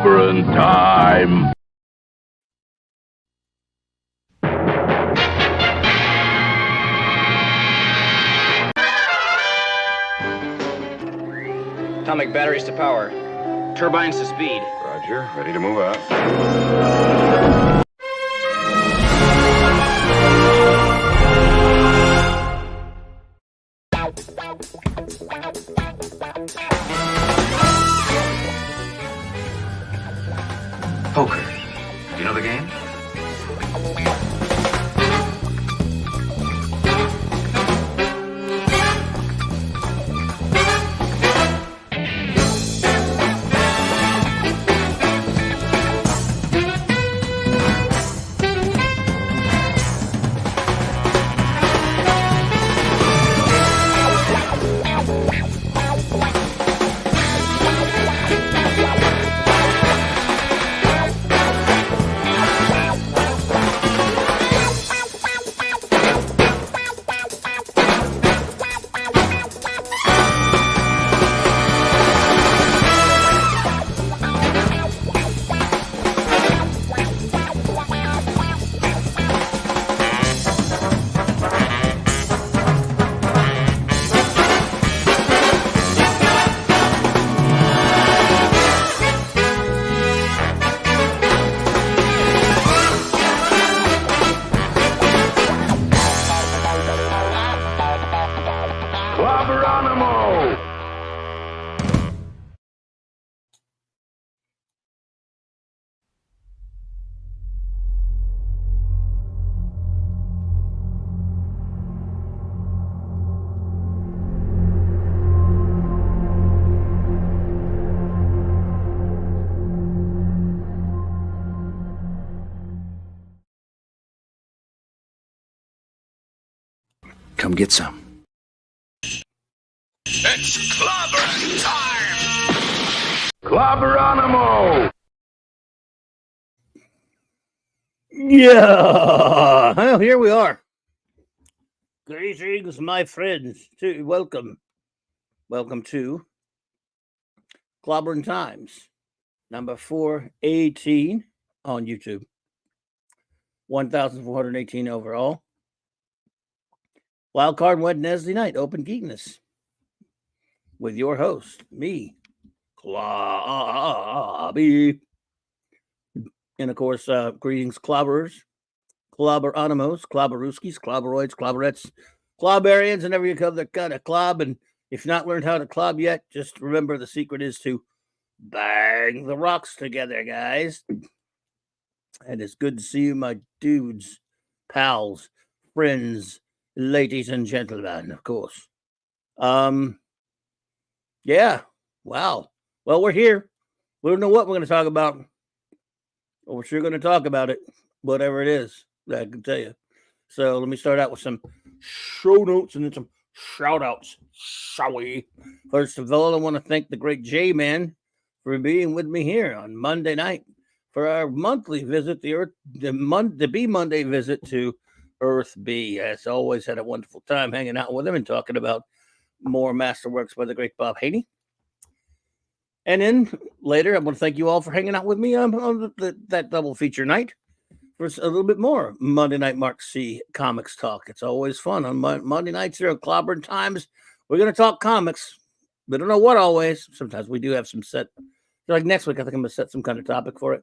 Clobberin time! Atomic batteries to power. Turbines to speed. Roger. Ready to move out. Poker. Do you know the game? Clobberonimo! Come get some. It's clobberin' time! Clobberonimo! Yeah, well, here we are. Greetings, my friends. Welcome to Clobberin' Times, number 418 on YouTube. 1,418 overall. Wild Card Wednesday night, Open Geekness. With your host, me, Clobby. And of course, greetings, clobberers, clobberonimos, clobberooskies, clobberoids, clobberettes, clobberians, and every other kind of clob. And if you've not learned how to clob yet, just remember the secret is to bang the rocks together, guys. And it's good to see you, my dudes, pals, friends, ladies and gentlemen, of course. Yeah, wow. Well, we're here. We don't know what we're going to talk about. But we're sure going to talk about it, whatever it is, I can tell you. So let me start out with some show notes and then some shout outs, shall we? First of all, I want to thank the great J-Man for being with me here on Monday night for our monthly visit, the B Monday visit to Earth B. As always, had a wonderful time hanging out with him and talking about more masterworks by the great Bob Haney. And then later, I want to thank you all for hanging out with me on that double feature night for a little bit more Monday Night Mark C Comics Talk. It's always fun on Monday nights here at Clobberin' Times. We're going to talk comics. We don't know what always. Sometimes we do have some set. Like next week, I think I'm going to set some kind of topic for it.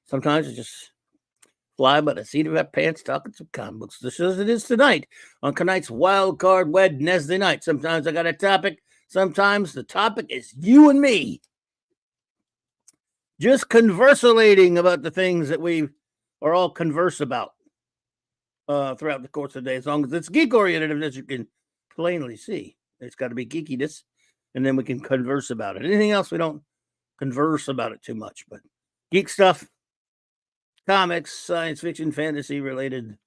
Sometimes it's just fly by the seat of our pants talking some comic books. Just as it is tonight on tonight's Wild Card Wednesday night. Sometimes I got a topic. Sometimes the topic is you and me. Just conversolating about the things that we are all converse about throughout the course of the day, as long as it's geek-oriented, as you can plainly see. It's got to be geekiness, and then we can converse about it. Anything else, we don't converse about it too much, but geek stuff, comics, science fiction, fantasy-related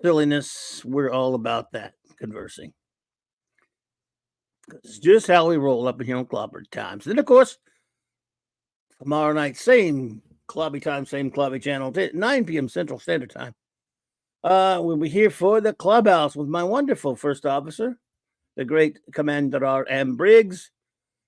silliness, we're all about that, conversing. It's just how we roll up in here on Clobberin' Times. Then, of course, tomorrow night, same Clobby time, same Clobby channel, 9 p.m. Central Standard Time. We'll be here for the clubhouse with my wonderful first officer, the great Commander R.M. Briggs,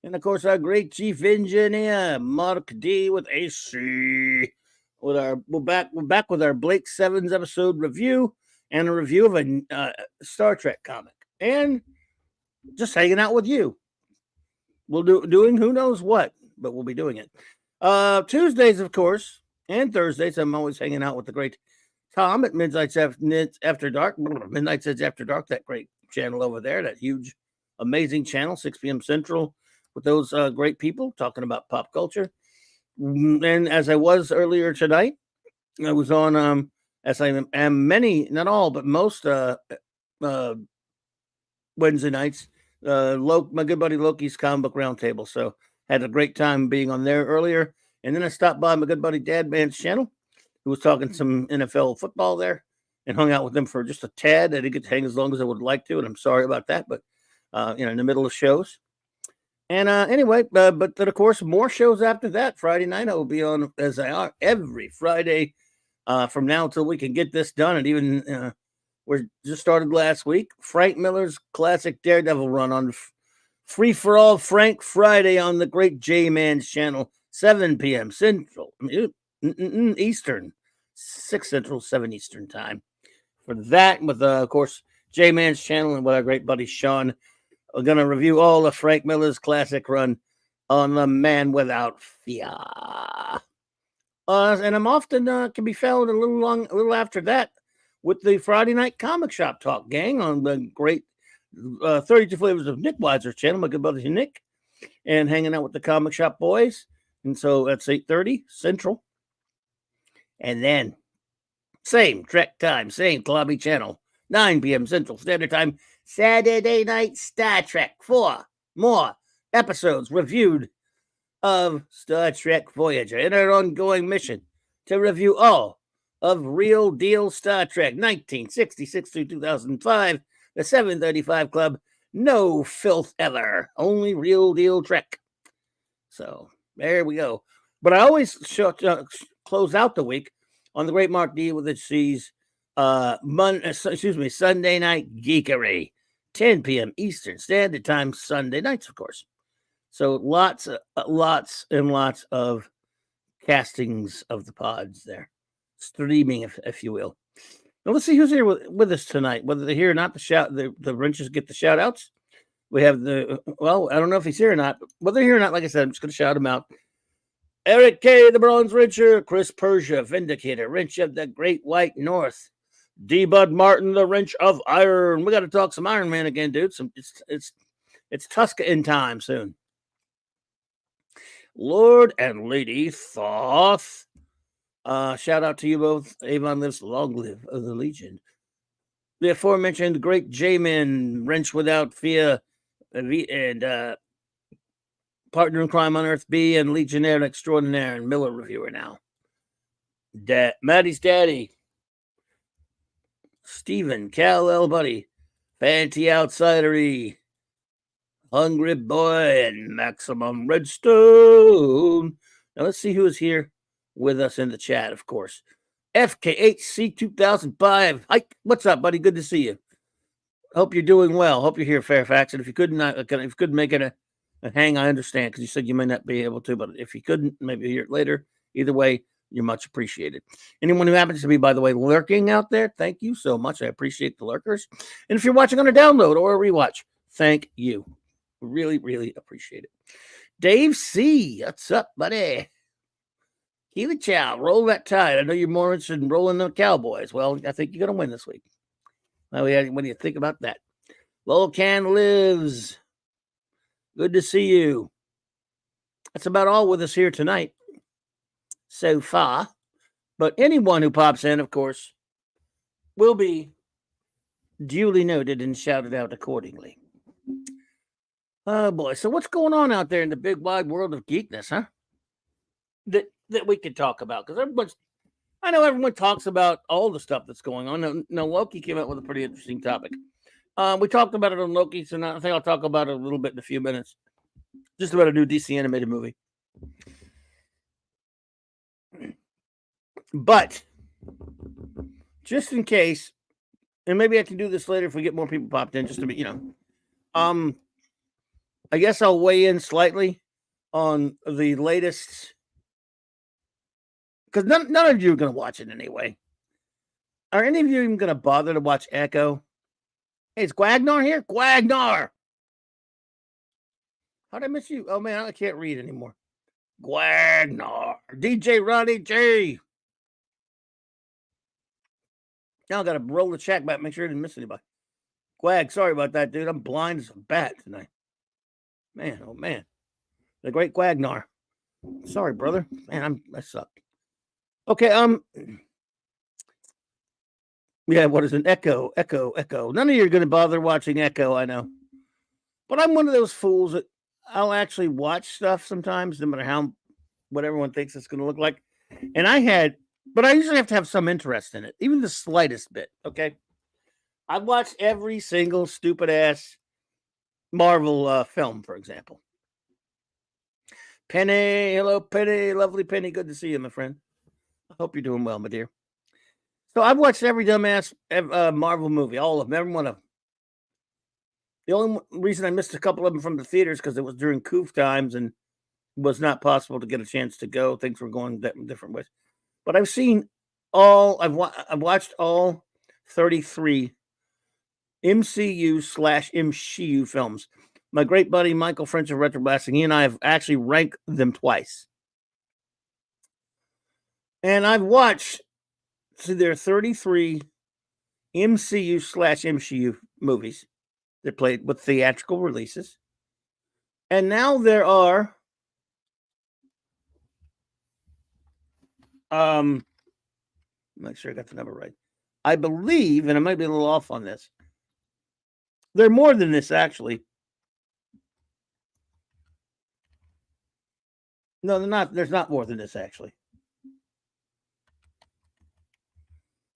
And of course, our great chief engineer, Mark D with AC. We're back with our Blake Sevens episode review and a review of a Star Trek comic. And just hanging out with you. We'll doing who knows what, but we'll be doing it. Tuesdays, of course, and Thursdays, I'm always hanging out with the great Tom at Midnight's After Dark. Midnight's After Dark, that great channel over there, that huge, amazing channel, 6 p.m. Central, with those great people talking about pop culture. And as I was earlier tonight, I was on, as I am many, not all, but most Wednesday nights, my good buddy Loki's Comic Book Roundtable. So had a great time being on there earlier. And then I stopped by my good buddy Dad Man's channel, who was talking some NFL football there, and hung out with them for just a tad. I didn't get to hang as long as I would like to, and I'm sorry about that, but in the middle of shows. And anyway, but then of course, more shows after that. Friday night I will be on, as I are every Friday from now until we can get this done. And even we're just started last week. Frank Miller's classic Daredevil run on Free for All Frank Friday on the great J Man's channel, 7 p.m. Central, Eastern, 6 Central, 7 Eastern time. For that, with of course J Man's channel and with our great buddy Sean, we're going to review all of Frank Miller's classic run on The Man Without Fear. And I'm often can be found a little after that with the Friday Night Comic Shop Talk gang on the great 32 Flavors of Nick Weiser's channel, my good buddy Nick, and hanging out with the Comic Shop boys. And so that's 8:30 Central. And then same Trek time, same Clobberin channel, 9 p.m. Central Standard Time, Saturday Night Star Trek. 4 more episodes reviewed of Star Trek Voyager in our ongoing mission to review all of Real Deal Star Trek 1966 through 2005, the 735 Club, no filth ever, only Real Deal Trek. So there we go. But I always close out the week on the great Mark D with C's Sunday Night Geekery, 10 p.m. Eastern Standard Time, Sunday nights, of course. So lots and lots of castings of the pods there, streaming, if you will. Now let's see who's here with us tonight. Whether they're here or not, the wrenches get the shout outs. We have I don't know if he's here or not, but whether they're here or not, like I said, I'm just going to shout him out. Eric K., the Bronze Wrencher, Chris Persia, Vindicator, Wrench of the Great White North, D. Bud Martin, the Wrench of Iron. We got to talk some Iron Man again, dude. It's Tuska in time soon. Lord and Lady Thoth. Shout out to you both. Avon lives, long live the Legion. The aforementioned great J-Man, Wrench Without Fear, and Partner in Crime on Earth B, and Legionnaire Extraordinaire and Miller reviewer now. Maddie's Daddy, Stephen, Cal L. Buddy, Fanty Outsidery, Hungry Boy, and Maximum Redstone. Now let's see who is here with us in the chat, of course. FKHC 2005. Hi, what's up, buddy? Good to see you. Hope you're doing well. Hope you're here, Fairfax. And if you couldn't make it a hang, I understand, because you said you may not be able to, but if you couldn't, maybe hear it later. Either way, you're much appreciated. Anyone who happens to be, by the way, lurking out there, thank you so much. I appreciate the lurkers. And if you're watching on a download or a rewatch, thank you. Really, really appreciate it. Dave C., what's up, buddy? Keely Chow, roll that tide. I know you're more interested in rolling the Cowboys. Well, I think you're going to win this week. What do you think about that? Volcan lives. Good to see you. That's about all with us here tonight so far. But anyone who pops in, of course, will be duly noted and shouted out accordingly. Oh, boy. So what's going on out there in the big, wide world of geekness, huh? That we could talk about. Because I know everyone talks about all the stuff that's going on. Now, Loki came out with a pretty interesting topic. We talked about it on Loki, so now I think I'll talk about it a little bit in a few minutes. Just about a new DC animated movie. But, just in case, and maybe I can do this later if we get more people popped in, just to be, I guess I'll weigh in slightly on the latest, because none of you are going to watch it anyway. Are any of you even going to bother to watch Echo? Hey, is Gwagnar here? Gwagnar! How'd I miss you? Oh, man, I can't read anymore. Gwagnar. DJ Ronnie G. Now I got to roll the check back, make sure I didn't miss anybody. Gwag, sorry about that, dude. I'm blind as a bat tonight. Man, oh, man. The great Gwagnar. Sorry, brother. Man, I suck. Okay, yeah, what is an Echo? None of you are going to bother watching Echo, I know. But I'm one of those fools that I'll actually watch stuff sometimes, no matter what everyone thinks it's going to look like. But I usually have to have some interest in it, even the slightest bit, okay? I've watched every single stupid-ass Marvel film, for example. Penny, hello, Penny, lovely Penny, good to see you, my friend. I hope you're doing well, my dear. So I've watched every dumbass Marvel movie, all of them, every one of them. The only reason I missed a couple of them from the theaters because it was during coof times and was not possible to get a chance to go. Things were going different ways. But I've seen I've watched all 33 MCU/MCU films. My great buddy Michael French of Retro Blasting, he and I have actually ranked them twice. And I've watched, there are 33 MCU/MCU movies that played with theatrical releases. And now there are make sure I got the number right. I believe, and I might be a little off on this, there are more than this, actually. No, they're not. There's not more than this, actually.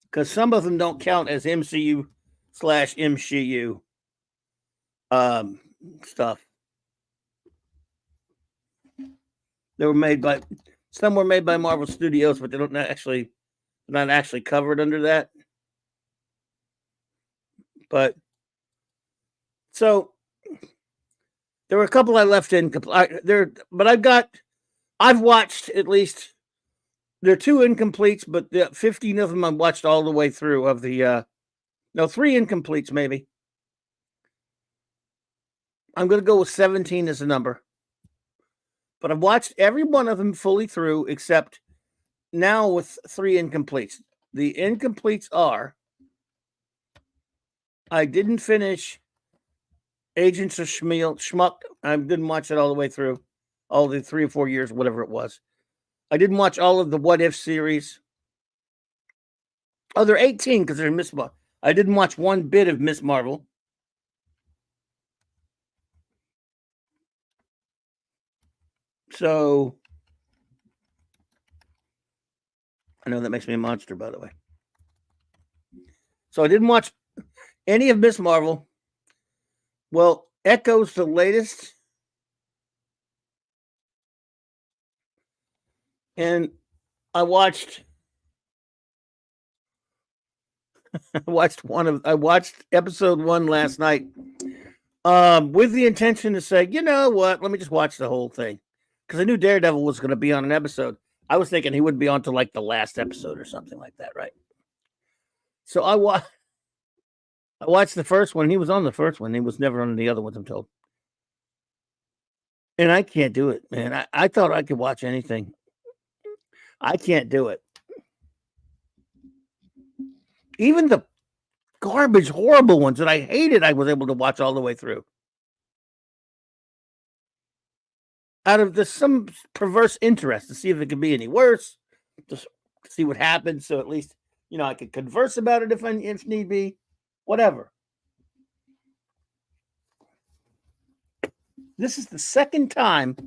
Because some of them don't count as MCU/MCU stuff. Some were made by Marvel Studios, but they're not actually covered under that. But so there were a couple I left in there, but I've watched at least. There are 2 incompletes, but 15 of them I've watched all the way through. 3 incompletes maybe. I'm going to go with 17 as a number. But I've watched every one of them fully through, except now with 3 incompletes. The incompletes are, I didn't finish Agents of Schmuck. I didn't watch it all the way through, all the 3 or 4 years, whatever it was. I didn't watch all of the What If series. Oh, they're 18 because they're Miss Marvel. I didn't watch one bit of Miss Marvel. So, I know that makes me a monster, by the way. So I didn't watch any of Miss Marvel. Well, Echo's the latest. And I watched episode 1 last night with the intention to say, you know what, let me just watch the whole thing. Because I knew Daredevil was going to be on an episode. I was thinking he would be on to like the last episode or something like that, right? So I watched the first one. He was on the first one. He was never on the other ones, I'm told. And I can't do it, man. I thought I could watch anything. I can't do it. Even the garbage, horrible ones that I hated, I was able to watch all the way through. Out of some perverse interest to see if it could be any worse, just see what happens. So at least, I could converse about it if need be, whatever. This is the second time.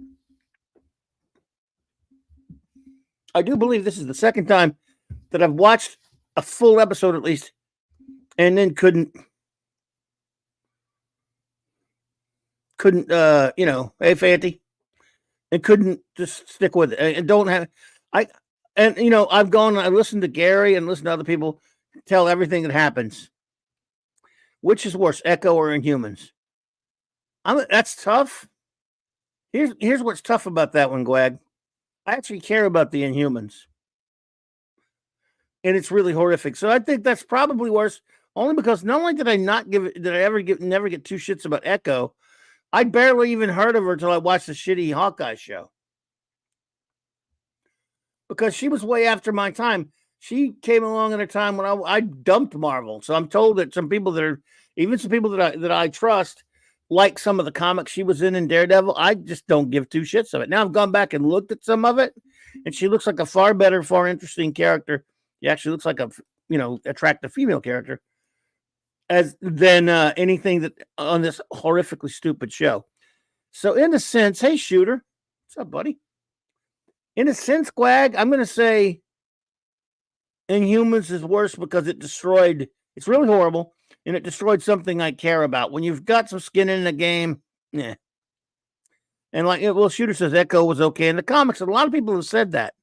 I do believe this is the second time that I've watched a full episode at least, and then couldn't, hey, Fanty, and couldn't just stick with it. And I've gone, I listened to Gary and listened to other people tell everything that happens. Which is worse, Echo or Inhumans? That's tough. Here's what's tough about that one, Gwag. I actually care about the Inhumans, and it's really horrific. So I think that's probably worse. Only because not only did I never get two shits about Echo, I barely even heard of her until I watched the shitty Hawkeye show. Because she was way after my time. She came along at a time when I dumped Marvel. So I'm told that some people that I trust, like some of the comics she was in Daredevil, I just don't give two shits of it. Now I've gone back and looked at some of it, and she looks like a far better, far interesting character. She actually looks like a attractive female character than anything that on this horrifically stupid show. So in a sense, hey Shooter, what's up, buddy? In a sense, Gwag, I'm going to say Inhumans is worse because it's really horrible, and it destroyed something I care about. When you've got some skin in the game, yeah. And Shooter says Echo was okay in the comics, and a lot of people have said that.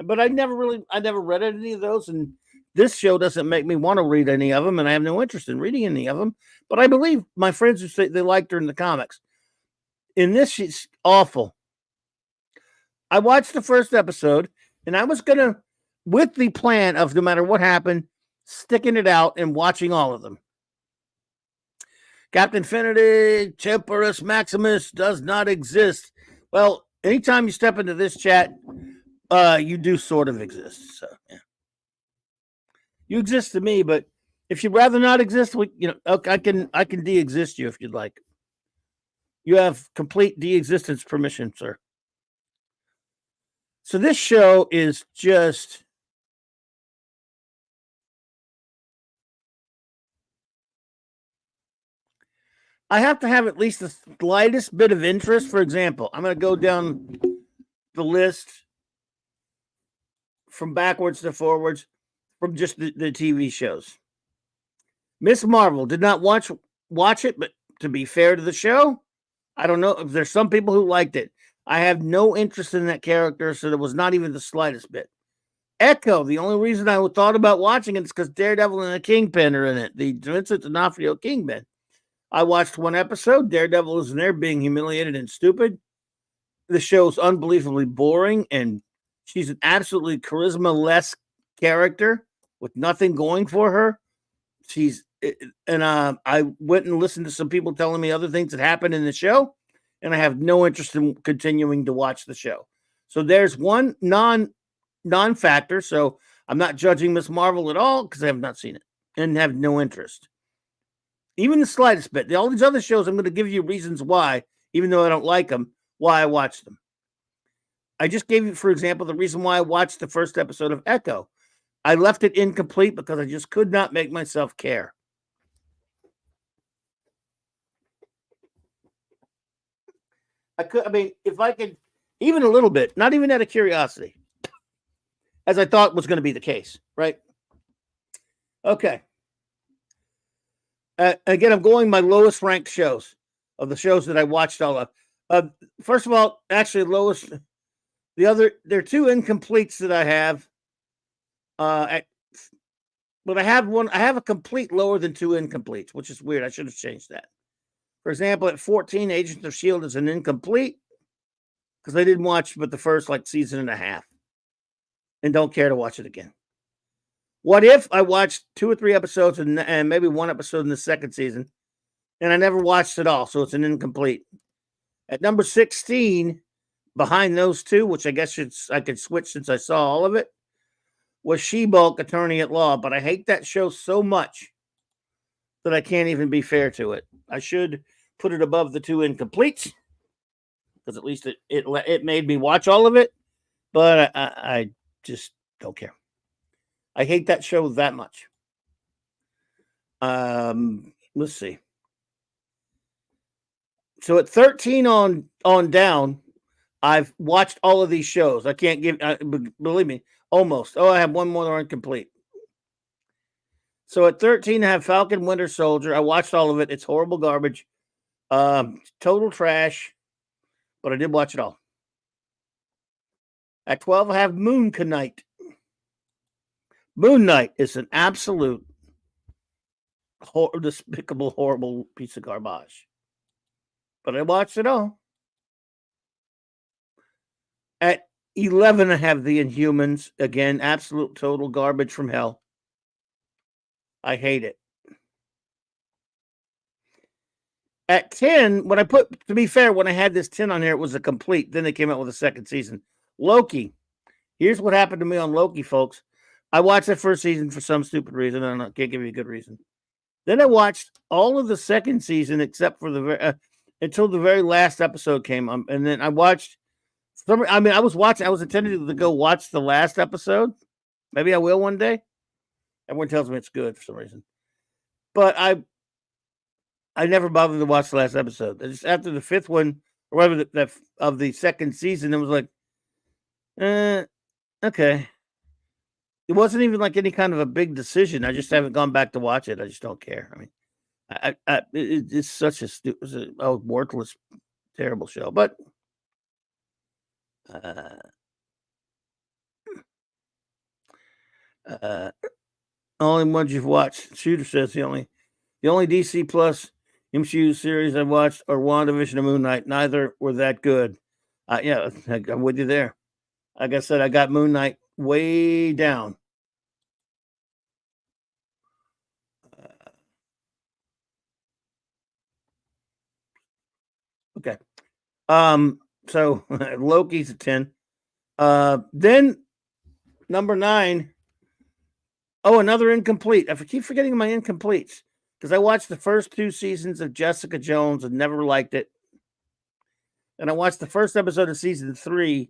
But I never read any of those, and this show doesn't make me want to read any of them, and I have no interest in reading any of them. But I believe my friends who say they liked her in the comics. In this, she's awful. I watched the first episode, and I was going to, with the plan of no matter what happened, sticking it out and watching all of them. Captain Finity, Temporus Maximus does not exist. Well, anytime you step into this chat, you do sort of exist. So, yeah. You exist to me, but if you'd rather not exist, I can de-exist you if you'd like. You have complete de-existence permission, sir. So this show is just I have to have at least the slightest bit of interest. For example, I'm going to go down the list from backwards to forwards from just the TV shows. Miss Marvel, did not watch it, but to be fair to the show, I don't know if there's some people who liked it. I have no interest in that character, so there was not even the slightest bit. Echo, the only reason I thought about watching it is because Daredevil and the Kingpin are in it. The Vincent D'Onofrio Kingpin. I watched one episode. Daredevil is in there being humiliated and stupid. The show's unbelievably boring, and she's an absolutely charisma-less character with nothing going for her. I went and listened to some people telling me other things that happened in the show, and I have no interest in continuing to watch the show. So there's one non-factor. So I'm not judging Miss Marvel at all because I have not seen it and have no interest. Even the slightest bit. All these other shows, I'm going to give you reasons why, even though I don't like them, why I watched them. I just gave you, for example, the reason why I watched the first episode of Echo. I left it incomplete because I just could not make myself care. If I could, even a little bit, not even out of curiosity, as I thought was going to be the case, right? Okay. Again, I'm going my lowest ranked shows of the shows that I watched all of. First of all, actually, lowest. There are two incompletes that I have. But I have a complete lower than two incompletes, which is weird. I should have changed that. For example, at 14, Agents of S.H.I.E.L.D. is an incomplete because I didn't watch but the first season and a half and don't care to watch it again. What if I watched 2 or 3 episodes and maybe one episode in the second season and I never watched it all, so it's an incomplete. At number 16, behind those two, which I guess I could switch since I saw all of it, was She-Hulk, Attorney at Law. But I hate that show so much that I can't even be fair to it. I should put it above the 2 incompletes because at least it made me watch all of it. But I just don't care. I hate that show that much. Let's see. So at 13 on down, I've watched all of these shows. I can't give, believe me, almost. Oh, I have one more incomplete. So at 13, I have Falcon Winter Soldier. I watched all of it. It's horrible garbage. Total trash. But I did watch it all. At 12, I have Moon Knight. Moon Knight is an absolute despicable, horrible piece of garbage. But I watched it all. At 11, I have The Inhumans. Again, absolute total garbage from hell. I hate it. At 10, to be fair, when I had this 10 on here, it was a complete. Then they came out with a second season. Loki. Here's what happened to me on Loki, folks. I watched the first season for some stupid reason. I can't give you a good reason. Then I watched all of the second season except for until the very last episode came on. And then I watched I was intending to go watch the last episode. Maybe I will one day. Everyone tells me it's good for some reason. But I never bothered to watch the last episode. Just after the fifth one, or whatever of the second season, it was like, okay. It wasn't even like any kind of a big decision. I just haven't gone back to watch it. I just don't care. I mean, it's such a worthless, terrible show. But only ones you've watched. Shooter says the only DC Plus MCU series I watched are WandaVision and Moon Knight. Neither were that good. Yeah, I'm with you there. Like I said, I got Moon Knight way down. Okay. So Loki's a 10. Then number 9. Oh, another incomplete. I keep forgetting my incompletes because I watched the first 2 seasons of Jessica Jones and never liked it. And I watched the first episode of season 3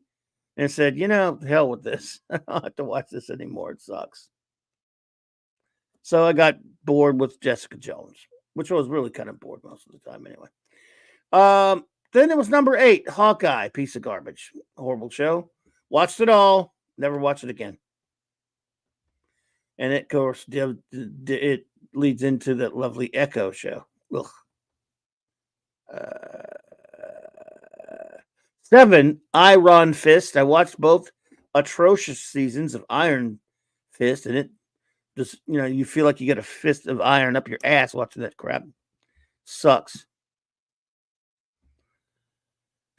and said, the hell with this. I don't have to watch this anymore. It sucks. So I got bored with Jessica Jones, which I was really kind of bored most of the time anyway. Then there was number 8, Hawkeye, piece of garbage. Horrible show. Watched it all. Never watched it again. And it, of course, it leads into that lovely Echo show. Ugh. 7, Iron Fist. I watched both atrocious seasons of Iron Fist, and it just, you feel like you get a fist of iron up your ass watching that crap. Sucks.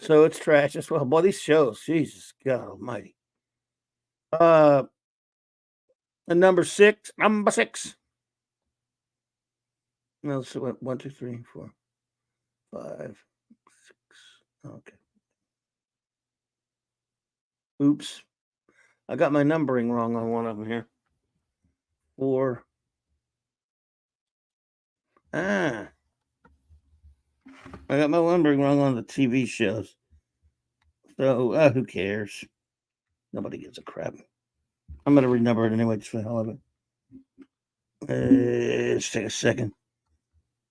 So it's trash as well. Boy, these shows, Jesus God Almighty. And number 6. No, so 1, 2, 3, 4, 5, 6. Okay. Oops. I got my numbering wrong on one of them here. 4. I got my numbering wrong on the TV shows. So, who cares? Nobody gives a crap. I'm going to renumber it anyway, just for the hell of it. Let's take a second.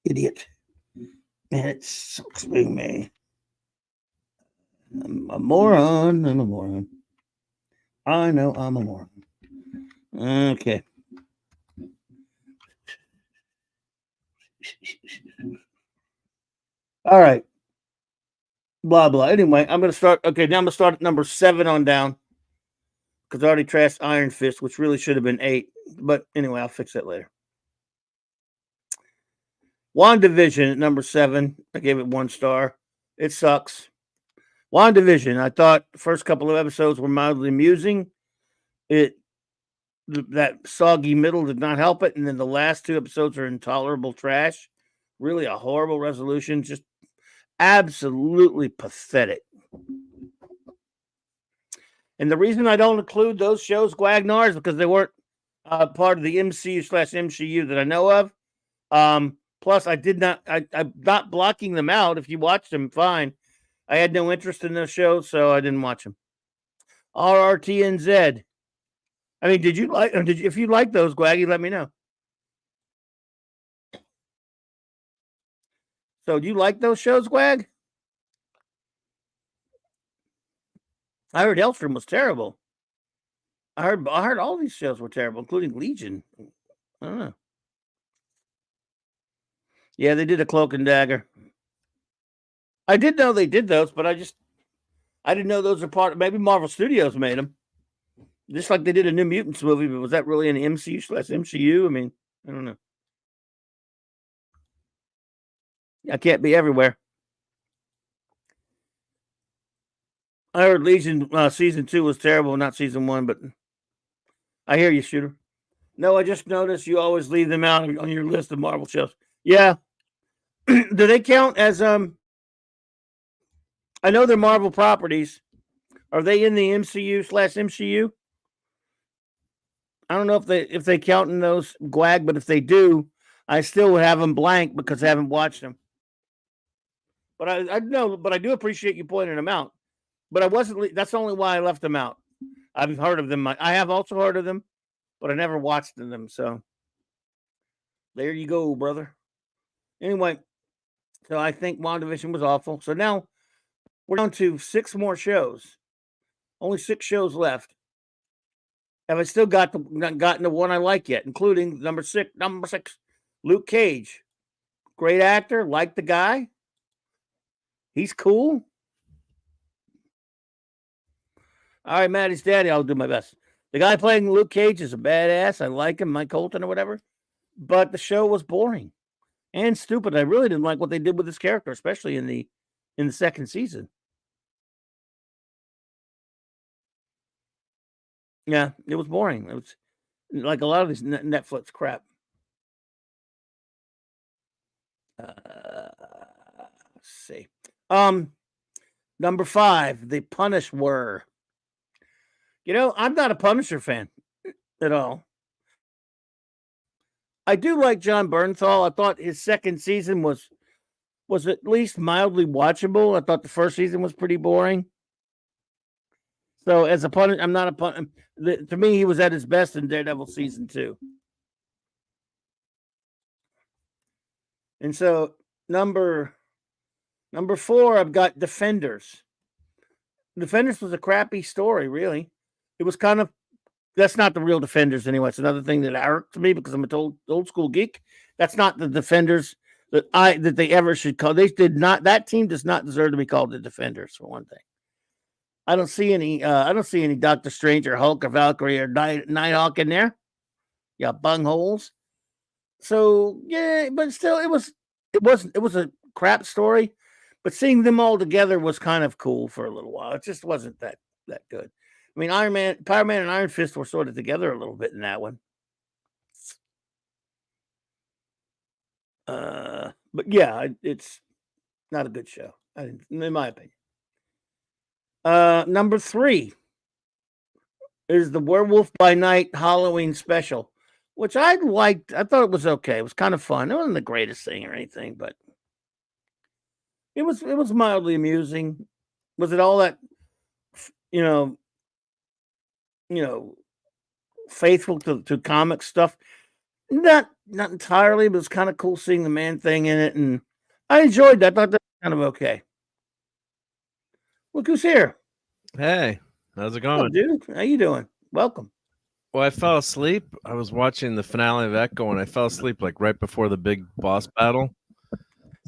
Idiot. Man, it sucks being me. I'm a moron. I know I'm a moron. Okay. All right. Blah, blah. Anyway, I'm going to start. Okay, now I'm going to start at number 7 on down. Because I already trashed Iron Fist, which really should have been 8. But anyway, I'll fix that later. WandaVision at number 7. I gave it 1 star. It sucks. WandaVision. I thought the first couple of episodes were mildly amusing. That soggy middle did not help it. And then the last 2 episodes are intolerable trash. Really a horrible resolution. Just absolutely pathetic. And the reason I don't include those shows, Guagnar, is because they weren't part of the MCU/MCU that I know of. Plus, I'm not blocking them out. If you watched them, fine. I had no interest in those shows, so I didn't watch them. RRTNZ. I mean, if you like those, Gwaggy, let me know. So, do you like those shows, Gwag? I heard Hellstrom was terrible. I heard all these shows were terrible, including Legion. I don't know. Yeah, they did a Cloak and Dagger. I did know they did those, but I didn't know those are part of, maybe Marvel Studios made them. Just like they did a New Mutants movie, but was that really an MCU/MCU? I mean, I don't know. I can't be everywhere. I heard Legion season 2 was terrible, not season 1, but I hear you, Shooter. No, I just noticed you always leave them out on your list of Marvel shows. Yeah. Do they count as I know they're Marvel properties. Are they in the MCU/MCU? I don't know if they count in those GWAG, but if they do, I still would have them blank because I haven't watched them. But I know, but I do appreciate you pointing them out. But I wasn't. That's only why I left them out. I've heard of them. I have also heard of them, but I never watched them. So there you go, brother. Anyway, so I think WandaVision was awful. So now we're down to 6 more shows. Only 6 shows left. Have I still not gotten the one I like yet, including number 6, Luke Cage. Great actor, like the guy. He's cool. All right, Maddie's daddy, I'll do my best. The guy playing Luke Cage is a badass. I like him, Mike Colton or whatever. But the show was boring and stupid. I really didn't like what they did with this character, especially in the second season. Yeah, it was boring. It was like a lot of this Netflix crap. Let's see. Number 5, The Punisher. You know, I'm not a Punisher fan at all. I do like John Bernthal. I thought his second season was at least mildly watchable. I thought the first season was pretty boring. So as a Punisher, I'm not a Punisher. To me, he was at his best in Daredevil season 2. And so number 4, I've got Defenders. Defenders was a crappy story, really. It was kind of, that's not the real Defenders anyway. It's another thing that irked me because I'm an old school geek. That's not the Defenders that they ever should call. They did not. That team does not deserve to be called the Defenders, for one thing. I don't see any Doctor Strange or Hulk or Valkyrie or Nighthawk in there. Yeah, bungholes. So yeah, but still, it was a crap story. But seeing them all together was kind of cool for a little while. It just wasn't that good. I mean, Power Man, and Iron Fist were sort of together a little bit in that one. But yeah, it's not a good show, in my opinion. Number 3 is the Werewolf by Night Halloween special, which I liked. I thought it was okay. It was kind of fun. It wasn't the greatest thing or anything, but it was mildly amusing. Was it all that, you know, faithful to comic stuff? Not entirely, but it's kind of cool seeing the Man Thing in it, and I enjoyed that. I thought that was kind of okay. Look who's here. Hey, how's it going? Oh, dude, how you doing? Welcome. Well, I fell asleep. I was watching the finale of Echo, and I fell asleep like right before the big boss battle.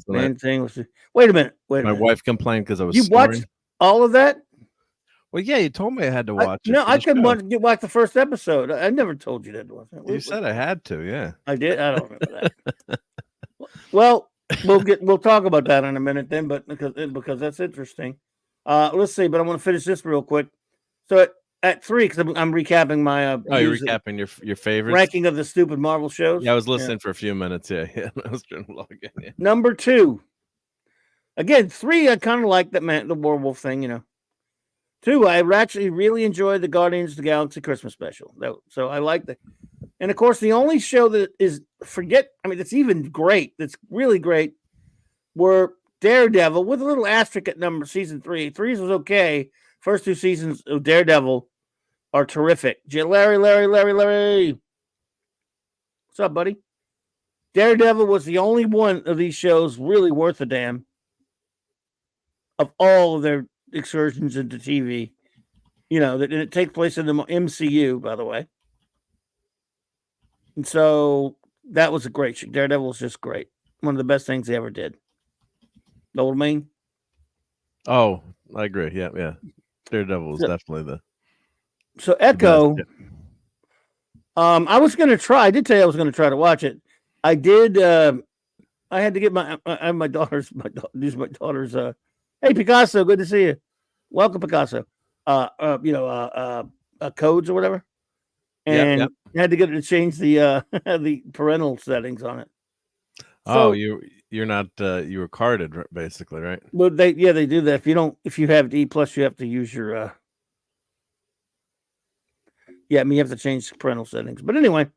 So Man Thing was. Wait a minute. My wife complained because I was. You watched all of that? Well, yeah, you told me I had to watch it. No, I couldn't watch the first episode. I never told you that. You said I had to, yeah. I did. I don't remember that. Well, we'll talk about that in a minute then, but because that's interesting. Let's see, but I want to finish this real quick. So at 3, because I'm recapping my you're recapping your favorites ranking of the stupid Marvel shows. Yeah, I was listening for a few minutes. Yeah, I was trying to log in. Yeah. Number 2. Again, 3, I kind of like the werewolf thing, 2, I actually really enjoyed the Guardians of the Galaxy Christmas special. So I like that. And of course, the only show that is that's even great, that's really great, were Daredevil, with a little asterisk at season 3. 3 was okay. First 2 seasons of Daredevil are terrific. Larry. What's up, buddy? Daredevil was the only one of these shows really worth a damn of all of their excursions into TV. That it takes place in the MCU, by the way. And so that was a great show. Daredevil was just great. One of the best things they ever did. Know what I mean? Oh, I agree. Yeah. Daredevil was definitely the. So Echo. I was going to try. I did tell you I was going to try to watch it. I did. I had to get my daughter's. Hey, Picasso, good to see you. welcome Picasso. Codes or whatever, and Yep. had to get it to change the the parental settings on it. Oh, So, you're not you were carded basically, right? but they do that. If you have D plus, you have to use your you have to change the parental settings. But anyway, You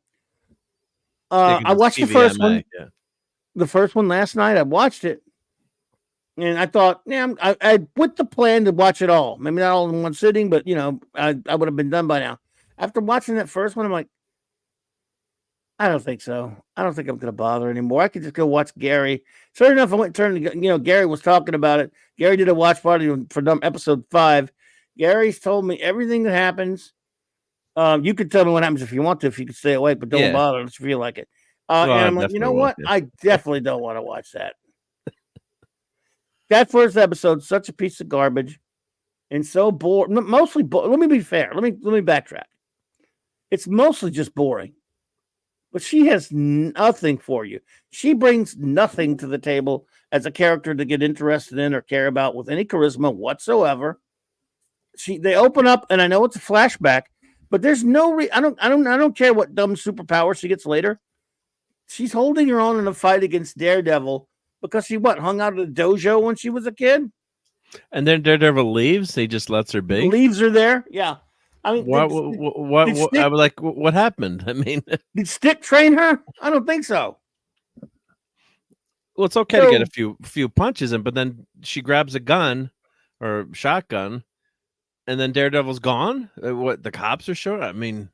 can I just watched the first one. TVMA, yeah. The first one last night. I watched it, and I thought, I with the plan to watch it all. Maybe not all in one sitting, but I would have been done by now. After watching that first one, I'm like, I don't think so. I don't think I'm going to bother anymore. I could just go watch Gary. Sure enough, I went and turned. Gary was talking about it. Gary did a watch party for episode 5. Gary's told me everything that happens. You can tell me what happens if you want to, if you can stay awake, but don't bother unless you feel like it. Well, And I I'm like, you know definitely what? will, yeah. I definitely don't want to watch that. That first episode, such a piece of garbage, and so boring. Mostly, let me be fair. Let me backtrack. It's mostly just boring. But she has nothing for you. She brings nothing to the table as a character to get interested in or care about with any charisma whatsoever. They open up, and I know it's a flashback, but there's no I don't care what dumb superpower she gets later. She's holding her own in a fight against Daredevil because she hung out at a dojo when she was a kid. And then Daredevil leaves. He just lets her be. Leaves her there. Yeah. I mean, What? I was like, what happened? I mean, did Stick train her? I don't think so. Well, it's okay to get a few punches in, but then she grabs a gun or shotgun, and then Daredevil's gone. What, the cops are showing? I mean,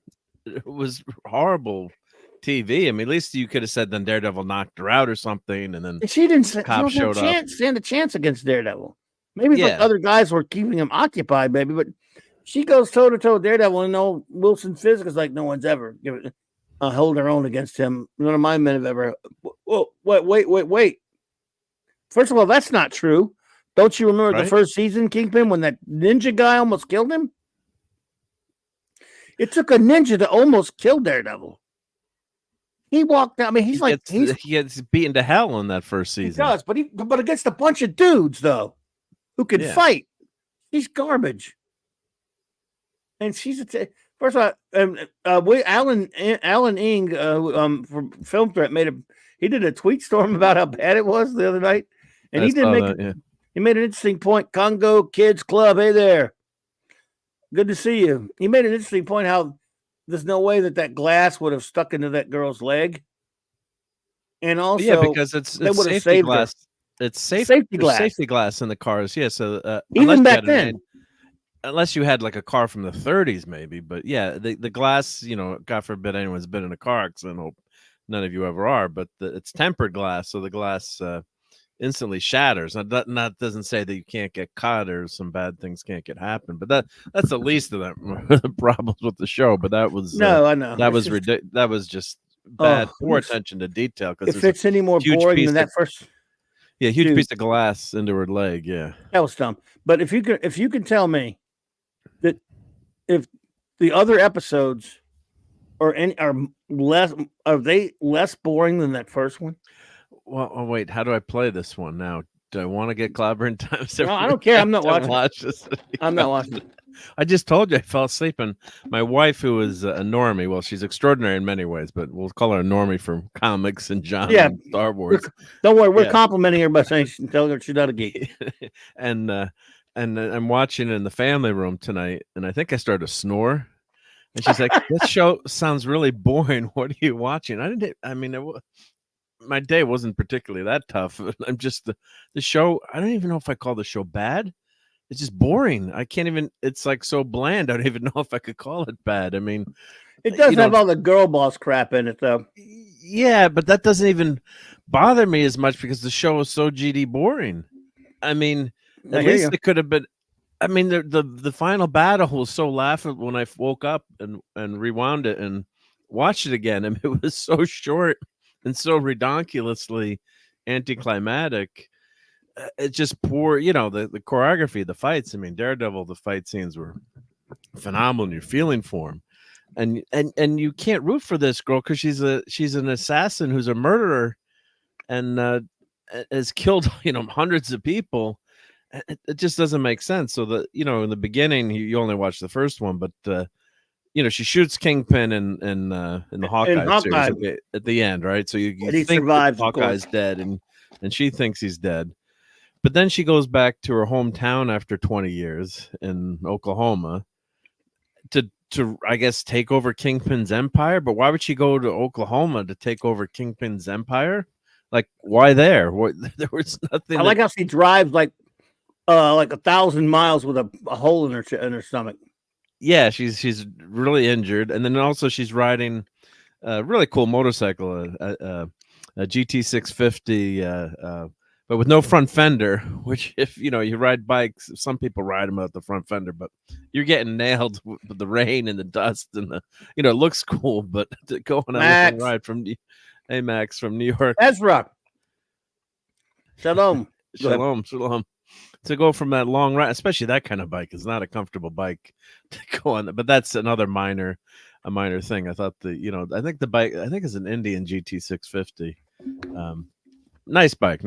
it was horrible TV. I mean, at least you could have said then Daredevil knocked her out or something, and then she didn't cops showed up. Stand a chance against Daredevil. Maybe like other guys were keeping him occupied, maybe, but she goes toe to toe with Daredevil, and no Wilson Fisk is like no one's ever hold their own against him. None of my men have ever. Whoa, wait. First of all, that's not true. Don't you remember the first season, Kingpin, when that ninja guy almost killed him? It took a ninja to almost kill Daredevil. He walked out. I mean, he gets beaten to hell in that first season. He does, but against a bunch of dudes though, who can fight. He's garbage. And she's first of all, Alan Ing from Film Threat he did a tweet storm about how bad it was the other night, and he made an interesting point. Congo Kids Club, hey there, good to see you. He made an interesting point how there's no way that glass would have stuck into that girl's leg, and also because it's safety glass. It's safety glass in the cars. Yeah, so even back then. Unless you had like a car from the 30s, maybe, but yeah, the glass, God forbid anyone's been in a car accident. Hope none of you ever are, but it's tempered glass, so the glass instantly shatters. Now, that doesn't say that you can't get cut or some bad things can't happen, but that's the least of the problems with the show. But that was I know that was ridiculous. That was just bad, poor attention to detail. Because if it's any more boring than that first, huge piece of glass into her leg. Yeah, that was dumb. But if you can tell me that if the other episodes are they less boring than that first one? Well, wait, how do I play this one now? Do I want to get Clobberin times? No, I don't care. I'm not watching this. I'm not watching it. I just told you I fell asleep, and my wife, who is a normie, well, she's extraordinary in many ways, but we'll call her a normie from comics and John and Star Wars. Don't worry, we're complimenting her by saying telling her she's not a geek. And I'm watching it in the family room tonight, and I think I started to snore. And she's like, "This show sounds really boring. What are you watching?" My day wasn't particularly that tough. I'm just the show. I don't even know if I call the show bad. It's just boring. I can't even. It's like so bland. I don't even know if I could call it bad. I mean, it does have all the girl boss crap in it, though. Yeah, but that doesn't even bother me as much because the show is so GD boring. I mean, at least it could have been. I mean, the final battle was so laughable when I woke up and rewound it and watched it again. I mean, it was so short and so ridiculously anticlimactic. It's just poor, the choreography, the fights. I mean, Daredevil, the fight scenes were phenomenal. And you're feeling for him, and you can't root for this girl because she's an assassin who's a murderer and has killed hundreds of people. it just doesn't make sense. So in the beginning you only watch the first one, but she shoots Kingpin in the Hawkeye series at the end, right? So you he think survives, that Hawkeye's dead, and she thinks he's dead. But then she goes back to her hometown after 20 years in Oklahoma to I guess take over Kingpin's empire. But why would she go to Oklahoma to take over Kingpin's empire? Like, why there? There was nothing. I like how she drives like 1,000 miles with a hole in her stomach. Yeah, she's really injured, and then also she's riding a really cool motorcycle, a GT 650, but with no front fender. Which, if you ride bikes, some people ride them out the front fender, but you're getting nailed with the rain and the dust and it looks cool, but to go on a long ride from Max from New York, Ezra, shalom. Shalom. To go from that long ride, especially that kind of bike, is not a comfortable bike to go on. But that's a minor thing. I thought I think the bike, is an Indian GT 650. Nice bike.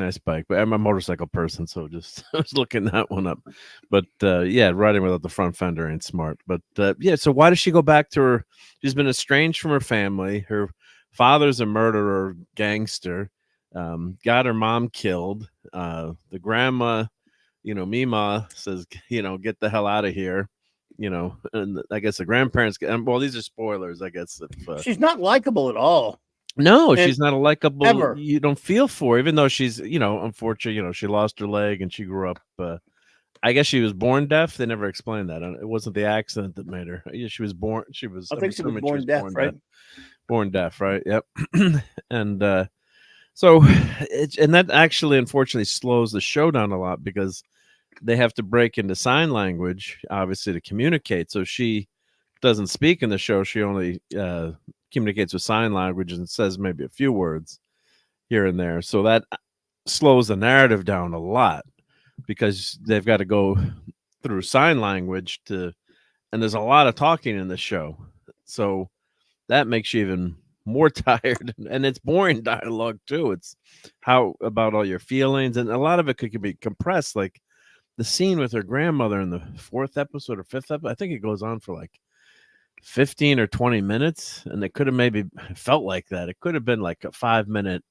But I'm a motorcycle person, so just I was looking that one up. But riding without the front fender ain't smart. But so why does she go back to her? She's been estranged from her family. Her father's a murderer, gangster. Got her mom killed. The grandma, Mima says, get the hell out of here, and I guess the grandparents, well, these are spoilers, I guess. She's not likable at all. No, she's not a likable, ever. You don't feel for her, even though she's, unfortunately, she lost her leg and she grew up, I guess she was born deaf. They never explained that. It wasn't the accident that made her. She was born, I think she was born deaf, right? Born deaf, right? Yep. And, so, and that actually, unfortunately, slows the show down a lot because they have to break into sign language, obviously, to communicate. So she doesn't speak in the show. She only communicates with sign language and says maybe a few words here and there. So that slows the narrative down a lot because they've got to go through sign language and there's a lot of talking in the show. So that makes you even more tired, and it's boring dialogue too. It's how about all your feelings, and a lot of it could be compressed, like the scene with her grandmother in the 4th episode or 5th episode. I think it goes on for like 15 or 20 minutes, and it could have maybe felt like that. It could have been like a 5-minute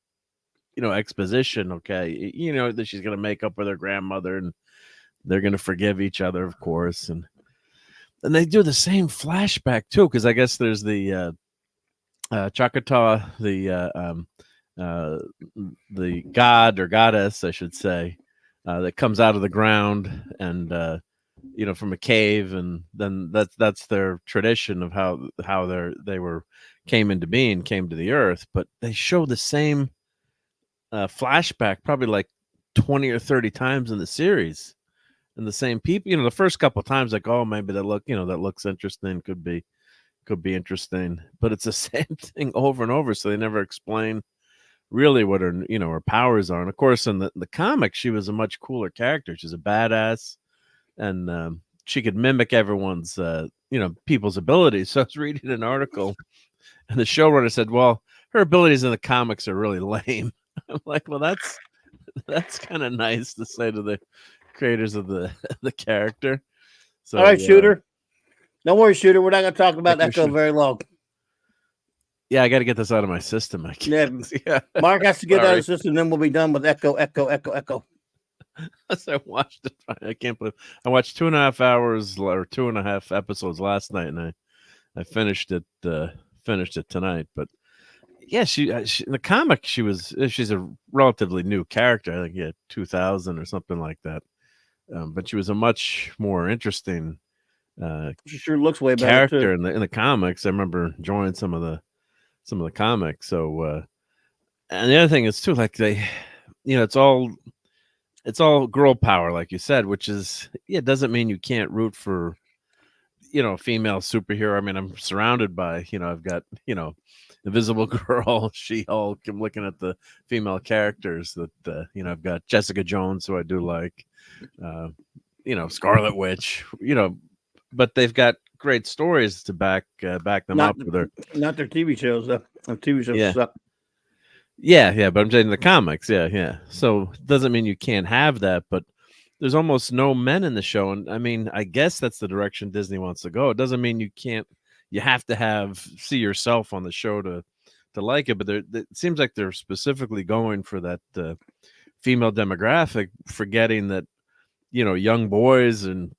exposition. Okay, that she's gonna make up with her grandmother and they're gonna forgive each other, of course, and they do the same flashback too, because I guess there's the Chakata, the god or goddess, I should say, that comes out of the ground and from a cave, and then that's their tradition of how they came into being, came to the earth. But they show the same flashback probably like 20 or 30 times in the series, and the same people. The first couple of times, like, oh, maybe that looks interesting, could be interesting, but it's the same thing over and over. So they never explain really what her powers are. And of course, in the comic, she was a much cooler character. She's a badass, and she could mimic everyone's people's abilities. So I was reading an article, and the showrunner said, "Well, her abilities in the comics are really lame." I'm like, "Well, that's kind of nice to say to the creators of the character." So, all right, Shooter. Don't worry, Shooter. We're not going to talk about Echo very long. Yeah, I got to get this out of my system. I can't. Yeah. Mark has to get out of the system, then we'll be done with Echo. As I watched it, I can't believe I watched 2.5 hours or 2.5 episodes last night, and I finished it tonight. But yeah, she in the comic she's a relatively new character. I think 2000 or something like that. But she was a much more interesting. She sure looks way better character in the comics. I remember enjoying some of the comics. So, and the other thing is too, like it's all girl power, like you said, which is doesn't mean you can't root for a female superhero. I mean, I'm surrounded by I've got Invisible Girl, She-Hulk. I'm looking at the female characters that I've got Jessica Jones, who I do like, Scarlet Witch, but they've got great stories to back them up with their not their TV shows though. TV shows suck. Yeah, but I'm saying the comics, yeah. So it doesn't mean you can't have that, but there's almost no men in the show, and I mean, I guess that's the direction Disney wants to go. It doesn't mean you can't. You have to see yourself on the show to like it, but it seems like they're specifically going for that female demographic, forgetting that young boys and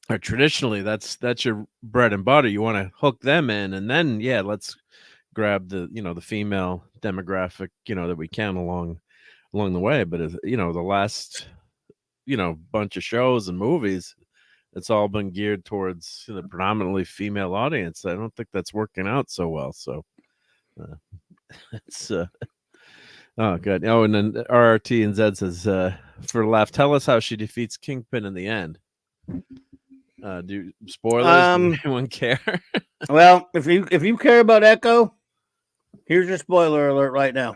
are traditionally that's your bread and butter. You want to hook them in, and then let's grab the the female demographic that we can along the way. But the last bunch of shows and movies, it's all been geared towards the predominantly female audience. I don't think that's working out so well. So it's oh good. Oh, and then RRT and Zed says for laugh, tell us how she defeats Kingpin in the end. Do spoilers? Does anyone care? Well, if you care about Echo, here's your spoiler alert right now.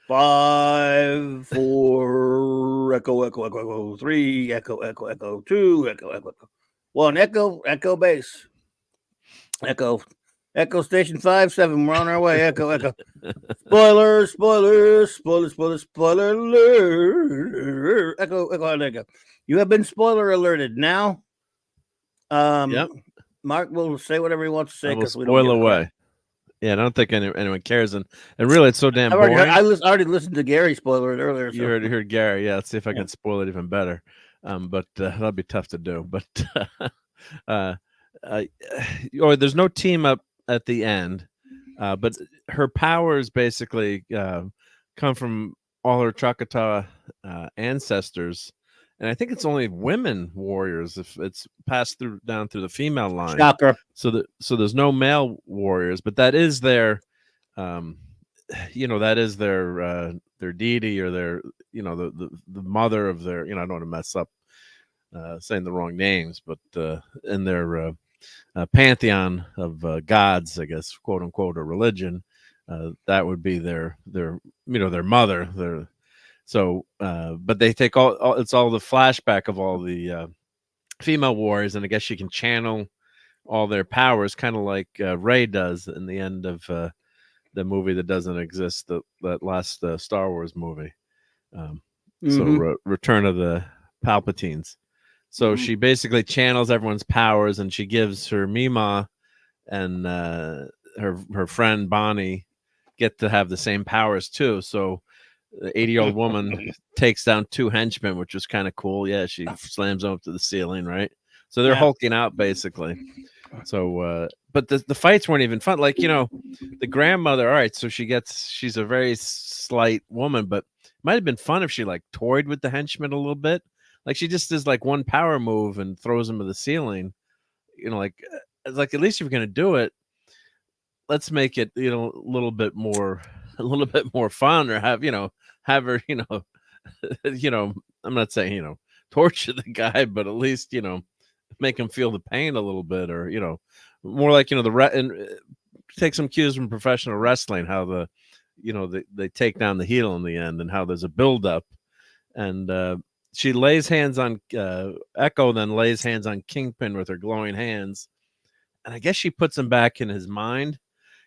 5, 4, Echo, Echo, Echo, Echo, 3, Echo, Echo, Echo, 2, Echo, Echo, Echo, 1, Echo base. Echo Station 5, 7, we're on our way. Echo. Spoiler alert. Echo. You have been spoiler alerted now. Yep. Mark will say whatever he wants to say because we don't spoil away. Yeah, I don't think anyone cares, and really, it's so damn boring. I already listened to Gary spoiler it earlier. So. You heard Gary. Yeah, let's see if I can spoil it even better. But that'll be tough to do. But there's no team up at the end, but her powers basically come from all her Choctaw ancestors. And I think it's only women warriors if it's passed down through the female line. Shocker. So there's no male warriors, but that is their, that is their deity or their, the mother of their, I don't want to mess up saying the wrong names, but in their pantheon of gods, I guess, quote unquote, or religion, that would be their mother. So, but they take it's all the flashback of all the female warriors, and I guess she can channel all their powers, kind of like Rey does in the end of the movie that doesn't exist, that last Star Wars movie. So, Return of the Palpatines. So she basically channels everyone's powers, and she gives her Mima and her friend Bonnie get to have the same powers too. So the 80-year-old woman takes down 2 henchmen, which was kind of cool. Yeah, she slams them up to the ceiling, right? So they're hulking out basically. So, but the fights weren't even fun. Like, the grandmother. All right, so she's a very slight woman, but it might have been fun if she like toyed with the henchmen a little bit. Like she just does like one power move and throws them to the ceiling. Like at least if you're gonna do it, let's make it a little bit more fun, or have her I'm not saying torture the guy, but at least make him feel the pain a little bit, or more like and take some cues from professional wrestling, how they take down the heel in the end, and how there's a build up, and she lays hands on Echo, then lays hands on Kingpin with her glowing hands, and I guess she puts him back in his mind,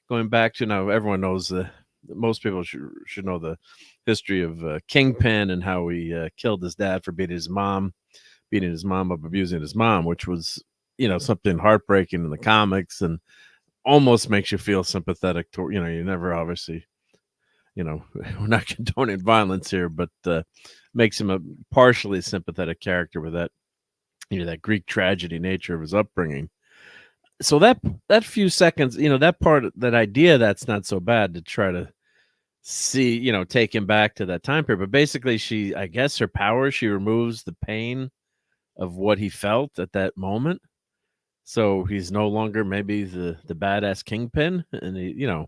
going back to now. Everyone knows most people should know the history of Kingpin and how he killed his dad for beating his mom up, abusing his mom, which was something heartbreaking in the comics, and almost makes you feel sympathetic to you never obviously we're not condoning violence here, but makes him a partially sympathetic character with that that Greek tragedy nature of his upbringing. So that few seconds, that part, that idea, that's not so bad to try to see, take him back to that time period. But basically, I guess her power, she removes the pain of what he felt at that moment. So he's no longer maybe the badass Kingpin, and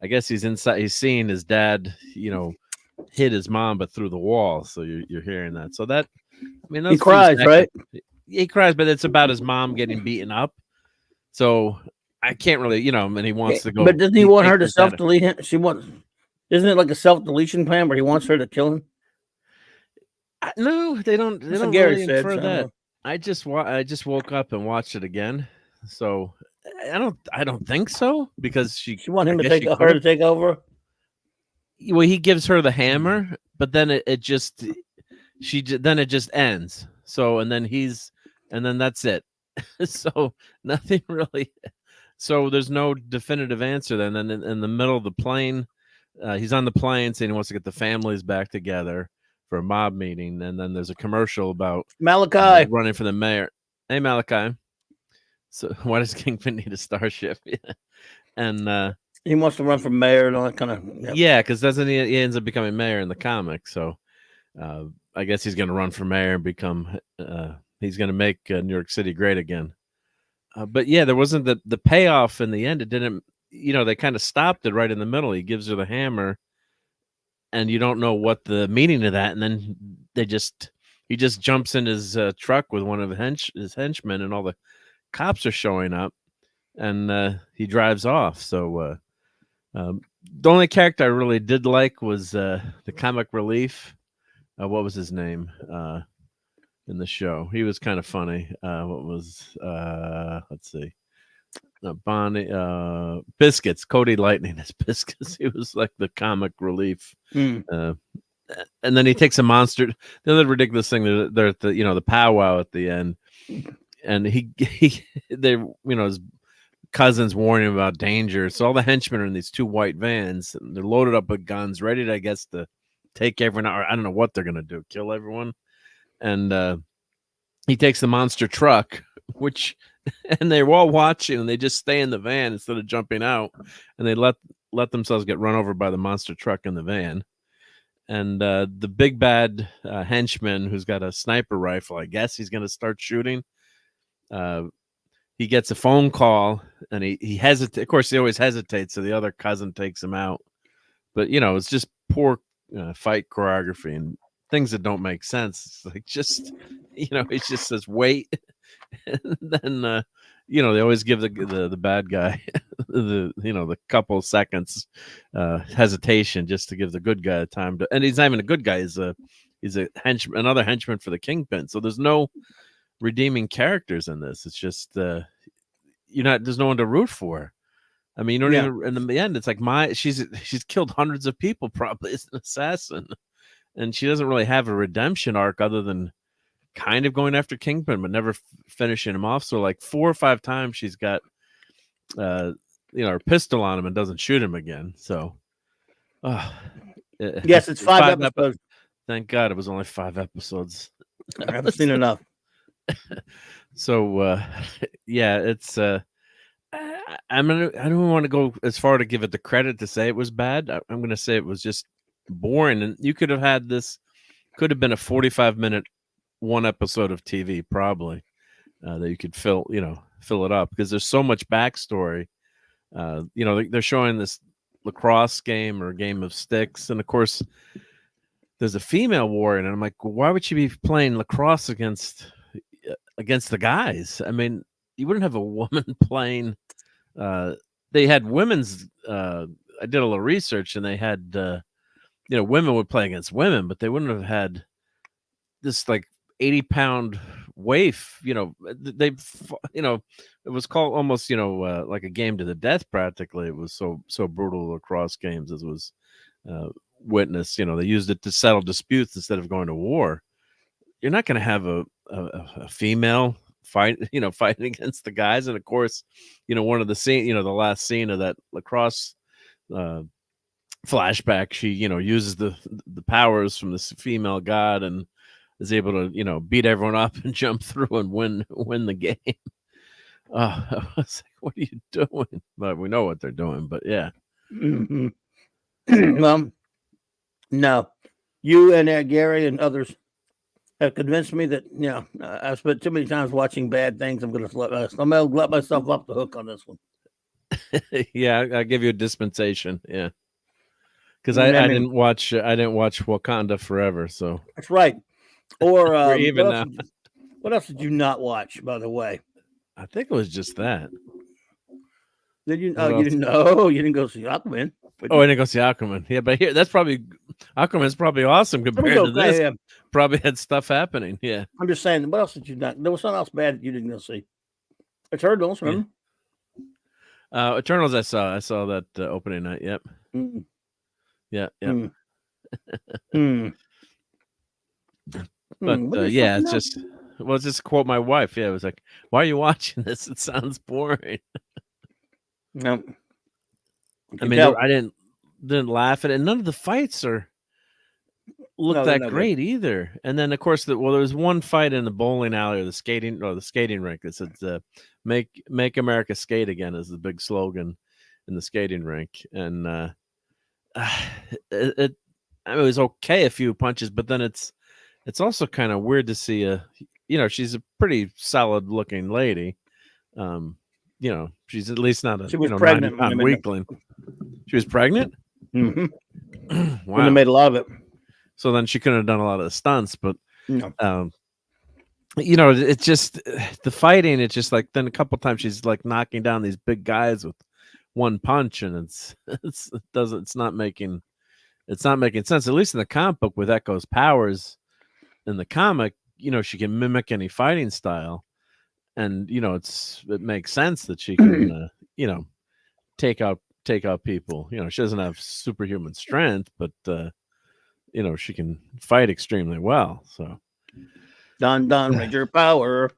I guess he's inside. He's seeing his dad, hit his mom, but through the wall. So you're hearing that. So that, he cries, right? He cries, but it's about his mom getting beaten up. So I can't really, and he wants to go. But doesn't he want her to self-delete him? Isn't it like a self-deletion plan where he wants her to kill him? No, they don't. They don't really infer that. I just woke up and watched it again. So I don't think so, because she want him to take her to take over. Well, he gives her the hammer, but then it just, then it just ends. So and then that's it. So nothing really. So there's no definitive answer then. And in the middle of the plane, he's on the plane saying he wants to get the families back together for a mob meeting, and then there's a commercial about Malachi running for the mayor. Hey, Malachi. So why does Kingpin need a starship? And he wants to run for mayor and all that kind of. Yep. yeah, because doesn't he ends up becoming mayor in the comic? So I guess he's going to run for mayor and become. He's going to make New York City great again. But yeah, there wasn't the payoff in the end. It didn't. They kind of stopped it right in the middle. He gives her the hammer, and you don't know what the meaning of that. And then he just jumps in his truck with one of his henchmen, and all the cops are showing up, and he drives off. So the only character I really did like was the comic relief. What was his name in the show? He was kind of funny. What was let's see. Bonnie Biscuits, Cody Lightning as Biscuits. He was like the comic relief. And then he takes a monster. The other ridiculous thing, they're at the powwow at the end, and his cousins warning him about danger. So all the henchmen are in these two white vans, and they're loaded up with guns, ready to, I guess, to take everyone out. Or I don't know what they're gonna do, kill everyone. And he takes the monster truck, and they're all watching, and they just stay in the van instead of jumping out, and they let themselves get run over by the monster truck in the van. And the big bad henchman, who's got a sniper rifle, I guess he's going to start shooting. He gets a phone call, and he hesitates. Of course, he always hesitates, so the other cousin takes him out. But it's just poor fight choreography and things that don't make sense. It's like he just says wait. And then they always give the bad guy the couple seconds hesitation just to give the good guy time to, and he's not even a good guy. He's a henchman, another henchman for the Kingpin. So there's no redeeming characters in this. It's just there's no one to root for. I mean, you don't even, in the end, it's like she's killed hundreds of people probably as an assassin, and she doesn't really have a redemption arc other than kind of going after Kingpin, but never finishing him off. So like 4 or 5 times she's got, her pistol on him and doesn't shoot him again. So, yes, it's 5 episodes. Thank God it was only 5 episodes. I haven't seen enough. So, it's. I don't want to go as far to give it the credit to say it was bad. I'm going to say it was just boring, and you could have had this. Could have been a 45-minute. One episode of TV probably that you could fill it up, because there's so much backstory. They're showing this lacrosse game or game of sticks, and of course there's a female warrior, and I'm like, well, why would she be playing lacrosse against the guys? I mean, you wouldn't have a woman playing. They had women's. I did a little research, and they had women would play against women, but they wouldn't have had this like 80-pound waif. It was called almost like a game to the death practically. It was so brutal lacrosse games as was witnessed. They used it to settle disputes instead of going to war. You're not going to have a female fighting against the guys. And of course, one of the scene, the last scene of that lacrosse flashback, she uses the powers from this female god and is able to beat everyone up and jump through and win the game. I was like, what are you doing? But we know what they're doing. But yeah. Mm-hmm. No, you and Gary and others have convinced me that I've spent too many times watching bad things. I'm going to let myself off the hook on this one. Yeah, I give you a dispensation. Yeah, because I didn't watch Wakanda Forever. So that's right. Or even what else did you not watch, by the way? I think it was just that. Did you? Oh, you didn't know. You didn't go see Aquaman. Oh, I didn't go see Aquaman. Yeah, but here, Aquaman's probably awesome compared to this. Yeah. Probably had stuff happening. Yeah, I'm just saying. What else did you not? There was something else bad that you didn't go see. Eternals, remember? Yeah. Eternals, I saw that opening night. Yep. Mm. Yeah. Mm. But there's yeah, something it's else. just well, just quote my wife. Yeah, it was like, "Why are you watching this? It sounds boring." No, you I can mean, tell. I didn't laugh at it. And none of the fights look No, they're that not good. great either. And then of course there was one fight in the bowling alley or the skating rink that said make America skate again is the big slogan in the skating rink. And it I mean, it was okay a few punches, but then it's also kind of weird to see she's a pretty solid looking lady. She's at least not a She was 90 pregnant when they pound made weakling. She was pregnant. when they Wow. made a lot of it. So then she couldn't have done a lot of the stunts, but No, it's just the fighting. It's just like then a couple times she's like knocking down these big guys with one punch, and it's not making sense. At least in the comic book with Echo's powers in the comic, she can mimic any fighting style, and it makes sense that she can take out people. She doesn't have superhuman strength, but she can fight extremely well. So Don Ranger Power.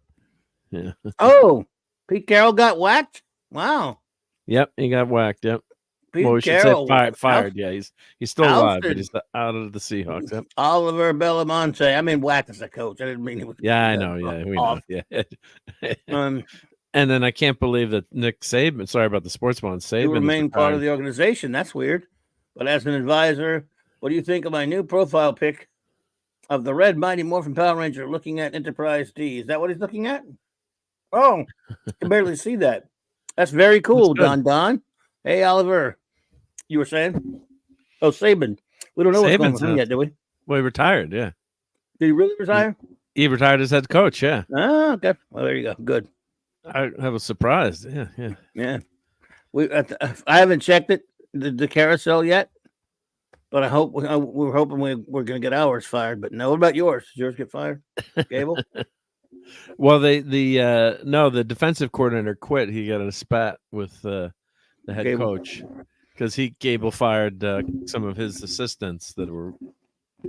yeah. Oh, Pete Carroll got whacked. Wow, Yep, he got whacked. Yep. Pete Well, we should say Carroll fired. Yeah, he's still alive, but ousted he's out of the Seahawks. Yep. Oliver Belamonte. I mean, whacked as a coach. I didn't mean he was. Yeah, I know. Yeah, we know. off. Yeah. Um, And then I can't believe that Nick Saban. Sorry about the sports one. he Saban is remained part retired. of the organization. That's weird. But as an advisor, what do you think of my new profile pic of the Red Mighty Morphin Power Ranger looking at Enterprise D? Is that what he's looking at? Oh, I can barely see that. That's very cool, That's good. Don. Hey, Oliver. You were saying? Oh, Saban. We don't know what's going on with him yet, do we? Well, he retired. Yeah, Did he really retire? he retired as head coach. Yeah, Oh, okay. Well, there you go. Good. I was surprised. Yeah. Yeah. I haven't checked it, the carousel yet, but I hope we're hoping we're going to get ours fired. But no, what about yours? Did yours get fired? Gable? Well, the defensive coordinator quit. He got a spat with the head Gable. coach because Gable fired some of his assistants that were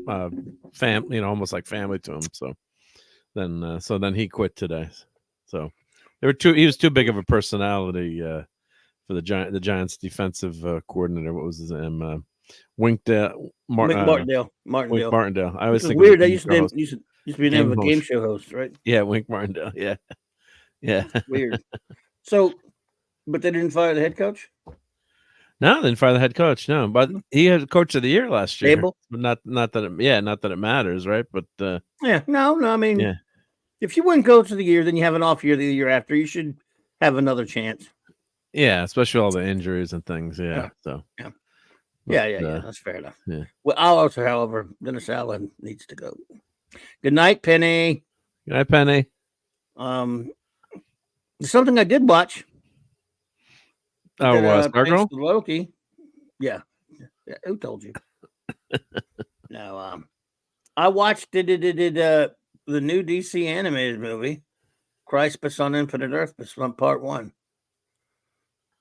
almost like family to him. So then he quit today. So he was too big of a personality for the Giants defensive coordinator. What was his name? Winkdale Martindale. Wink Martindale. I was It's thinking weird. That used to be the name of a game host. show host, right? Yeah, Wink Martindale. Yeah. Weird. So, but they didn't fire the head coach? No, they didn't fire the head coach. No, but he had coach of the year last year. Gable? But not that it matters, right? But Yeah. No. I mean, yeah. if you win coach of the year, then you have an off year the year after. You should have another chance. Yeah, especially all the injuries and things. Yeah. So. Yeah. But, Yeah. That's fair enough. Yeah. Well, however, Dennis Allen needs to go. Good night, Penny. Good night, Penny. There's something I did watch. Oh, Stargirl? Loki. Yeah. Who told you? No. I watched the new DC animated movie, Crisis on Infinite Earth, Part 1.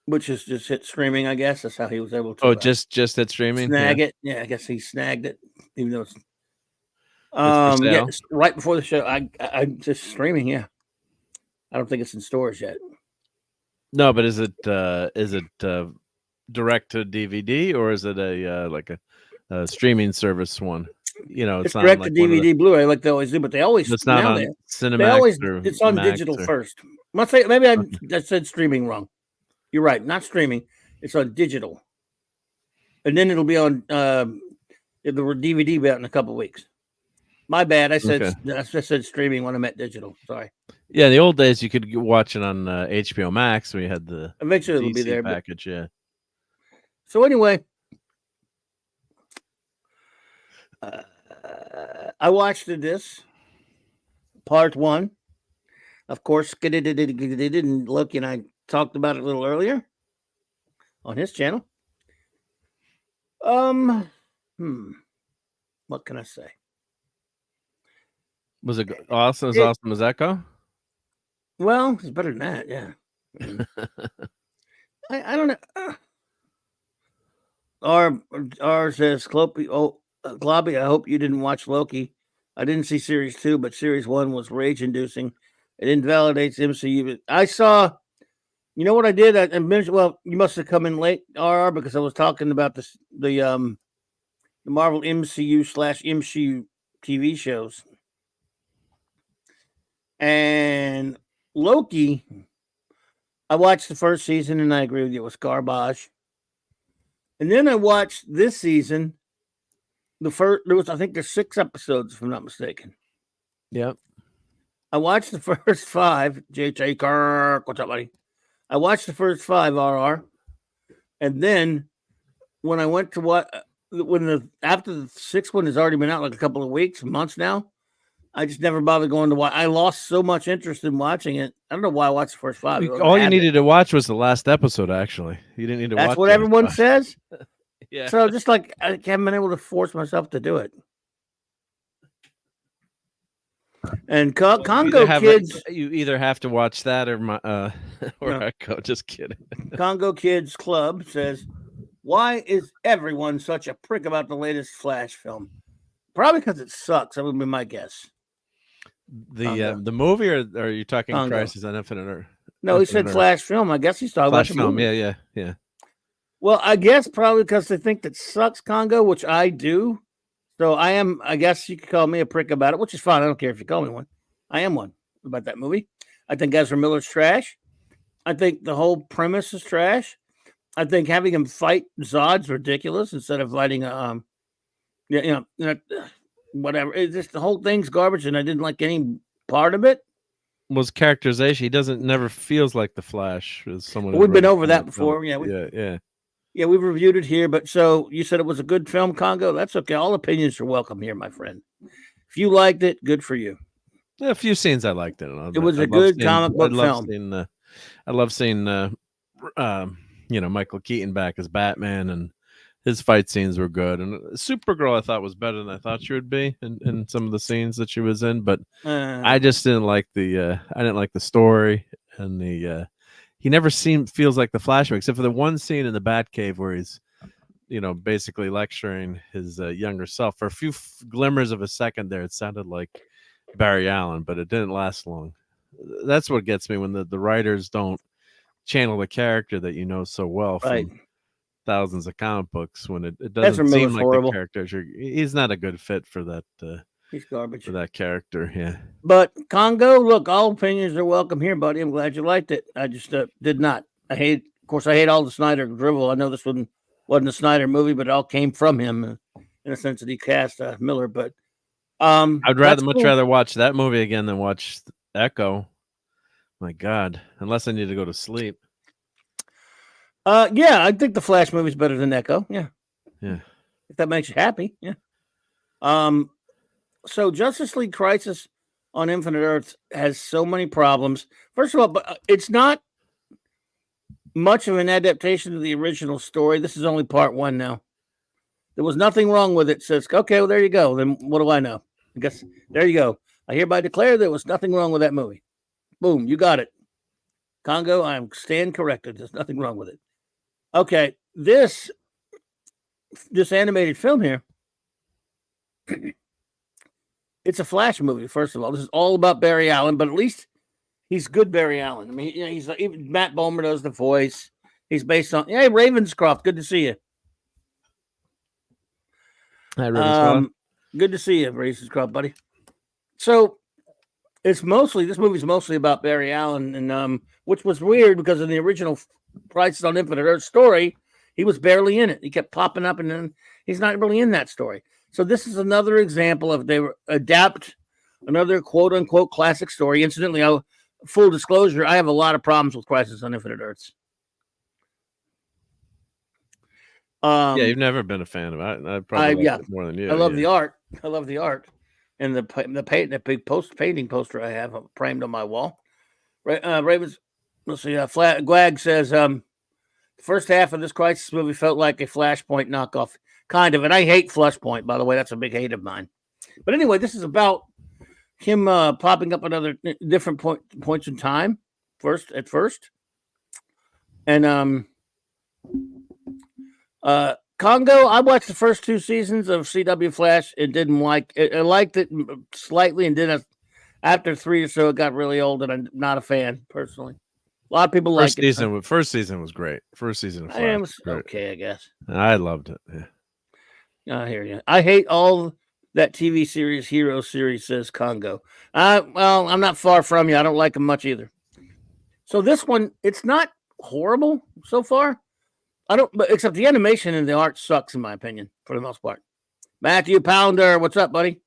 Which is just hit streaming, I guess. That's how he was able to. Just hit streaming. Snag it. Yeah, I guess he snagged it, even though it's it's right before the show. I just streaming. Yeah, I don't think it's in stores yet. No, but is it direct to DVD or is it a streaming service one? It's direct to DVD, Blu-ray, like they always do. But they always it's not on Cinemax. It's on digital first. Maybe I said streaming wrong. You're right, not streaming. It's on digital, and then it'll be on the DVD out in a couple of weeks. My bad. I said streaming when I meant digital. Sorry. Yeah, in the old days you could watch it on HBO Max. We had the eventually it'll DC be there package. Yeah. So anyway, I watched this part 1. Of course, didn't look, and I talked about it a little earlier on his channel. What can I say? Was it awesome as Echo? Well, it's better than that, yeah. I don't know. R says, Clobby, I hope you didn't watch Loki. I didn't see series 2, but series 1 was rage-inducing. It invalidates MCU. I saw, you know what I did? I mentioned, well, you must have come in late, RR, because I was talking about the Marvel MCU/MCU TV shows. And Loki, I watched the first season and I agree with you, it was garbage. And then I watched this season. I think there's 6 episodes, if I'm not mistaken. Yep. I watched the first 5. JJ Kirk, what's up, buddy? I watched the first 5, RR. And then when I went to after the 6th one has already been out like a couple of weeks, months now, I just never bothered going to watch. I lost so much interest in watching it. I don't know why I watched the first 5. All you needed to watch was the last episode, actually. You didn't need to watch. That's what everyone says. Yeah. So just like I haven't been able to force myself to do it. And Congo Kids, you either have to watch that or Echo. Just kidding. Congo Kids Club says, "Why is everyone such a prick about the latest Flash film? Probably because it sucks. That would be my guess." The movie, or are you talking Congo. Crisis on Infinite Earth? No, he said Flash film. I guess he's talking Flash about the film. movie. Yeah. Well, I guess probably because they think that sucks, Congo, which I do. So I guess you could call me a prick about it, which is fine. I don't care if you call me one. I am one about that movie. I think Ezra Miller's trash. I think the whole premise is trash. I think having him fight Zod's ridiculous instead of fighting whatever. It's just the whole thing's garbage, and I didn't like any part of it. Was characterization. He never feels like the Flash. As someone we've been over that before. Yeah. Yeah, we've reviewed it here, but so you said it was a good film, Congo. That's okay. All opinions are welcome here, my friend. If you liked it, good for you. Yeah, a few scenes I liked it. It was a good comic book film. I love seeing Michael Keaton back as Batman, and his fight scenes were good. And Supergirl I thought was better than I thought she would be in some of the scenes that she was in, but I just didn't like the story, and he never feels like the Flash, except for the one scene in the Batcave where he's, basically lecturing his younger self. For a few glimmers of a second there, it sounded like Barry Allen, but it didn't last long. That's what gets me, when the writers don't channel the character that you know so well from thousands of comic books, when it doesn't seem like horrible. The character. He's not a good fit for that. He's garbage for that character. Yeah. But Congo, look, all opinions are welcome here, buddy. I'm glad you liked it. I just did not. I hate all the Snyder drivel. I know this one wasn't a Snyder movie, but it all came from him in a sense that he cast Miller. But I'd much rather watch that movie again than watch Echo. My God, unless I need to go to sleep. Yeah, I think the Flash movie is better than Echo. Yeah. If that makes you happy, yeah. So Justice League Crisis on Infinite Earths has so many problems. First of all, but it's not much of an adaptation of the original story. This is only part 1 now. There was nothing wrong with it. Says, okay, well, there you go. Then what do I know? I guess there you go. I hereby declare there was nothing wrong with that movie. Boom, you got it. Congo, I stand corrected. There's nothing wrong with it. Okay, this animated film here, it's a Flash movie, first of all. This is all about Barry Allen, but at least he's good Barry Allen. I mean, he's even Matt Bomer does the voice. He's based on, hey, Ravenscroft, good to see you. Hi, Ravenscroft. Good to see you, Ravenscroft, buddy. So this movie's mostly about Barry Allen, and which was weird because in the original Crisis on Infinite Earth story, he was barely in it. He kept popping up, and then he's not really in that story. So this is another example of they adapt another quote-unquote classic story. Incidentally, full disclosure, I have a lot of problems with Crisis on Infinite Earths. You've never been a fan of it. I probably like it more than you. I love the art. I love the art, and the big painting poster I have framed on my wall. Ravens. Let's see. Gwag says the first half of this Crisis movie felt like a Flashpoint knockoff, kind of. And I hate Flashpoint, by the way. That's a big hate of mine. But anyway, this is about him popping up at other different points in time. At first, and Congo, I watched the first 2 seasons of CW Flash and didn't like it. I liked it slightly, and then after 3 or so, it got really old, and I'm not a fan personally. A lot of people like it. First season was great. First season of Flash It was was great. okay, I guess. I loved it. Yeah. I hear you. I hate all that TV series, Hero series says Congo. Well, I'm not far from you. I don't like them much either. So this one, it's not horrible so far. But except the animation and the art sucks in my opinion for the most part. Matthew Pounder, what's up, buddy?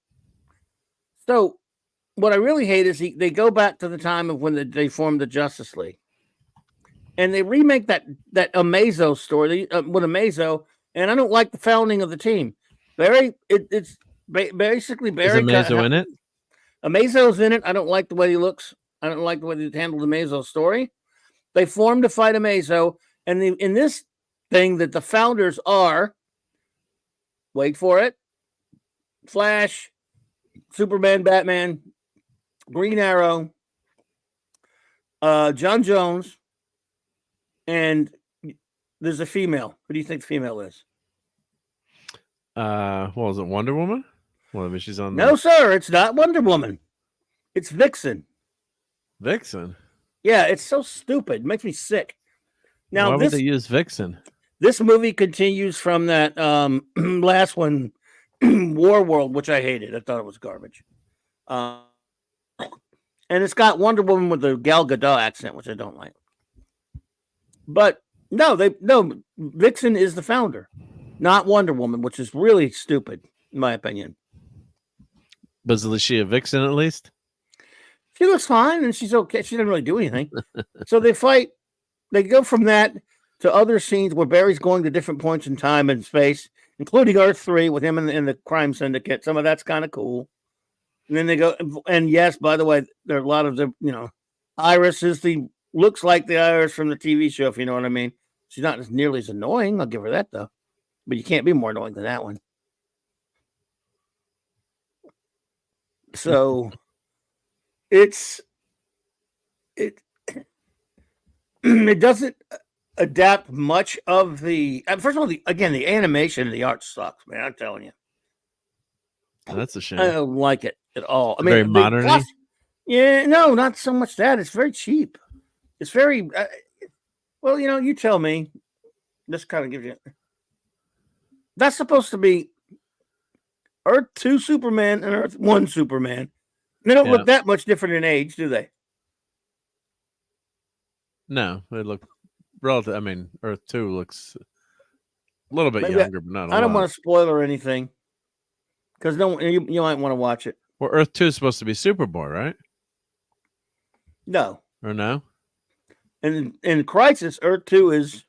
So what I really hate is they go back to the time of when they formed the Justice League, and they remake that Amazo story with Amazo, and I don't like the founding of the team. It's basically Barry. Is Amazo in it? Amazo's in it. I don't like the way he looks. I don't like the way they handled the Amazo story. They formed to fight Amazo, and in this thing that the founders are, wait for it, Flash, Superman, Batman, Green Arrow, John Jones, and there's a female. Who do you think the female is? Well, is it Wonder Woman? Well, I mean, she's on. No, sir, it's not Wonder Woman. It's Vixen. Vixen. Yeah, it's so stupid. It makes me sick. Now, why would they use Vixen? This movie continues from that last one, War World, which I hated. I thought it was garbage. And it's got Wonder Woman with the Gal Gadot accent, which I don't like. But no, Vixen is the founder, not Wonder Woman, which is really stupid, in my opinion. But is she a Vixen at least? She looks fine, and she's okay. She didn't really do anything. So they fight. They go from that to other scenes where Barry's going to different points in time and space, including Earth 3 with him in the crime syndicate. Some of that's kind of cool. And then they go, and yes, by the way, there are a lot of the, Iris looks like the Iris from the TV show, if you know what I mean. She's not as nearly as annoying. I'll give her that, though. But you can't be more annoying than that one. So it doesn't adapt much of the. First of all, the animation and the art sucks, man. I'm telling you. That's a shame. I don't like it at all. I mean, very modern. Yeah, no, not so much that. It's very cheap. It's very well, you tell me. This kind of gives you. That's supposed to be Earth 2 Superman and Earth 1 Superman. They don't look that much different in age, do they? No, they look relative. I mean, Earth 2 looks a little bit younger, but not a lot. I don't want to spoil or anything because you might want to watch it. Well, Earth 2 is supposed to be Superboy, right? No. Or no? And in Crisis, Earth 2 is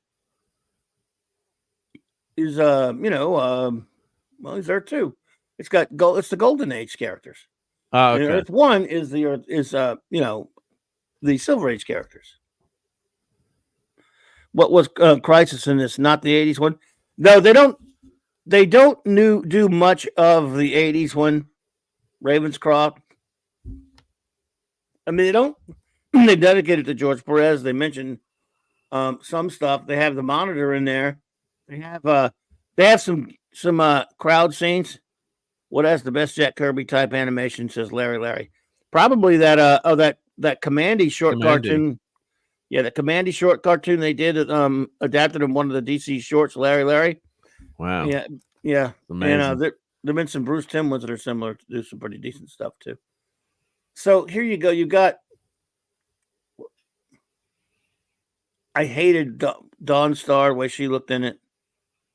he's Earth 2. It's the Golden Age characters. Oh, okay. And Earth 1 is the Silver Age characters. What was Crisis in this? Not the 80s one. No, they don't. They don't do much of the 80s one. Ravenscroft. I mean, they don't. They dedicate it to George Perez. They mention some stuff. They have the Monitor in there. They have some crowd scenes. What has the best Jack Kirby type animation? Says Larry. Probably that Commandy short cartoon. Yeah, the Commandy short cartoon they did adapted in one of the DC shorts. Larry. Wow. Yeah. Amazing. And there've been some Bruce Timm ones that are similar to do some pretty decent stuff too. So here you go. You got. I hated Dawn Star the way she looked in it.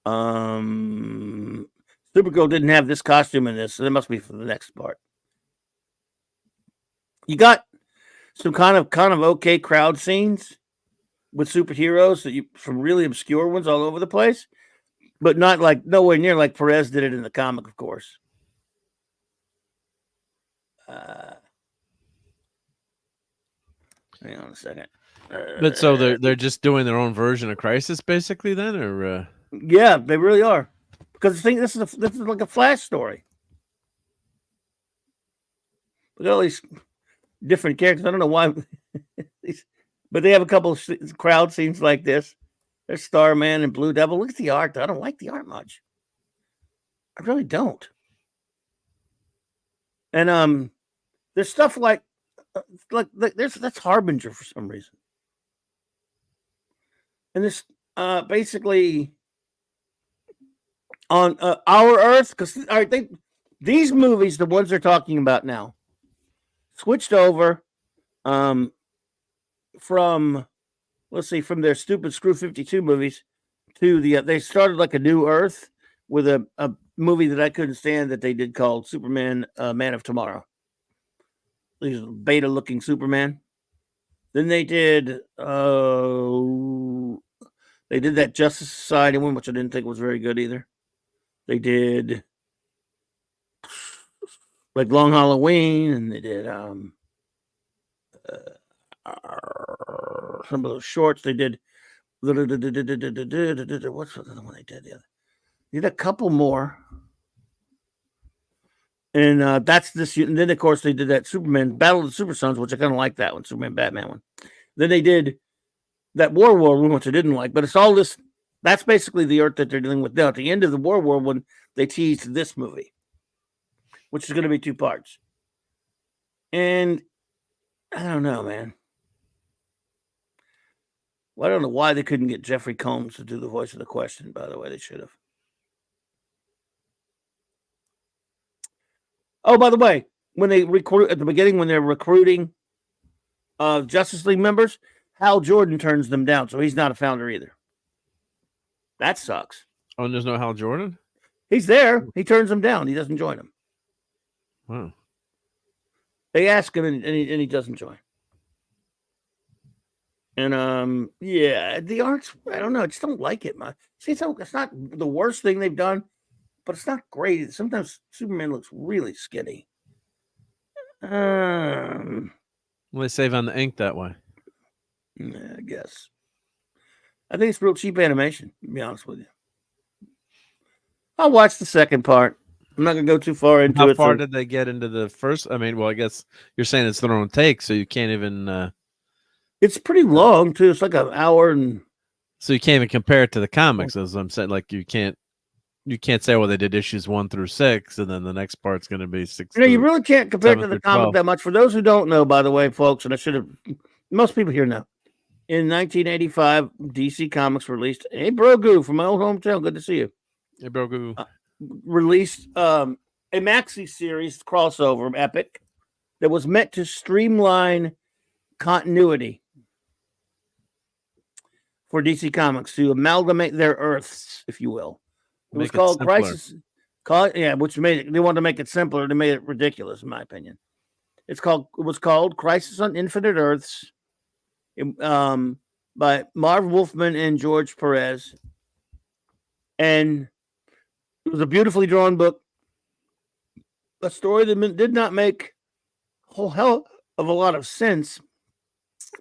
Supergirl didn't have this costume in this, so that must be for the next part. You got some kind of okay crowd scenes with superheroes from really obscure ones all over the place, but not like nowhere near like Perez did it in the comic, of course. Hang on a second. But so they're just doing their own version of Crisis, basically, then, or yeah, they really are. Because this is like a Flash story. Look at all these different characters. I don't know why, but they have a couple of crowd scenes like this. There's Starman and Blue Devil. Look at the art. I don't like the art much. I really don't. And there's stuff like that's Harbinger for some reason. And this basically on Our Earth, because I think these movies, the ones they're talking about now, switched over from from their stupid Screw 52 movies to they started like a New Earth with a movie that I couldn't stand that they did called Superman Man of Tomorrow. These beta looking Superman. Then they did that Justice Society one, which I didn't think was very good either. They did like Long Halloween, and they did some of those shorts. They did what's the other one they did? They did a couple more. And that's this. And then, of course, they did that Superman Battle of the Super Sons, which I kind of like that one, Superman Batman one. Then they did that War one, which I didn't like. But it's all this. That's basically the Earth that they're dealing with now. At the end of the War one, they teased this movie, which is going to be 2 parts. And I don't know, man. Well, I don't know why they couldn't get Jeffrey Combs to do the voice of the Question. By the way, they should have. Oh, by the way, when they recruit at the beginning, when they're recruiting Justice League members, Hal Jordan turns them down, so he's not a founder either. That sucks. Oh, and there's no Hal Jordan? He's there. He turns them down. He doesn't join them. Wow. They ask him, and he doesn't join. And yeah, the art's, I don't know. I just don't like it much. See, it's not the worst thing they've done, but it's not great. Sometimes Superman looks really skinny. Well, they save on the ink that way. Yeah, I guess. I think it's real cheap animation, to be honest with you. I'll watch the second part. I'm not going to go too far into it. How far did they get into the first? I mean, well, I guess you're saying it's their own take, so you can't even... It's pretty long, too. It's like an hour and... So you can't even compare it to the comics, as I'm saying. Like, you can't say, well, they did issues 1 through 6, and then the next part's going to be 6. You really can't compare it to the comic that much. For those who don't know, by the way, folks, and I should have, most people here know. In 1985, DC Comics released, hey, Brogu from my old hometown, good to see you. Hey, Brogu. Released a maxi series crossover epic that was meant to streamline continuity for DC Comics, to amalgamate their Earths, if you will. It was called Crisis. Which made it. They wanted to make it simpler. They made it ridiculous, in my opinion. It was called Crisis on Infinite Earths, by Marv Wolfman and George Perez, and it was a beautifully drawn book. A story that did not make a whole hell of a lot of sense,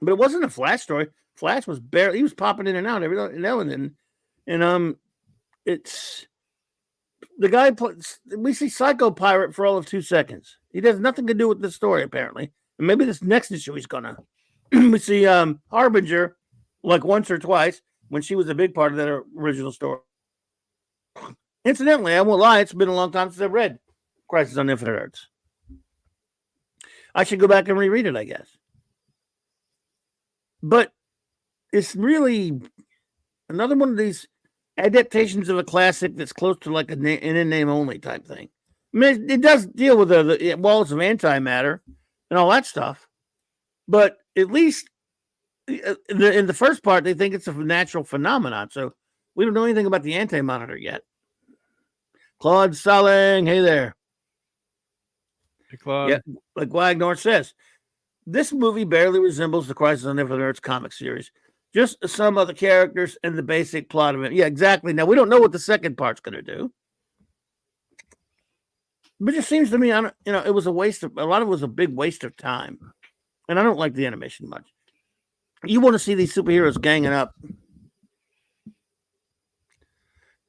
but it wasn't a Flash story. Flash was barely, he was popping in and out every now and then, and it's the guy. We see Psycho Pirate for all of 2 seconds. He has nothing to do with this story, apparently. And maybe this next issue he's gonna. We see Harbinger like once or twice when she was a big part of that original story. Incidentally, I won't lie, it's been a long time since I've read Crisis on Infinite Earths. I should go back and reread it, I guess. But it's really another one of these adaptations of a classic that's close to like an in-name only type thing. I mean, it does deal with the walls of antimatter and all that stuff, but at least in the first part, they think it's a natural phenomenon. So we don't know anything about the anti-monitor yet. Claude Saling, hey there. Hey, Claude. Yeah, like Wagner says, this movie barely resembles the Crisis on Infinite Earths comic series. Just some of the characters and the basic plot of it. Yeah, exactly. Now, we don't know what the second part's going to do. But it just seems to me, it was a lot of it was a big waste of time. And I don't like the animation much. You want to see these superheroes ganging up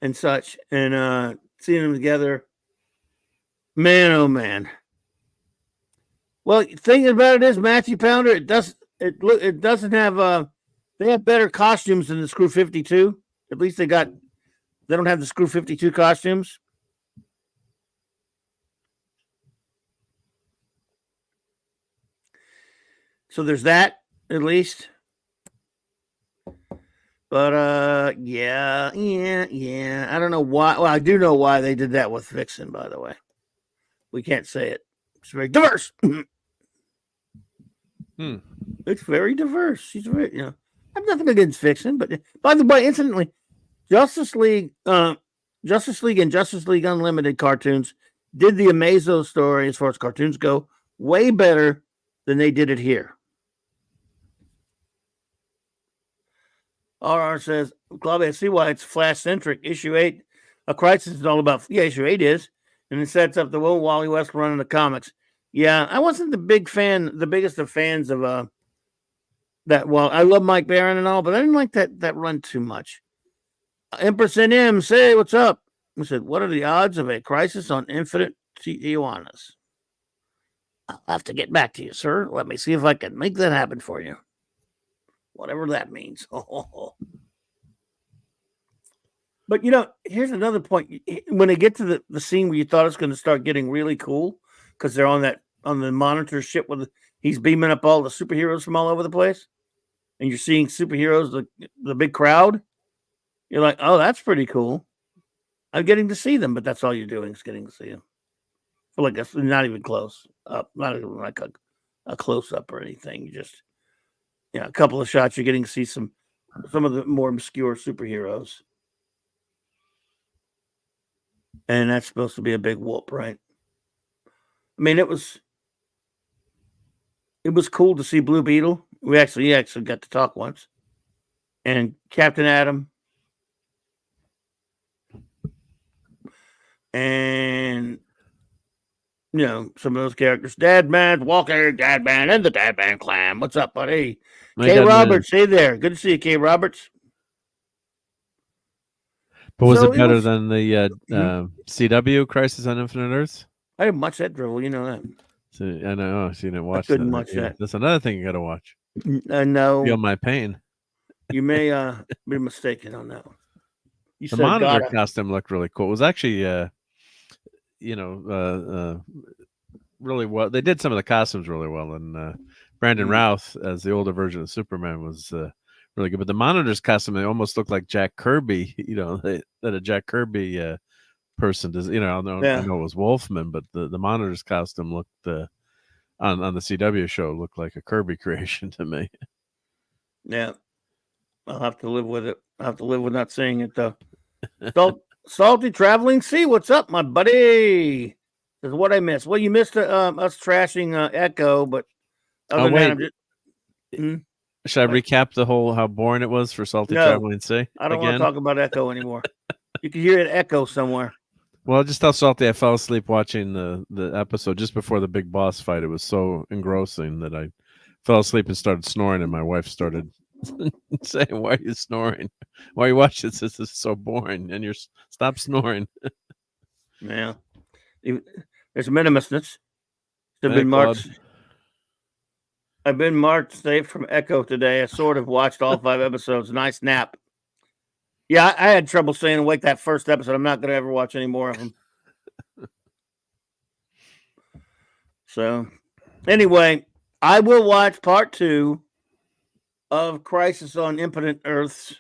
and such, and seeing them together. Man, oh man. Well, thinking about it is Matthew Pounder. It doesn't have They have better costumes than the Screw 52. At least they don't have the Screw 52 costumes. So there's that, at least. But yeah. I don't know why. Well, I do know why they did that with Vixen, by the way. We can't say it. It's very diverse. It's very diverse. She's very, I have nothing against Vixen, but by the way, incidentally, Justice League and Justice League Unlimited cartoons did the Amazo story, as far as cartoons go, way better than they did it here. RR says, Clobberin, I see why it's Flash-centric. Issue 8, A Crisis is all about, issue 8 is, and it sets up the Wally West run in the comics. Yeah, I wasn't the biggest of fans of that. Well, I love Mike Baron and all, but I didn't like that run too much. Empress NM, say what's up. I said, what are the odds of a Crisis on Infinite Tijuanas? I'll have to get back to you, sir. Let me see if I can make that happen for you. Whatever that means. But, here's another point. When they get to the scene where you thought it's going to start getting really cool, because they're on the monitor ship with he's beaming up all the superheroes from all over the place, and you're seeing superheroes, the big crowd. You're like, oh, that's pretty cool. I'm getting to see them, but that's all you're doing is getting to see them. I feel like that's not even close up, not even like a close up or anything. You just, a couple of shots, you're getting to see some of the more obscure superheroes. And that's supposed to be a big whoop, right? I mean, it was cool to see Blue Beetle. We actually got to talk once. And Captain Atom. And, some of those characters. Dad Man, Walker, Dad Man, and the Dad Man Clan. What's up, buddy? Kay Roberts, hey there. Good to see you, Kay Roberts. But was it better than the CW Crisis on Infinite Earths? I didn't watch that, Dribble. You know that. So, I know. So you didn't watch that. I couldn't watch that. That's another thing you got to watch. No. Feel my pain. You may be mistaken on that one. The monitor costume looked really cool. It was actually, really well. They did some of the costumes really well. And Brandon Routh, as the older version of Superman, was really good. But the monitor's costume, they almost looked like Jack Kirby, that a Jack Kirby person does. I know it was Wolfman, but the monitor's costume looked on the CW show looked like a Kirby creation to me. Yeah, I'll have to live with it. I'll have to live with not seeing it though. Salty Traveling Sea, what's up, my buddy? This is what I missed. Well, you missed us trashing Echo, but other than that, should I recap the whole how boring it was for Salty Traveling Sea? I don't want to talk about Echo anymore. You can hear it echo somewhere. Well, just tell Salty I fell asleep watching the episode just before the big boss fight. It was so engrossing that I fell asleep and started snoring, and my wife started saying, "Why are you snoring? Why are you watching this? This is so boring." And you're stop snoring. Yeah, there's minimusness. I've been marked safe from Echo today. I sort of watched all 5 episodes. Nice nap. Yeah, I had trouble staying awake that first episode. I'm not going to ever watch any more of them. So, anyway, I will watch part 2 of Crisis on Infinite Earths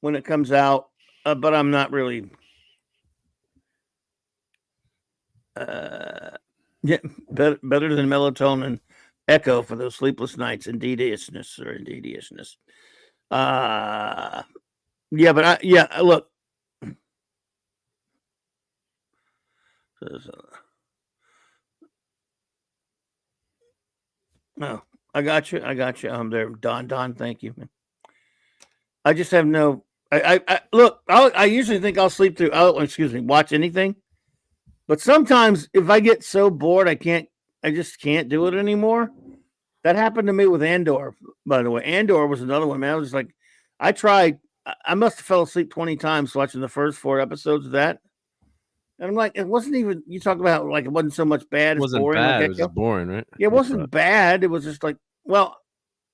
when it comes out, but I'm not really. Better than melatonin. Echo for those sleepless nights. Indeediousness. Look. No, I got you. There, Don. Thank you, man. I just have no. I usually think I'll sleep through. Watch anything. But sometimes if I get so bored, I just can't do it anymore. That happened to me with Andor, by the way. Andor was another one, man. I was like, I tried. I must have fell asleep 20 times watching the first 4 episodes of that. And I'm like, it wasn't even, you talk about like it wasn't so much bad. It wasn't boring, bad. like it was just boring, right? Yeah, it wasn't bad. It was just like, well,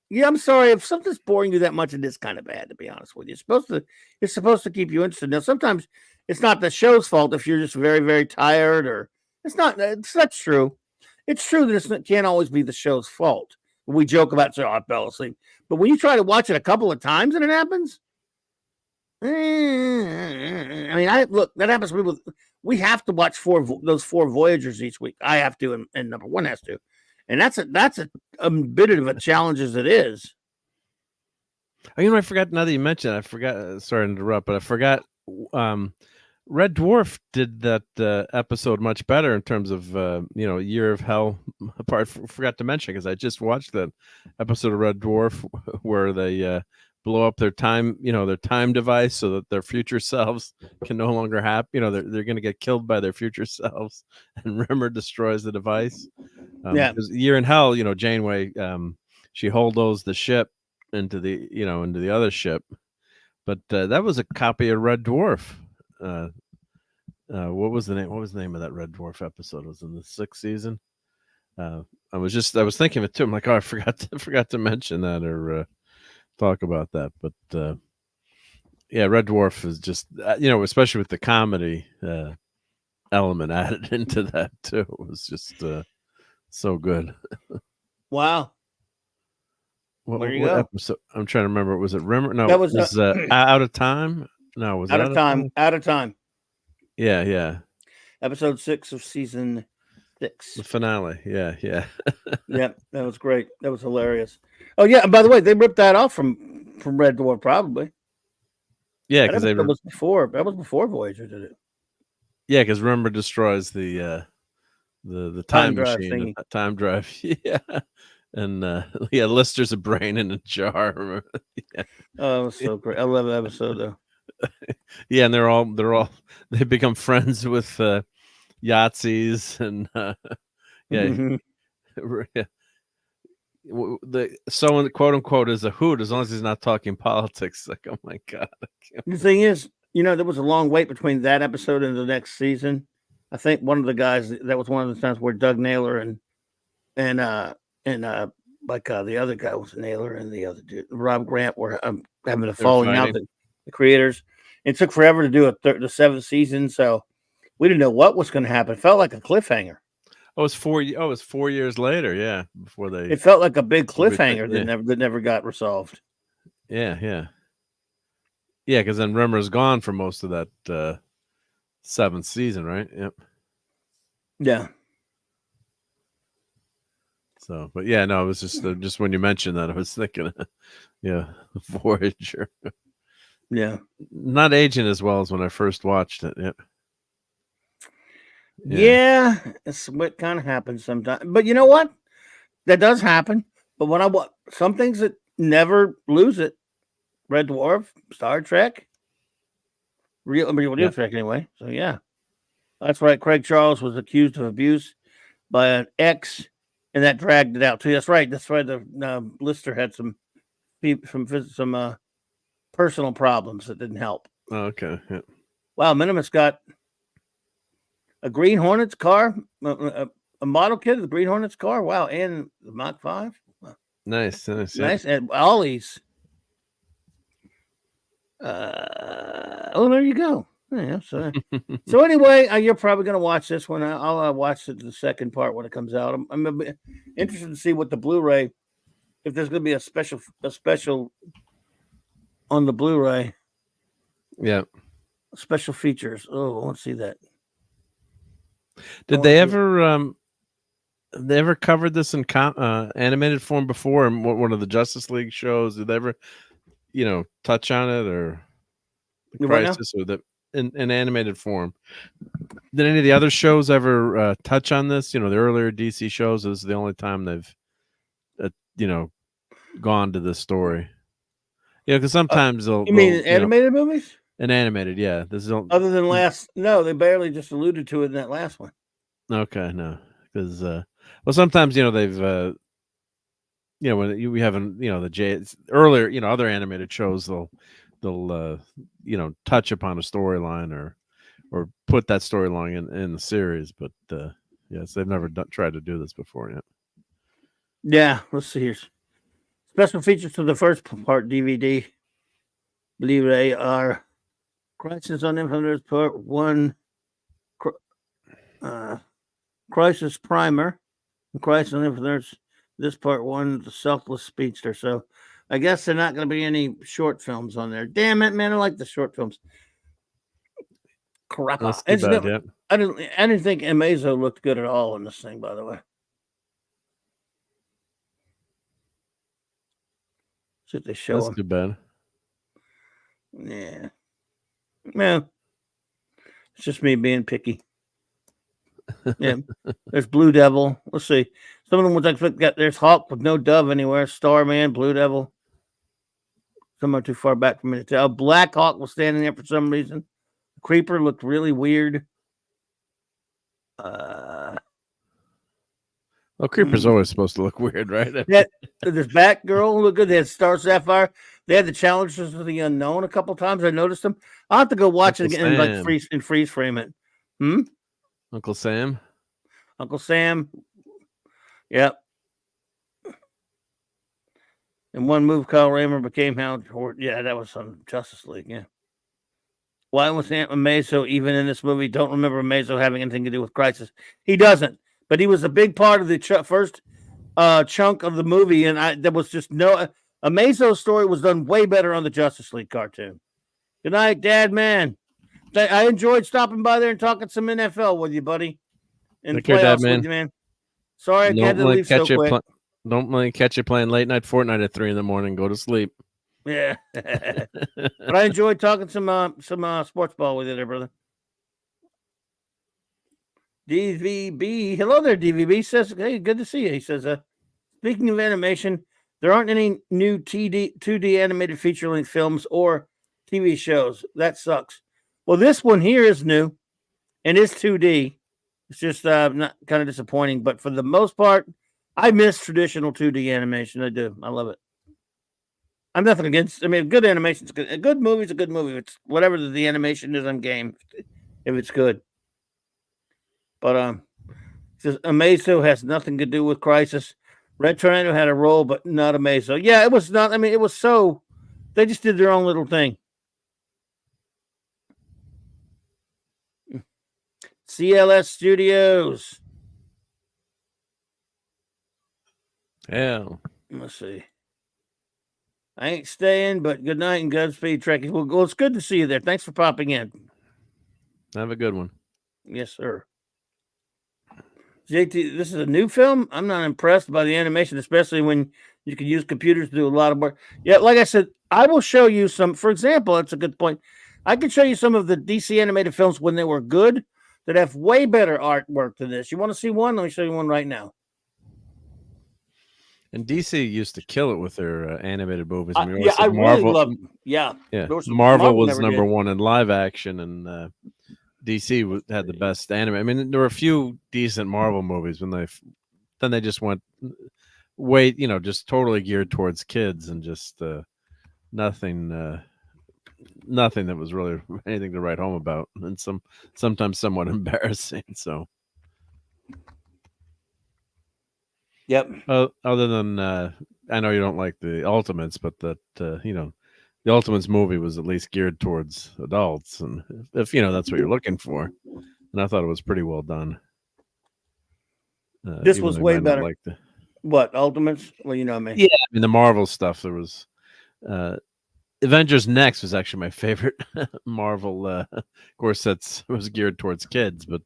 Yeah, I'm sorry if something's boring you that much. It is kind of bad, to be honest with you. It's supposed to keep you interested. Now, sometimes it's not the show's fault if you're just very, very tired, or it's not. That's true. It's true that it can't always be the show's fault. We joke about, so I fell asleep, but when you try to watch it a couple of times and it happens, I mean, look, that happens to me with. We have to watch those four Voyagers each week. I have to, and number one has to, and that's a bit of a challenge as it is. Oh, I forgot. Now that you mentioned, I forgot. Sorry to interrupt, but I forgot. Red Dwarf did that episode much better in terms of Year of Hell. Part forgot to mention because I just watched that episode of Red Dwarf where they blow up their time device so that their future selves can no longer have. They're going to get killed by their future selves, and Rimmer destroys the device. Because Year in Hell, Janeway, she holdos the ship into the other ship, but that was a copy of Red Dwarf. What was the name of that Red Dwarf episode? It was in the 6th season. I was thinking of it too. I'm like, I forgot to mention that or talk about that. But yeah, Red Dwarf is just especially with the comedy element added into that too. It was just so good. Wow. What there you go. Episode? I'm trying to remember. Was it Rimmer? No, that was Out of Time. No, was Out of Time. Out of Time. Yeah. Episode 6 of season 6. The finale. Yeah. Yeah, that was great. That was hilarious. Oh yeah, and by the way, they ripped that off from Red Dwarf, probably. Yeah, because that was before Voyager did it. Yeah, because Rimmer destroys the time machine, time drive. Yeah. And Lister's a brain in a jar. Yeah. Oh, it was so great. I love that episode though. Yeah, and they become friends with Yahtzees and the quote unquote is a hoot as long as he's not talking politics. Like, oh my god. The thing is, there was a long wait between that episode and the next season. I think one of the guys that was one of the times where Doug Naylor and the other guy was Naylor and the other dude, Rob Grant, were having a falling out. The creators. It took forever to do the 7th season, so we didn't know what was going to happen. It felt like a cliffhanger. Oh, it was 4 years later. Yeah, before they. It felt like a big cliffhanger that never got resolved. Yeah. Because then Rimmer's gone for most of that 7th season, right? Yep. Yeah. So, but yeah, no, it was just when you mentioned that, I was thinking, Voyager. Yeah. Not aging as well as when I first watched it. Yep. Yeah, it's what kind of happens sometimes. But you know what? That does happen. But when some things that never lose it. Red Dwarf, Star Trek. Real Trek anyway. So yeah. That's right. Craig Charles was accused of abuse by an ex, and that dragged it out too. That's right. The Lister had some personal problems that didn't help. Oh, okay. Yeah. Wow, Minimus got a Green Hornet's car, a model kit of the Green Hornet's car. Wow, and the Mach 5. Wow. Nice. Nice. And Ollie's. There you go. Yeah, so anyway, you're probably going to watch this one. I'll watch the second part when it comes out. I'm interested to see what the Blu-ray, if there's going to be a special on the Blu-ray. Yeah. Special features. Oh, I want to see that. Did they ever covered this in animated form before in one of the Justice League shows? Did they ever, touch on it or the Crisis or in animated form? Did any of the other shows ever touch on this? The earlier DC shows. This is the only time they've, gone to this story. Because sometimes they'll. You mean animated movies? An animated, yeah. This is other than last. No, they barely just alluded to it in that last one. Okay, no, because sometimes they've when we haven't the earlier other animated shows they'll touch upon a storyline or put that storyline in the series, but yes, they've never tried to do this before yet. Yeah, let's see here. Special features to the first part DVD. Believe they are Crisis on Infinite Earths Part 1, Crisis Primer, and Crisis on Infinite Earths, this Part 1, The Selfless Speedster. So I guess they're not going to be any short films on there. Damn it, man. I like the short films. Crap. That's too bad, yeah. I didn't think Amazo looked good at all in this thing, by the way. See what they show That's him. too bad. Yeah. Well, it's just me being picky. Yeah. There's Blue Devil. Let's see. Some of them ones I got. There's Hawk with no dove anywhere. Starman, Blue Devil. Some are too far back for me to tell. Black Hawk was standing there for some reason. Creeper looked really weird. Well, Creeper's always supposed to look weird, right? Yeah, this Batgirl looked good. They had Star Sapphire. They had the Challengers of the Unknown a couple times. I noticed them. I'll have to go watch Uncle it again and Sam. freeze frame it. Uncle Sam. Uncle Sam. Yep. In one move, Kyle Raymer became Hal Jordan. Yeah, that was on Justice League. Yeah. Why was Aunt Amazo even in this movie? Don't remember Amazo having anything to do with Crisis. He doesn't, but he was a big part of the first chunk of the movie, and there was just no. Amazo's story was done way better on the Justice League cartoon. Good night, Dad, man. I enjoyed stopping by there and talking some NFL with you, buddy. And Take care, Dad, man. With you, man. Sorry, I had to leave so quick. Don't let me catch you playing late night Fortnite at 3 a.m. Go to sleep. Yeah, but I enjoyed talking some sports ball with you there, brother. DVB, hello there. DVB says, "Hey, good to see you." He says, "Speaking of animation, there aren't any new 2D animated feature-length films or TV shows. That sucks." Well, this one here is new, and it's 2D. It's just not kind of disappointing, but for the most part, I miss traditional 2D animation. I do. I love it. I'm nothing against. I mean, good animation's good. A good movie's a good movie. It's whatever the animation is. I'm game if it's good. But says Amazo has nothing to do with Crisis. Red Tornado had a role, but not Amazo. Yeah, it was not. I mean, it was so. They just did their own little thing. CLS Studios. Hell. Let's see. I ain't staying, but good night and Godspeed, Trekkies. Well, it's good to see you there. Thanks for popping in. Have a good one. Yes, sir. JT, this is a new film. I'm not impressed by the animation, especially when you can use computers to do a lot of work. Yeah, like I said, I will show you some. For example, that's a good point. I can show you some of the DC animated films when they were good that have way better artwork than this. You want to see one? Let me show you one right now. And DC used to kill it with their animated movies. I really love. Yeah, Marvel was number one in live action, and DC had the best anime. I mean, there were a few decent Marvel movies when they just went just totally geared towards kids and just nothing that was really anything to write home about, and sometimes somewhat embarrassing. So. Yep. Other than I know you don't like the Ultimates, but that the Ultimates movie was at least geared towards adults, and if that's what you're looking for, and I thought it was pretty well done. This was way better. What Ultimates? Well, you know me. Yeah, I mean the Marvel stuff. There was Avengers Next was actually my favorite Marvel. Of course, that was geared towards kids, but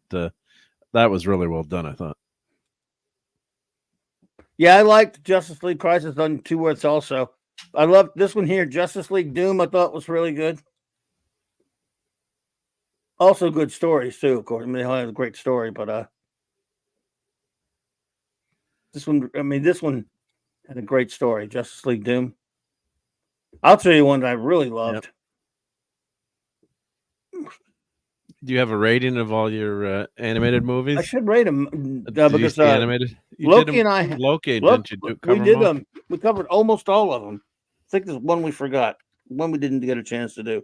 that was really well done, I thought. Yeah, I liked Justice League Crisis on 2 words also. I loved this one here, Justice League Doom, I thought was really good. Also good stories, too, of course. I mean, they all have a great story, but this one had a great story, Justice League Doom. I'll tell you one that I really loved. Yep. Do you have a rating of all your animated movies? I should rate them because animated. Loki and I didn't you? We did them. We covered almost all of them. I think there's one we forgot, one we didn't get a chance to do.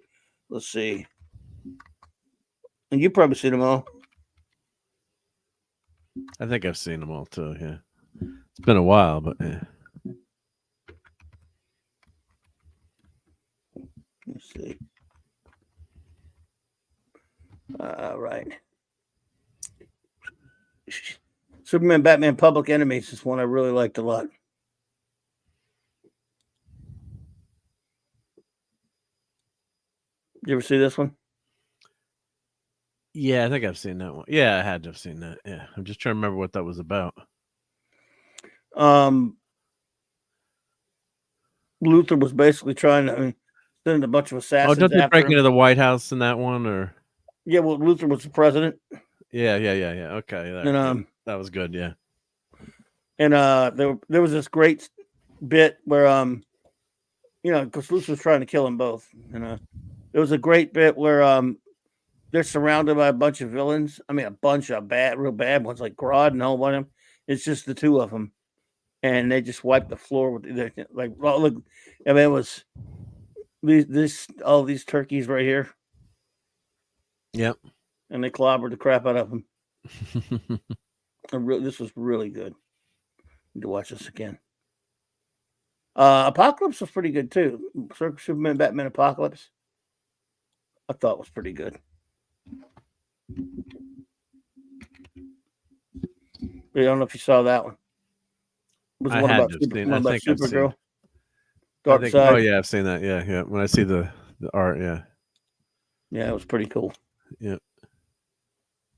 Let's see. And you probably seen them all. I think I've seen them all too. Yeah, it's been a while, but yeah. see. Right. Superman, Batman, Public Enemies is one I really liked a lot. You ever see this one? Yeah, I think I've seen that one. Yeah, I had to have seen that. Yeah, I'm just trying to remember what that was about. Luthor was basically trying to send a bunch of assassins. Oh, don't they after break him. into the White House in that one, or? Yeah, well, Luthor was the president. Yeah. Okay, there. And that was good. Yeah. And there was this great bit where because Luthor was trying to kill them both. There was a great bit where they're surrounded by a bunch of villains. I mean, a bunch of real bad ones like Grodd and all one of them. It's just the two of them, and they just wiped the floor with like. Well, look, I mean, it was all these turkeys right here. Yep. And they clobbered the crap out of them. This was really good. Need to watch this again. Apocalypse was pretty good too. Superman, Batman, Apocalypse. I thought was pretty good. I don't know if you saw that one. It was one about Supergirl. Dark Side. Oh yeah, I've seen that. Yeah. When I see the art, yeah. Yeah, it was pretty cool. Yeah.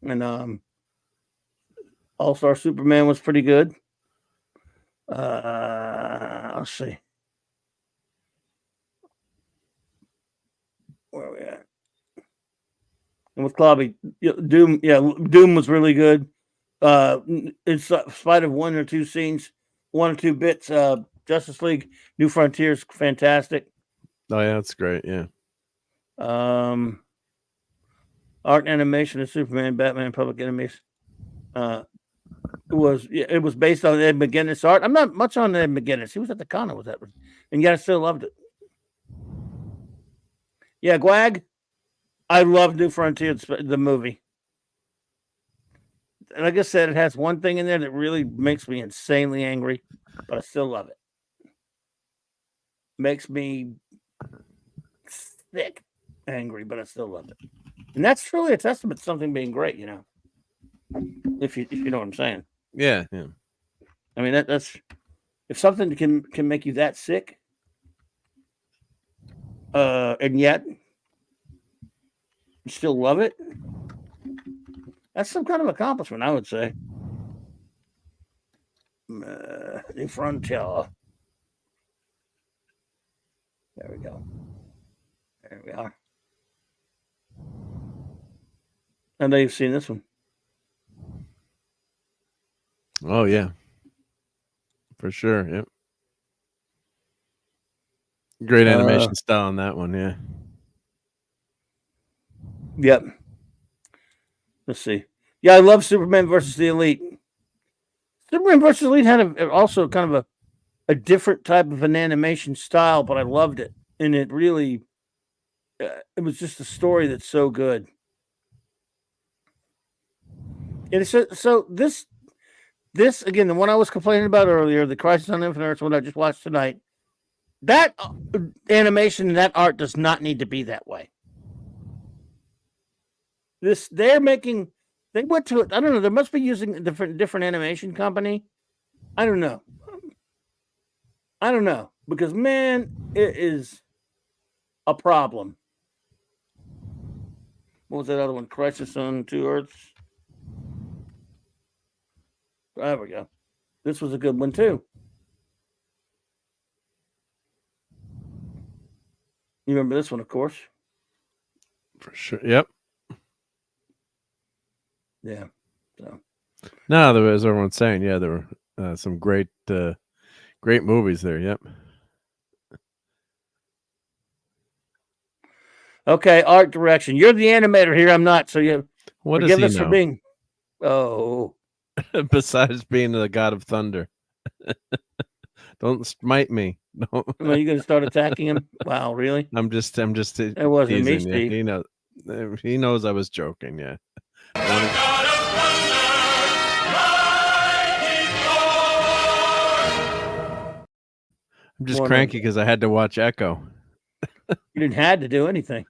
And All-Star Superman was pretty good. Let's see. Where are we at? And with Clobby, Doom, Doom was really good. In spite of one or two bits, Justice League, New Frontiers, fantastic. Oh yeah, that's great. Yeah. Art and animation of Superman, Batman, Public Enemies. It was based on Ed McGuinness art. I'm not much on Ed McGuinness. He was at the con with that, and yet I still loved it. Yeah, Gwag. I love New Frontiers, the movie. And like I said, it has one thing in there that really makes me insanely angry, but I still love it. Makes me sick, angry, but I still love it. And that's truly a testament to something being great, if you know what I'm saying. Yeah. I mean, that's if something can make you that sick, and yet you still love it, that's some kind of accomplishment, I would say. New Frontier. There we go. There we are. I know you've seen this one. Oh yeah. For sure. Yep. Great animation style on that one. Yeah. Yep. Let's see. Yeah, I love Superman versus the Elite. Superman versus Elite had also kind of a different type of an animation style, but I loved it. And it really, it was just a story that's so good. And so this again, the one I was complaining about earlier, the Crisis on Infinite Earths, one I just watched tonight, that animation and that art does not need to be that way. They went to it. I don't know. They must be using a different animation company. I don't know because man, it is a problem. What was that other one? Crisis on Two Earths. There we go. This was a good one too. You remember this one, of course. For sure. Yep. Yeah. So. No, there was everyone's saying. Yeah, there were some great movies there. Yep. Okay, art direction. You're the animator here. I'm not. So you forgive us for being. Oh. Besides being the god of thunder, don't smite me. Don't. Are you going to start attacking him? Wow, really? I'm just. It wasn't me, Steve. He knows I was joking. Yeah. I'm just cranky because I had to watch Echo. You didn't have to do anything.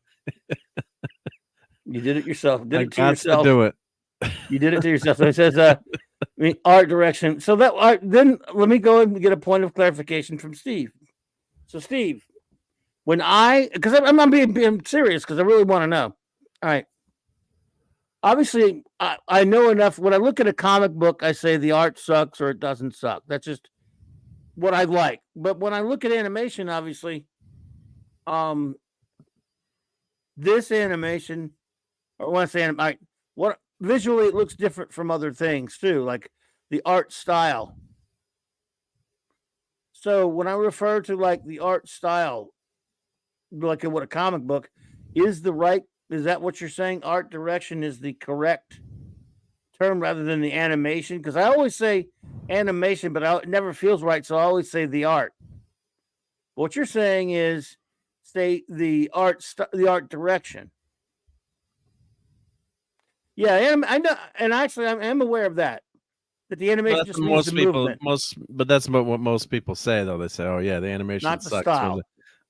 You did it yourself. Did I it to got yourself. to do it. You did it to yourself. So it says, art direction. So that then let me go and get a point of clarification from Steve. So Steve, because I'm being serious because I really want to know. All right. Obviously, I know enough. When I look at a comic book, I say the art sucks or it doesn't suck. That's just what I like. But when I look at animation, obviously, this animation, or when I say what visually it looks different from other things too, like the art style. So when I refer to like the art style, like in what a comic book is that what you're saying? Art direction is the correct term rather than the animation? Because I always say animation, but it never feels right, so I always say the art. What you're saying is say the art direction. Yeah, I know, and actually, I'm aware of that. That the animation just means the movement. But that's what most people say, though. They say, "Oh yeah, the animation Not the sucks," style.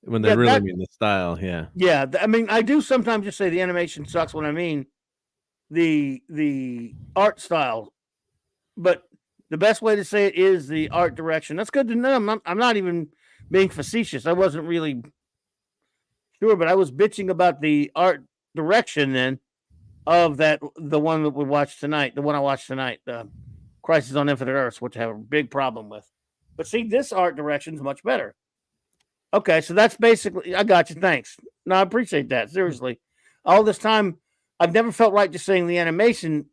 when they really mean the style. Yeah, yeah. I mean, I do sometimes just say the animation sucks when I mean the art style, but the best way to say it is the art direction. That's good to know. I'm not even being facetious. I wasn't really sure, but I was bitching about the art direction then of the one that we watched tonight, the one I watched tonight, Crisis on Infinite Earths, which I have a big problem with. But see, this art direction is much better. Okay, so that's basically, I got you. Thanks. No, I appreciate that. Seriously. All this time, I've never felt right just saying the animation.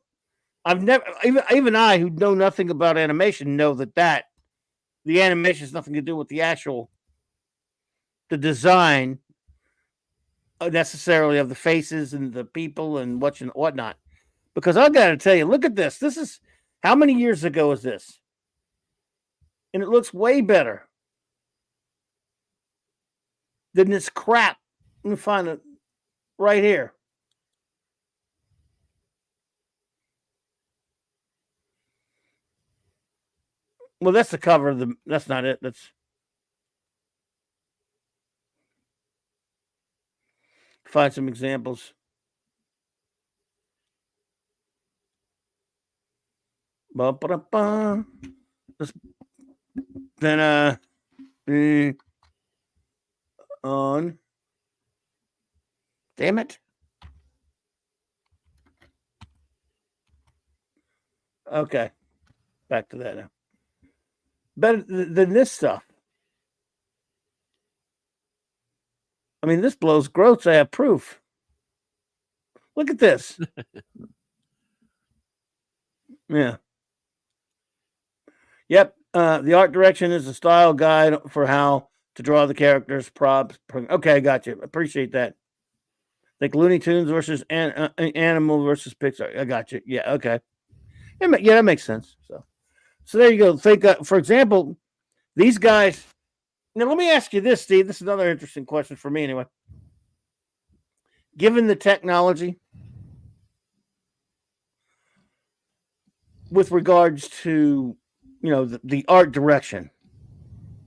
I've never, even I, who know nothing about animation, know that the animation has nothing to do with the design necessarily of the faces and the people and whatnot. Because I got to tell you, look at this. This is, how many years ago is this? And it looks way better than this crap. Let me find it right here. Well, that's the cover of that's not it. That's find some examples. Then on. Damn it. Okay. Back to that now. Better than this stuff. I mean, this blows groats. I have proof. Look at this. Yeah. Yep. The art direction is a style guide for how to draw the characters, props. Okay, I got you. Appreciate that. Like Looney Tunes versus Animal versus Pixar. I got you. Yeah. Okay. Yeah, that makes sense. So there you go. Think, for example, these guys. Now, let me ask you this, Steve. This is another interesting question for me, anyway. Given the technology with regards to, the art direction,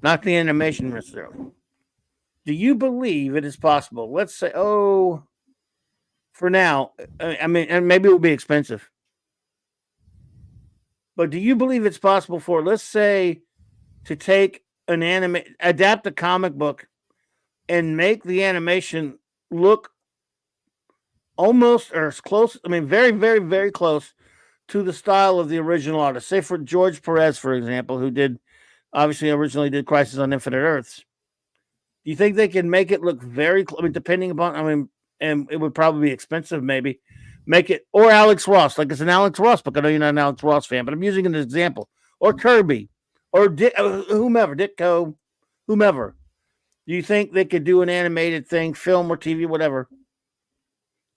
not the animation necessarily, do you believe it is possible? Let's say, for now, I mean, and maybe it will be expensive, but do you believe it's possible for, let's say, to take adapt a comic book and make the animation look almost or as close, I mean, very, very, very close to the style of the original artist? Say for George Perez, for example, who originally did Crisis on Infinite Earths. Do you think they can make it look very, depending upon, and it would probably be expensive, maybe, make it, or Alex Ross, like it's an Alex Ross book. I know you're not an Alex Ross fan, but I'm using an example. Or Kirby, or whomever, Ditko, whomever. Do you think they could do an animated thing, film or TV, whatever?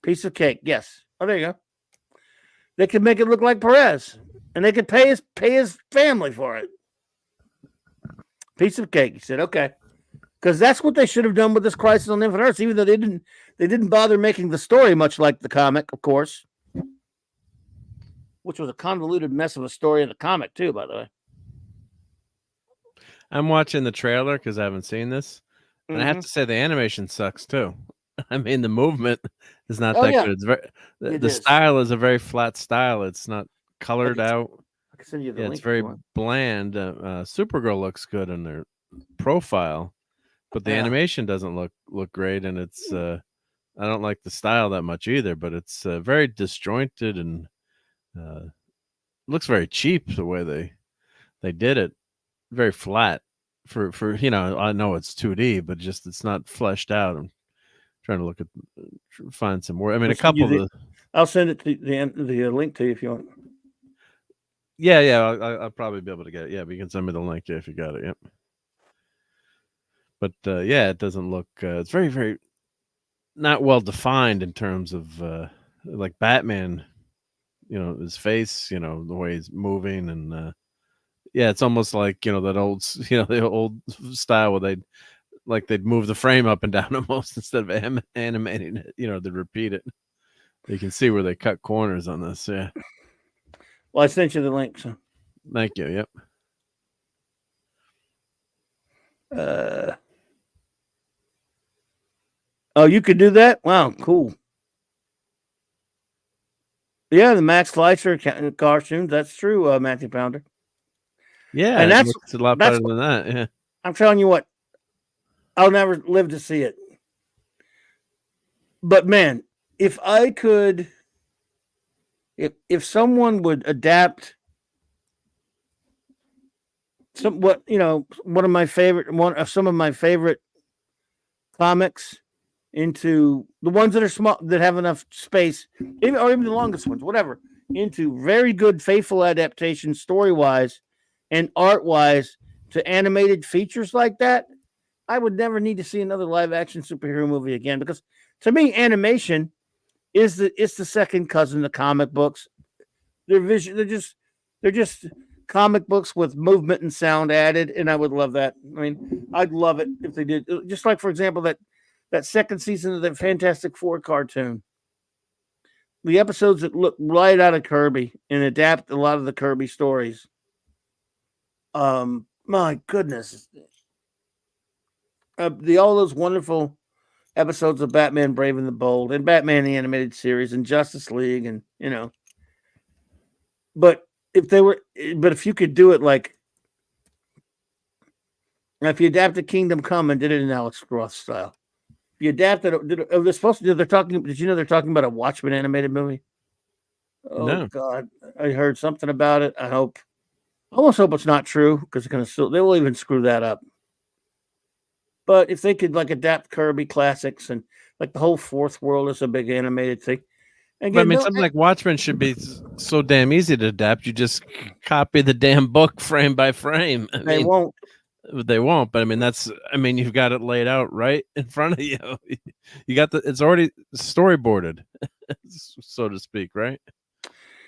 Piece of cake, yes. Oh, there you go. They could make it look like Perez, and they could pay his family for it. Piece of cake. He said, okay. Because that's what they should have done with this Crisis on Infinite Earths, even though they didn't bother making the story much like the comic, of course, which was a convoluted mess of a story in the comic too, by the way. I'm watching the trailer because I haven't seen this, And I have to say the animation sucks too. I mean, the movement is not Oh, that yeah. good. It's very It the is. style is a very flat style. It's not colored out. I can send you the Yeah, link. it's if you very want. bland. Supergirl looks good in their profile, but the Yeah. animation doesn't look great, and it's I don't like the style that much either. But it's very disjointed and looks very cheap the way they did it. Very flat for I know it's 2D, but just it's not fleshed out. I'm trying to look at find some more. I mean, I'll a send you couple of the I'll send it to the link to you if you want. yeah, I'll probably be able to get it. Yeah, but you can send me the link if you got it. Yep. But yeah, it doesn't look. It's very, very not well defined in terms of like Batman. His face. The way he's moving, and yeah, it's almost like that old, the old style where they'd move the frame up and down almost instead of animating it. They'd repeat it. You can see where they cut corners on this. Yeah. Well, I sent you the link. So. Thank you. Yep. Oh, you could do that? Wow, cool. Yeah, the Max Fleischer cartoons. That's true, Matthew Pounder. Yeah, and it looks a lot better than that. Yeah. I'm telling you what, I'll never live to see it. But man, if I could, if someone would adapt some some of my favorite comics into the ones that are small, that have enough space, even the longest ones, whatever, into very good, faithful adaptations, story wise and art wise, to animated features like that, I would never need to see another live action superhero movie again, because to me, animation is the second cousin to comic books. They're just comic books with movement and sound added, and I would love that. I mean, I'd love it if they did. Just like, for example, that second season of the Fantastic Four cartoon, the episodes that look right out of Kirby and adapt a lot of the Kirby stories. My goodness, all those wonderful episodes of Batman Brave and the Bold and Batman the Animated Series and Justice League, and but if you could do it like, if you adapted Kingdom Come and did it in Alex Ross style, if you adapted it, they're supposed to do, did you know they're talking about a Watchmen animated movie? Oh No. God, I heard something about it. I almost hope it's not true, because they will even screw that up. But if they could like adapt Kirby classics, and like the whole Fourth World is a big animated thing. Again, I mean, something like Watchmen should be so damn easy to adapt. You just copy the damn book frame by frame. They won't. They won't. But I mean, you've got it laid out right in front of you. You got it's already storyboarded, so to speak, right?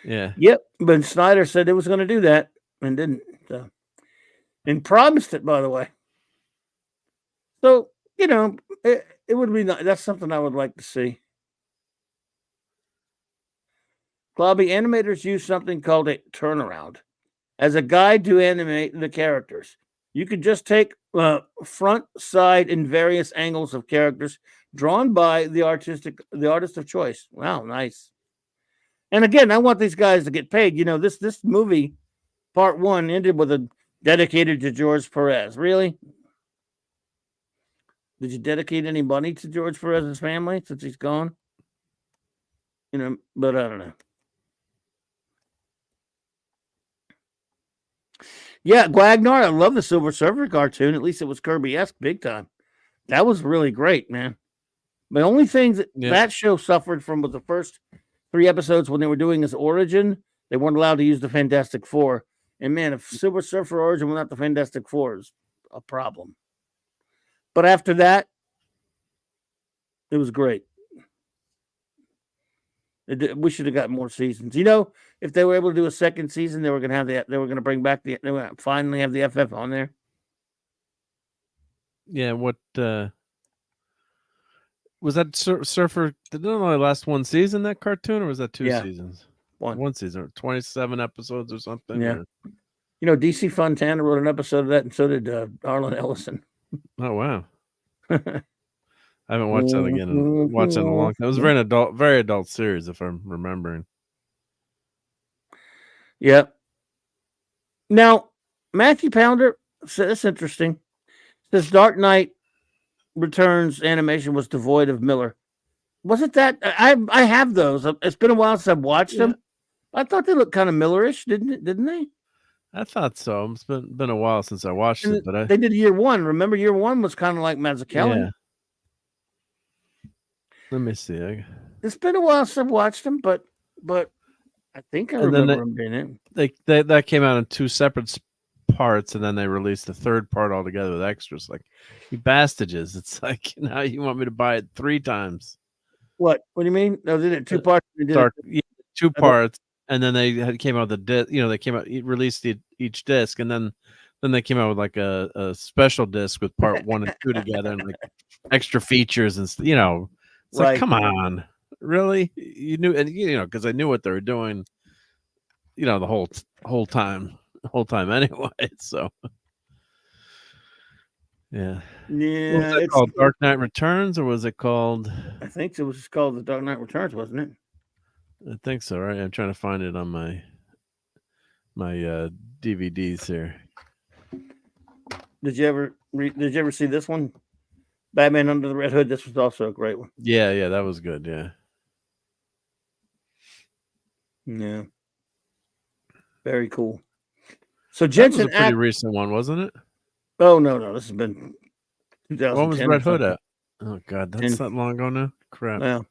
Yeah. Yep. But Snyder said it was going to do that and didn't. And promised it, by the way. So, it would be nice. That's something I would like to see. Clobby, animators use something called a turnaround as a guide to animate the characters. You could just take front, side, and various angles of characters drawn by the artist of choice. Wow, nice. And again, I want these guys to get paid. This movie, part 1, ended with a dedicated to George Perez. Really? Did you dedicate any money to George Perez's family since he's gone? But I don't know. Yeah, Guagnar, I love the Silver Surfer cartoon. At least it was Kirby-esque big time. That was really great, man. The only thing that show suffered from was the first 3 episodes when they were doing his origin. They weren't allowed to use the Fantastic Four. And man, if Silver Surfer origin without the Fantastic Four is a problem. But after that, it was great. We should have got more seasons. If they were able to do a second season, they were going to have they were going to bring back they were going to finally have the FF on there. Yeah. What was that Surfer? Did it only last one season, that cartoon, or was that 2 seasons? One season, 27 episodes or something. Yeah. DC Fontana wrote an episode of that, and so did Arlen Ellison. Oh wow. I haven't watched that again. Watched that in a long time. It was a very adult series, if I'm remembering. Yep. Now, Matthew Pounder said that's interesting. Says Dark Knight Returns animation was devoid of Miller. Wasn't that? I have those. It's been a while since I've watched them. I thought they looked kind of Millerish, didn't they? I thought so. It's been a while since I watched it, but they did year one. Remember, year one was kind of like Mazzucchelli. Yeah. Let me see. It's been a while since I've watched them, but I think I remember them being it. That came out in two separate parts, and then they released the third part altogether with extras. Like, you bastages! It's like, now you want me to buy it 3 times. What do you mean? No, they did 2 parts. They did 2 parts, and then they came out with the disc. They came out, released each disc, and then they came out with like a special disc with part 1 and 2 together, and like extra features and it's like, come on, really? You knew, and because I knew what they were doing, the whole time anyway. So yeah. Was it called Dark Knight Returns, or was it called? I think it was called The Dark Knight Returns, wasn't it? I think so, right? I'm trying to find it on my DVDs here. Did you ever see this one? Batman Under the Red Hood. This was also a great one. Yeah, that was good. Yeah. Very cool. So Jensen, that was a pretty recent one, wasn't it? Oh no, this has been 2010. When was Red Hood at? Oh God, that's not long ago now. Crap. Yeah.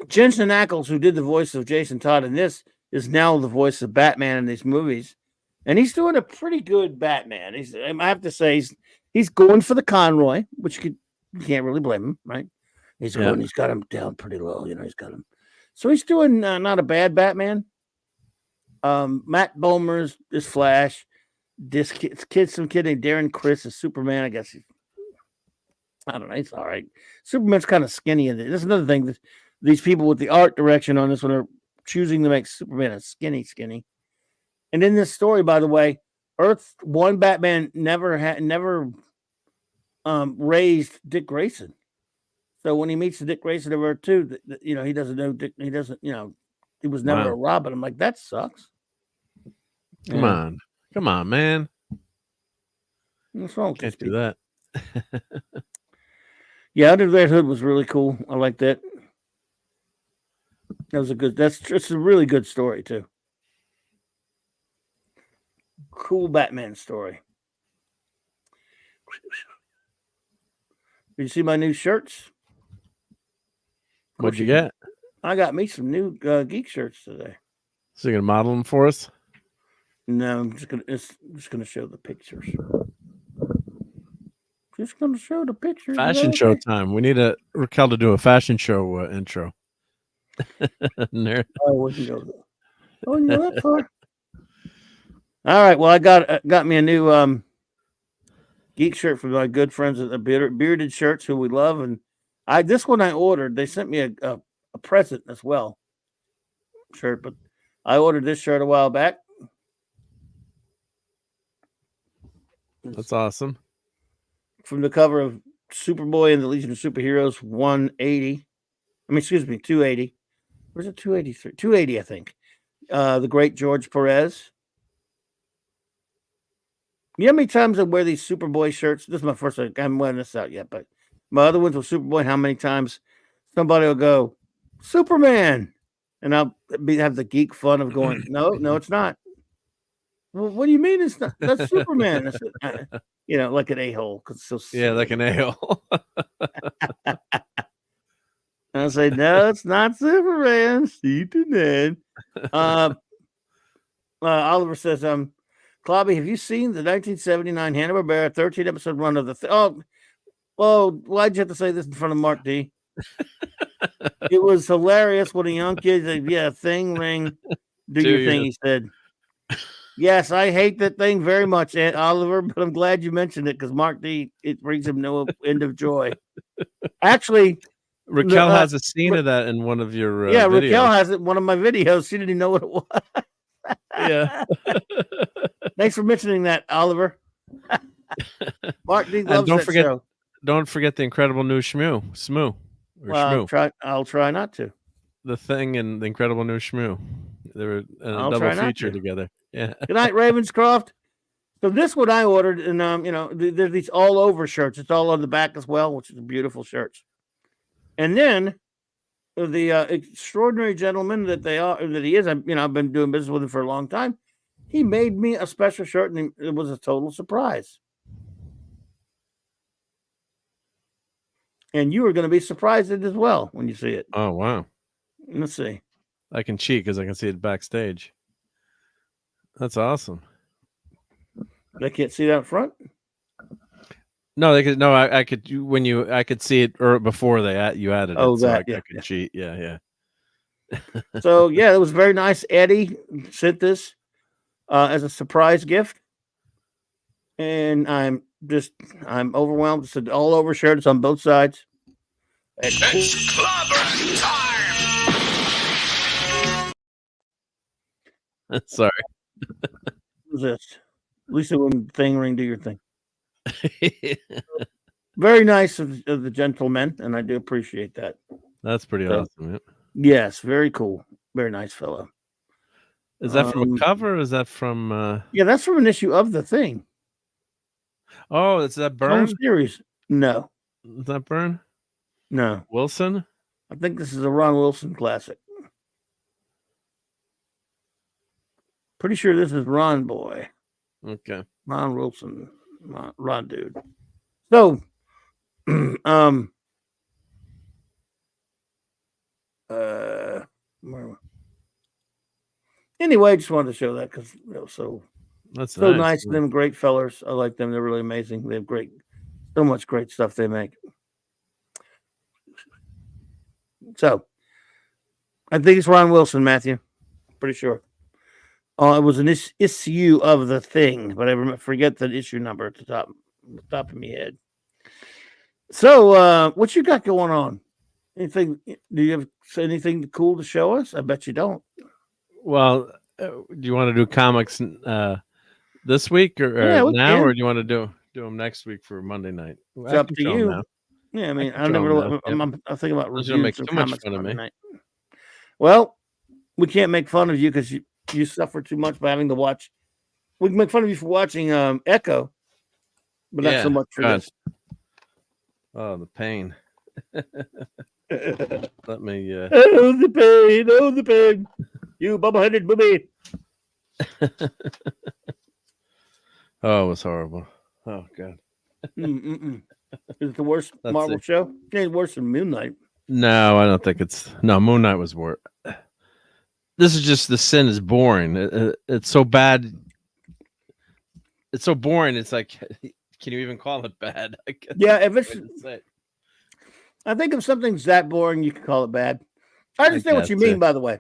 Jensen Ackles, who did the voice of Jason Todd in this, is now the voice of Batman in these movies, and he's doing a pretty good Batman. I have to say, he's going for the Conroy, which you can't really blame him, right? He's got him down pretty low, he's got him. So he's doing not a bad Batman. Matt Bomer is Flash. This some kid named Darren Criss is Superman. I guess I don't know. He's all right. Superman's kind of skinny in it. That's another thing that these people with the art direction on this one are choosing to make Superman a skinny. And in this story, by the way, Earth 1 Batman never raised Dick Grayson. So when he meets the Dick Grayson of Earth 2, he doesn't know Dick. He doesn't, he was never a Robin. I'm like, that sucks. Come on, man. What's wrong? Can't do that. Yeah, Under the Red Hood was really cool. I like that. It's a really good story too. Cool Batman story. Did you see my new shirts? What'd you get? I got me some new geek shirts today. So you're gonna model them for us? No, I'm just gonna show the pictures. Just gonna show the pictures. Fashion show time. We need Raquel to do a fashion show intro. Oh, we can go there. Oh, you know that far? All right. Well, I got me a new geek shirt from my good friends at the Bearded Shirts, who we love, and this one I ordered. They sent me a present as well. Shirt, but I ordered this shirt a while back. That's awesome. From the cover of Superboy and the Legion of Superheroes 180. 280. Where's it? 283? 280, I think. The great George Perez. You know how many times I wear these Superboy shirts? This is my first one. I haven't wearing this out yet, but my other ones with Superboy, how many times somebody will go, Superman. And I'll have the geek fun of going, no, it's not. Well, what do you mean it's not? That's Superman. Like an a-hole. Like an a-hole. I'll say, no, it's not Superman. Superman. Oliver says, Clobby, have you seen the 1979 Hanna-Barbera 13-episode run of the why'd you have to say this in front of Mark D? It was hilarious when a young kid said, thing ring, do your thing, he said. Yes, I hate that thing very much, Aunt Oliver, but I'm glad you mentioned it because Mark D, it brings him no end of joy. Actually, Raquel has a scene of that in one of your videos. Raquel has it in one of my videos. She didn't even know what it was. Yeah. Thanks for mentioning that, Oliver. Mark D And loves that show. don't forget the incredible new Smoo. Well, I'll try not to. The Thing and the incredible new Shmoo. They were in a I'll double try not feature to. together. Yeah. Good night, Ravenscroft. So this one I ordered, and there's these all over shirts. It's all on the back as well, which is beautiful shirts. And then the extraordinary gentleman that he is, I've been doing business with him for a long time. He made me a special shirt, and it was a total surprise. And you are going to be surprised as well when you see it. Oh, wow. Let's see. I can cheat because I can see it backstage. That's awesome. They can't see that up front? No, they could. No, I could. I could see it or before you added Oh, it, so that, I could cheat. Yeah. So it was very nice. Eddie sent this as a surprise gift, and I'm overwhelmed. It's an all over shirt. It's on both sides. It's clobbering time! Sorry. What's this? Lisa, when thing ring, do your thing. Very nice of the gentleman, and I do appreciate that. That's pretty awesome. Yeah. Yes, very cool. Very nice fellow. Is that from a cover or is that from Yeah, that's from an issue of The Thing. Oh, is that Byrne? Home series. No. Is that Byrne? No. Wilson? I think this is a Ron Wilson classic. Pretty sure this is Ron boy. Okay. Ron Wilson. Ron dude. So anyway, I just wanted to show that because that's so nice. nice of them, great fellers. I like them. They're really amazing. They have so much great stuff they make. So I think it's Ron Wilson, Matthew. Pretty sure. It was an issue of The Thing, but I forget the issue number at the top of my head. So, what you got going on? Anything? Do you have anything cool to show us? I bet you don't. Well, do you want to do comics this week or now, or do you want to do them next week for Monday night? It's up to you. Yeah, I mean, I never. I'm thinking about reviewing some comics Monday night. Well, we can't make fun of you because you suffer too much by having to watch. We can make fun of you for watching Echo, but not so much for this. Oh, the pain. Let me. Oh, the pain! Oh, the pain! You bubble-headed booby! Oh, it was horrible. Oh God. Is it the worst Marvel show? It's worse than Moon Knight. No, I don't think it's. No, Moon Knight was worse. This is just the sin is boring. It's so bad. It's so boring. It's like, can you even call it bad? Yeah, if it's. I think if something's that boring, you can call it bad. I understand what you mean, by the way.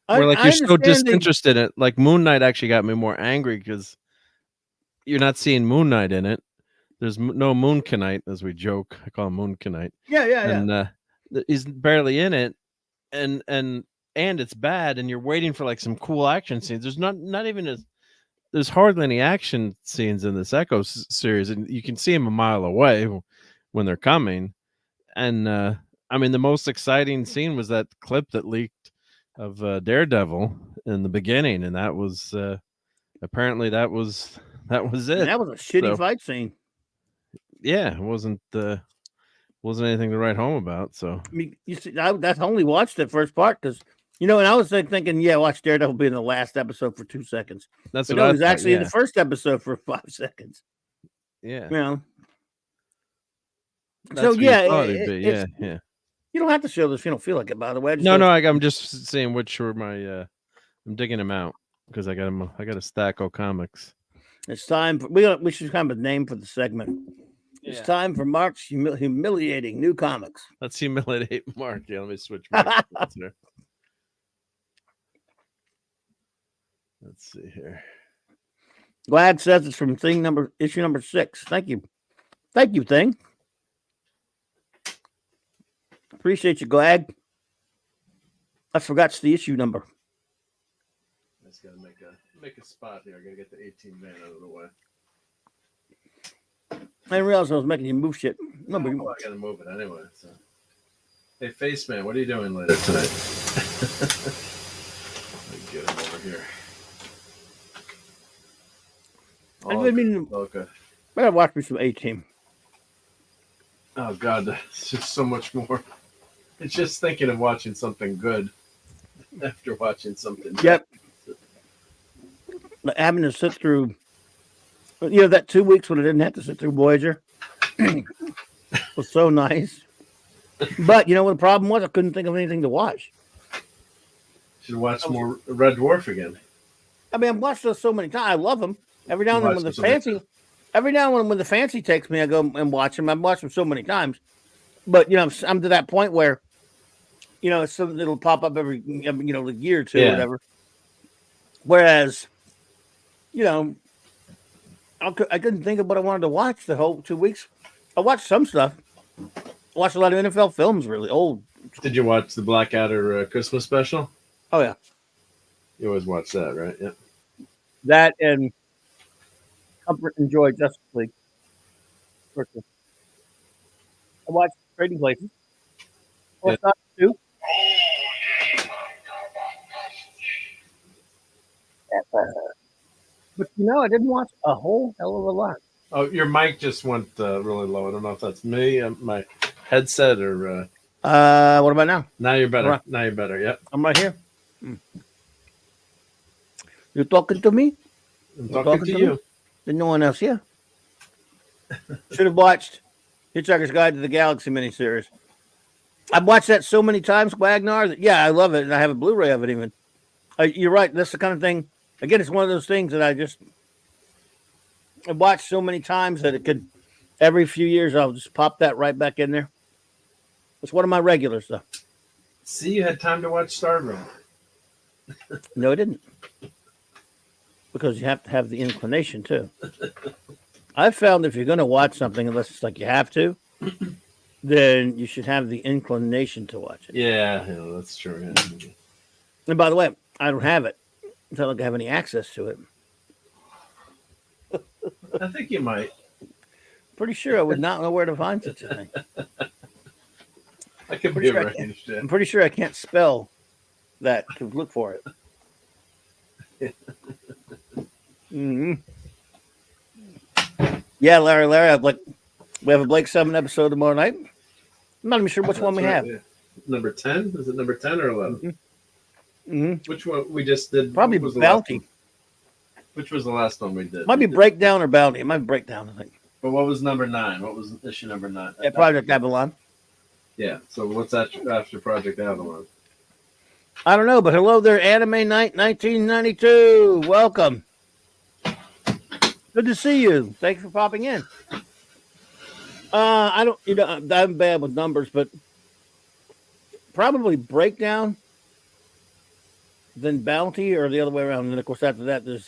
You're so disinterested in it. Like Moon Knight actually got me more angry because you're not seeing Moon Knight in it. There's no Moon Knight, as we joke. I call him Moon Knight. Yeah. And he's barely in it, and it's bad. And you're waiting for like some cool action scenes. There's not even there's hardly any action scenes in this Echo series, and you can see them a mile away when they're coming. And I mean, the most exciting scene was that clip that leaked of Daredevil in the beginning, and that was apparently that was it. And that was a shitty fight scene. Yeah, it wasn't anything to write home about. So I mean, you see, I only watched that first part because and I was thinking, watch Daredevil be in the last episode for 2 seconds. That's what I was actually in the first episode for 5 seconds. Yeah. So yeah. You don't have to show this if you don't feel like it. By the way, I'm just saying which were my. I'm digging them out because I got a stack of comics. It's time for we should come up with a name for the segment. Yeah. It's time for Mark's humiliating new comics. Let's humiliate Mark. Yeah, let me switch. Let's see here. Glad says it's from issue number 6. Thank you, Thing. Appreciate you, Glad. I forgot the issue number. I just gotta make a spot here. I gotta get the 18-man out of the way. I didn't realize I was making you move shit. No, but Well, I gotta move it anyway. So. Hey, Face Man, what are you doing later tonight? Let me get him over here. I mean, Okay. I gotta watch me some A-Team. Oh God, it's just so much more. It's just thinking of watching something good after watching something. Yep. Having to sit through, that 2 weeks when I didn't have to sit through Voyager was so nice. But you know what the problem was? I couldn't think of anything to watch. Should watch more Red Dwarf again. I mean, I've watched those so many times. I love them. Every now and then when the fancy takes me, I go and watch them. I've watched them so many times. But I'm to that point where, it's something that'll pop up every a year or two or whatever. Whereas, I couldn't think of what I wanted to watch the whole 2 weeks. I watched some stuff. I watched a lot of NFL films, really old. Did you watch the Blackadder Christmas special? Oh, yeah. You always watch that, right? Yeah. That and Comfort and Joy Justice League. I watched Trading Places. I watched too. But I didn't watch a whole hell of a lot. Oh, your mic just went really low. I don't know if that's me, my headset, or. What about now? Now you're better. Right. Now you're better. Yep. I'm right here. You talking to me? I'm talking to you. There's no one else here. Should have watched Hitchhiker's Guide to the Galaxy miniseries. I've watched that so many times, Wagner, that I love it, and I have a Blu-ray of it even. You're right. That's the kind of thing. Again, it's one of those things that I've watched so many times that it could, every few years, I'll just pop that right back in there. It's one of my regulars, though. See, you had time to watch Stargirl. No, I didn't. Because you have to have the inclination, too. I've found if you're going to watch something, unless it's like you have to, then you should have the inclination to watch it. Yeah, that's true. Yeah. And by the way, I don't have it. It's not like I have any access to it. I think you might. Pretty sure I would not know where to find such a thing. I could be arranged. I'm pretty sure I can't spell that to look for it. Mm-hmm. Yeah, Larry, we have a Blake 7 episode tomorrow night. I'm not even sure which one we have. Yeah. Number 10? Is it number 10 or 11? Mm-hmm. Which one we just did? Probably Bounty. Which was the last one we did? Might be Breakdown or Bounty. It might be Breakdown, I think. But what was number 9? What was issue number 9? Yeah, Project Avalon. Yeah. So what's that after Project Avalon? I don't know, but hello there, Anime Night 1992. Welcome. Good to see you. Thanks for popping in. I'm bad with numbers, but probably Breakdown, then Bounty, or the other way around. And then, of course, after that, there's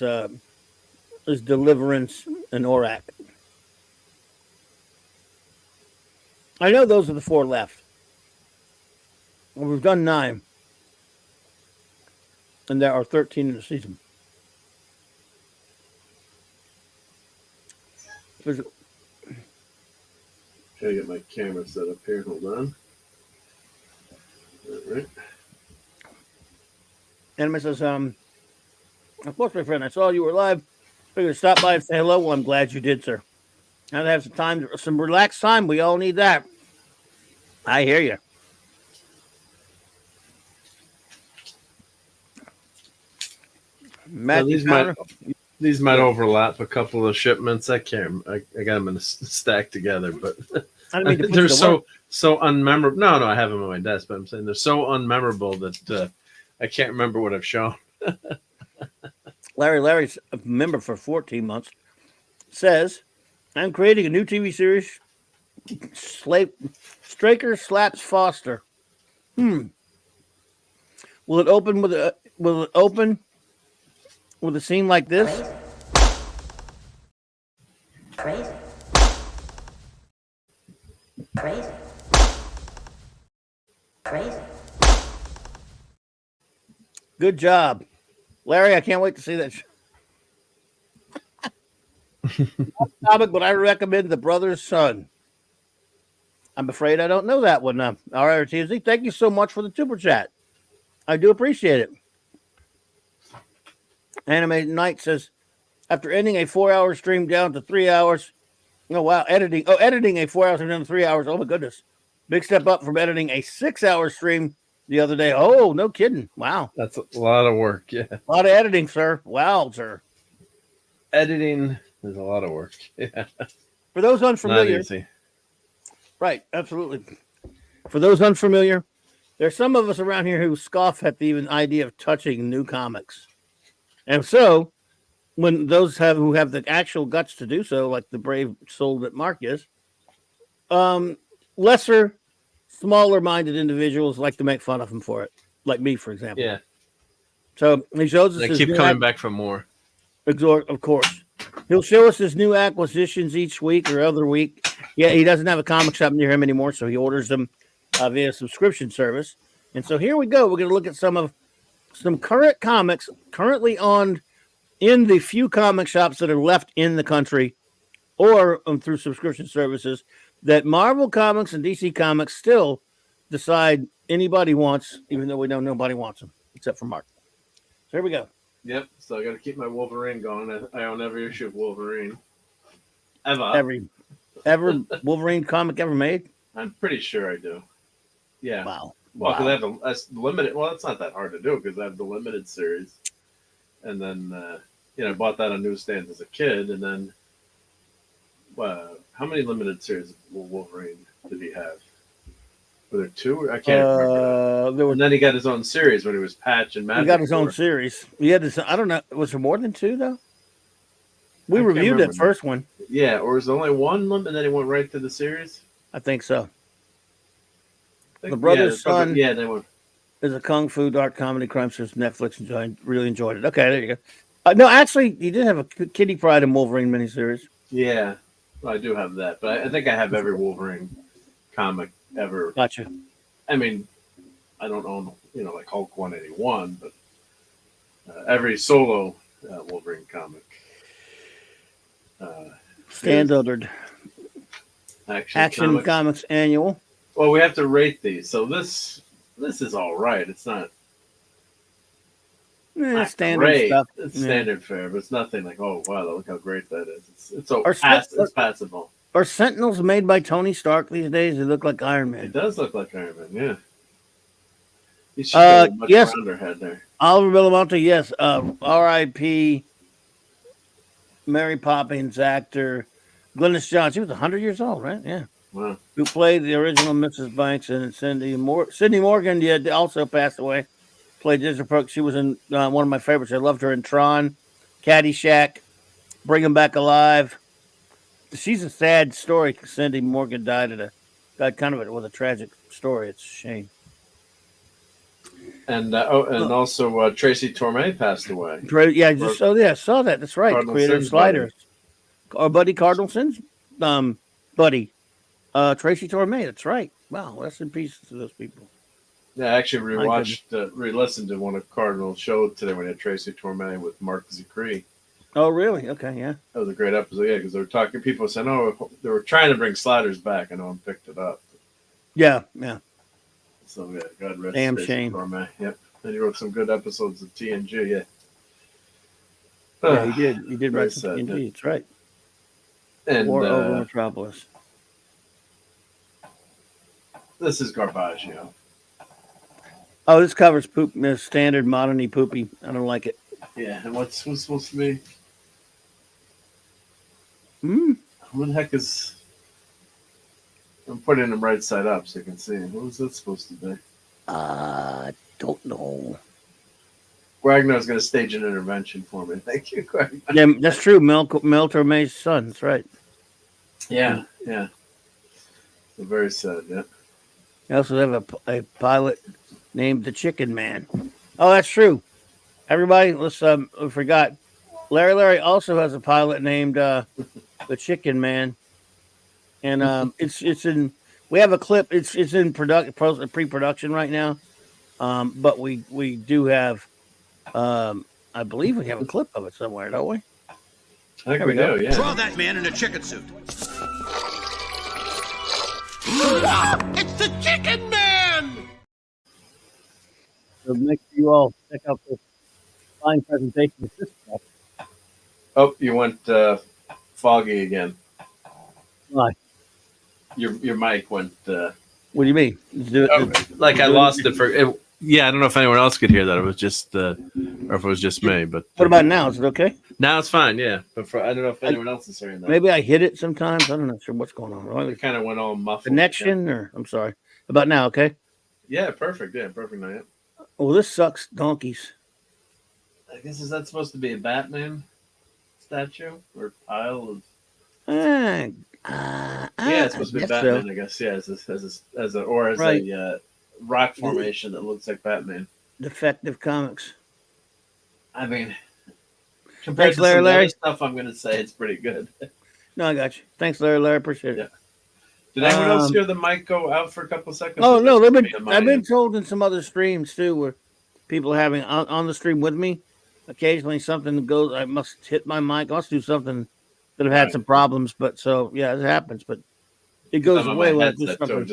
Deliverance and Orac. I know those are the 4 left. Well, we've done 9. And there are 13 in the season. Trying to get my camera set up here. Hold on. All right. Anime says, of course, my friend, I saw you were live. Figured to stop by and say hello. Well, I'm glad you did, sir. Now to have some time, some relaxed time. We all need that. I hear you. Matt, these might overlap a couple of shipments. I got them in a stack together, but they're so unmemorable. No, I have them on my desk, but I'm saying they're so unmemorable that I can't remember what I've shown. Larry's a member for 14 months. Says, I'm creating a new TV series. Straker slaps Foster. Will it open with a scene like this? Crazy. Good job, Larry. I can't wait to see that. Comic, but I recommend The Brother's Son. I'm afraid I don't know that one. All right, TZ, thank you so much for the super chat. I do appreciate it. Anime Night says, after ending a 4-hour stream down to 3 hours. Oh, wow. Editing a 4 hours down to 3 hours. Oh, my goodness. Big step up from editing a 6-hour stream the other day. Oh, no kidding. Wow. That's a lot of work. Yeah. A lot of editing, sir. Wow, sir. Editing is a lot of work. Yeah. For those unfamiliar. Not easy. Right. Absolutely. For those unfamiliar, there's some of us around here who scoff at the even idea of touching new comics. And so, when those who have the actual guts to do so, like the brave soul that Mark is, lesser, smaller-minded individuals like to make fun of him for it, like me, for example. Yeah. So he shows us. They keep coming back for more. Of course, he'll show us his new acquisitions each week or other week. Yeah, he doesn't have a comic shop near him anymore, so he orders them via subscription service. And so here we go. We're going to look at some current comics currently on in the few comic shops that are left in the country or through subscription services that Marvel Comics and DC Comics still decide anybody wants, even though we know nobody wants them, except for Mark. So here we go. Yep. So I got to keep my Wolverine going. I own every issue of Wolverine. Every Wolverine comic ever made? I'm pretty sure I do. Yeah. Wow. Well, because I have the limited. Well, it's not that hard to do because I have the limited series, and then I bought that on newsstands as a kid, and then how many limited series of Wolverine did he have? Were there two? I can't remember. And then he got his own series when he was Patch and Magic. He got his own series. He had this. I don't know. Was there more than two though? We reviewed that first one. Yeah, or was there only one limit, and then he went right to the series? I think so. The Brother's Son. Yeah, they went. Is a kung fu dark comedy crime series. Netflix really enjoyed it. Okay, there you go. No, actually, he did have a Kitty Pryde and Wolverine miniseries. Yeah, well, I do have that, but I think I have every Wolverine comic ever. Gotcha. I mean, I don't own, like Hulk 181, but every solo Wolverine comic. Standard. Action Comics Annual. Well, we have to rate these. So this is all right. It's not standard great. stuff. It's standard fare, but it's nothing like, oh wow, look how great that is. It's passable. Are Sentinels made by Tony Stark these days? They look like Iron Man. It does look like Iron Man, yeah. He should have a much rounder head there. Oliver Belamonte, yes. R.I.P. Mary Poppins actor Glynis Johns. She was 100 years old, right? Yeah. Wow. Who played the original Mrs. Banks, and Sydney Morgan also passed away. Played Ginger Perk. She was in one of my favorites. I loved her in Tron, Caddyshack, Bring 'Em Back Alive. She's a sad story. Cindy Morgan died with a tragic story. It's a shame. And also Tracy Torme passed away. I saw that. That's right. Cardinal Creator of Sins Sliders. Our buddy Cardinal Sins, buddy. Tracy Torme. That's right. Wow. Rest in peace to those people. Yeah, I actually re-listened to one of Cardinal's show today when he had Tracy Torme with Mark Zicree. Oh, really? Okay, yeah. That was a great episode, yeah, because they were talking. People said, "Oh, they were trying to bring Sliders back." I know one picked it up. Yeah. So yeah, God rest. Damn shame. Torme. Yep, and he wrote some good episodes of TNG. Yeah. Yeah, he did. He did write some TNG. That's right. And War over Metropolis. This is Garbaggio. Oh, this covers poop. Standard modern-y poopy. I don't like it. Yeah, and what's supposed to be? What the heck is? I'm putting them right side up so you can see. What was that supposed to be? Don't know. Wagnar's going to stage an intervention for me. Thank you, Wagner. Yeah, that's true. Mel Torme's son. That's right. Yeah. So very sad. Yeah. I also have a pilot named the Chicken Man. Oh, that's true. Everybody, let's we forgot. Larry also has a pilot named the Chicken Man, and it's in. We have a clip. It's in pre-production right now, but we do have. I believe we have a clip of it somewhere, don't we? I think There we we go. do, yeah. Draw that man in a chicken suit. It's the Chicken Man! So make sure you all check out this fine presentation of this stuff. Oh, you went foggy again. Why? Your mic went. What do you mean? Like I lost it for. Yeah, I don't know if anyone else could hear that. It was just, or if it was just me. But What about now? Is it okay? now it's fine. Yeah, but I don't know if anyone else is hearing that. Maybe I hit it sometimes. I'm not sure what's going on. Right? It kind of went all muffled. Connection, or I'm sorry. About now, okay? Yeah, perfect. Yeah, perfect. Now, yeah. Well, this sucks, donkeys. I guess is that supposed to be a Batman statue or pile of? Yeah, It's supposed to be Batman. So. I guess. Yeah, as a rock formation that looks like Batman. Defective Comics. I mean, compared to some other stuff, I'm going to say it's pretty good. No, I got you. Thanks, Larry. Appreciate it. Did anyone else hear the mic go out for a couple of seconds? Oh no, I've been told in some other streams too, where people are having on the stream with me. Occasionally, something goes. I must hit my mic. I must do something that have had some problems. But so yeah, it happens. But it goes away when I do something.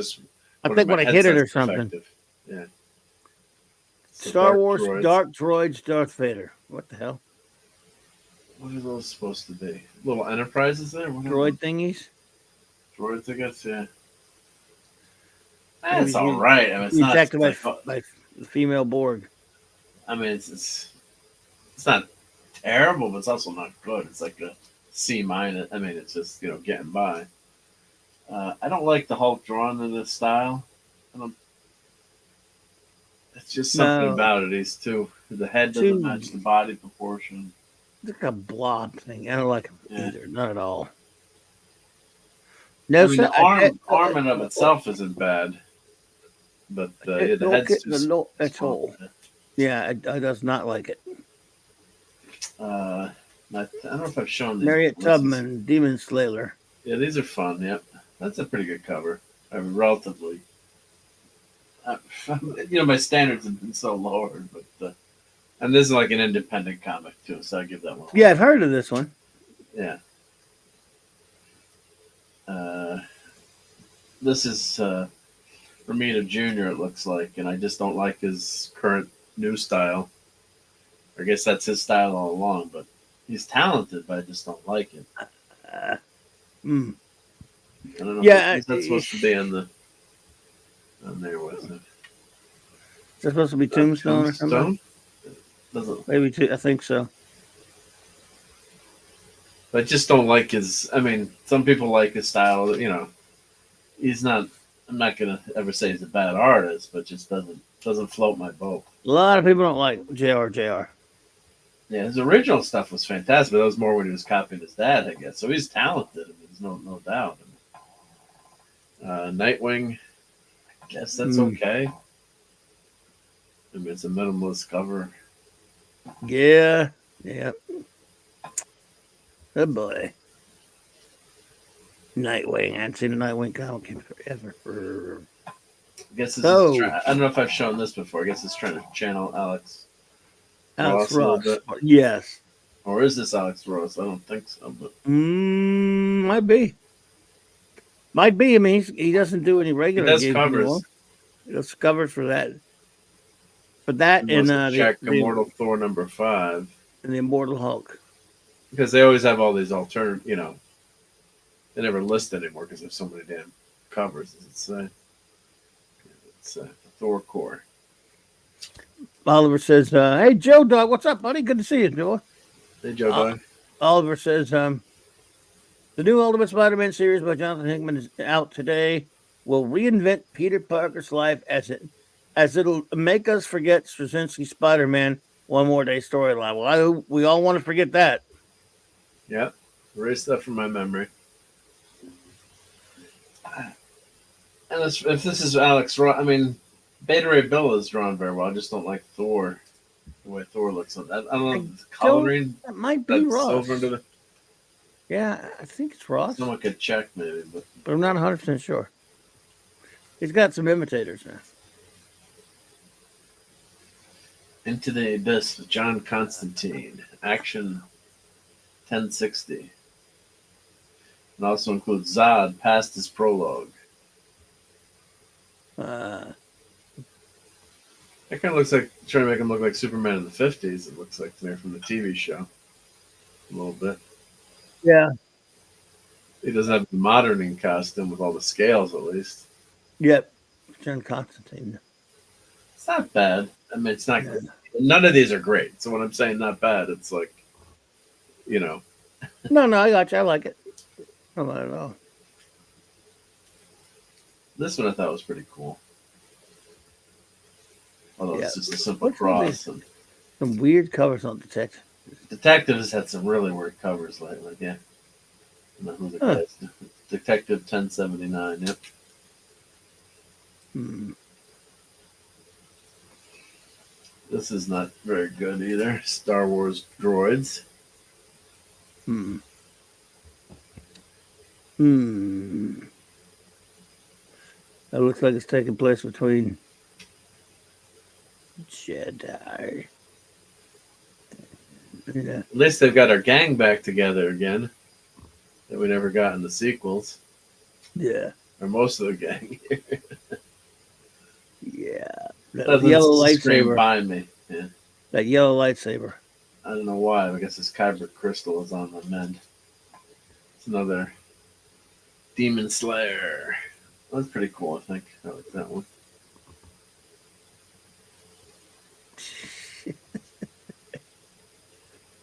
I think when I hit it or something. Yeah. Star Wars droids. Dark Droids, Darth Vader. What the hell? What are those supposed to be? Little enterprises there? Droid thingies? Droids, I guess, yeah. That's all right. I mean, it's not by the female Borg. I mean, it's not terrible, but it's also not good. It's like a C-. I mean, it's just, getting by. I don't like the Hulk drawn in this style. It's just something about it. He's the head doesn't match the body proportion. It's like a blob thing. I don't like him either. Not at all. No, the arm in of itself isn't bad, but the head's just it's whole. Yeah, I does not like it. I don't know if I've shown these. Harriet Tubman, Demon Slayer. Yeah, these are fun. Yep, that's a pretty good cover. I mean, relatively. My standards have been so lowered, but and this is like an independent comic too, so I give that one. Yeah, I've heard of this one. Yeah. This is Romita Jr. It looks like, and I just don't like his current new style. I guess that's his style all along, but he's talented, but I just don't like it. I don't know. Yeah, that's supposed to be on there, was it? Is that supposed to be Tombstone or something? Maybe I think so. But I just don't like his. I mean, some people like his style. He's not. I'm not gonna ever say he's a bad artist, but just doesn't float my boat. A lot of people don't like JR. Yeah, his original stuff was fantastic. But that was more when he was copying his dad, I guess. So he's talented. There's no doubt. Nightwing. I guess that's okay. I mean, it's a minimalist cover. Yeah. Good boy. Nightwing. I haven't seen a Nightwing comic in forever. I guess this is I don't know if I've shown this before. I guess it's trying to channel Alex Ross. Yes. Or is this Alex Ross? I don't think so. But might be. I mean, he doesn't do any regular. He does covers. Anymore. He does covers for that. For that and check Immortal Thor #5 and the Immortal Hulk. Because they always have all these alternate. They never list anymore because there's so many damn covers. It's Thor Core. Oliver says, "Hey Joe Dog, what's up, buddy? Good to see you, Joe." Hey Joe Dog. Oliver says, "The new Ultimate Spider-Man series by Jonathan Hickman is out today. Will reinvent Peter Parker's life as it'll make us forget Straczynski's Spider-Man One More Day storyline." Well, we all want to forget that. Yeah, erase that from my memory. And if this is Alex Ross, I mean, Beta Ray Bill is drawn very well. I just don't like Thor, the way Thor looks on that. I don't know. Coloring that might be Ross. Yeah, I think it's Ross. Someone could check maybe, but I'm not 100% sure. He's got some imitators now. Into the Abyss with John Constantine. Action 1060. It also includes Zod past his prologue. That kind of looks like trying to make him look like Superman in the 50s. It looks like they're from the TV show. A little bit. Yeah. He doesn't have the modern costume with all the scales, at least. Yep. John Constantine. It's not bad. I mean, it's not great. None of these are great. So when I'm saying not bad, it's like, you know. No, I got you. I like it. I don't like it at all. This one I thought was pretty cool. Although Yeah. it's just a simple What's with cross. these? And Some weird covers on Detective. Detectives had some really weird covers lately. Yeah. I don't know who the guy is. Detective 1079. Yep. This is not very good either. Star Wars droids. That looks like it's taking place between Jedi. Yeah. At least they've got our gang back together again. That we never got in the sequels. Yeah. Or most of the gang. Yeah. That The yellow scream lightsaber. by me. Yeah. That yellow lightsaber. I don't know why. I guess this kyber crystal is on the mend. It's another Demon Slayer. That's pretty cool, I think. I like that one.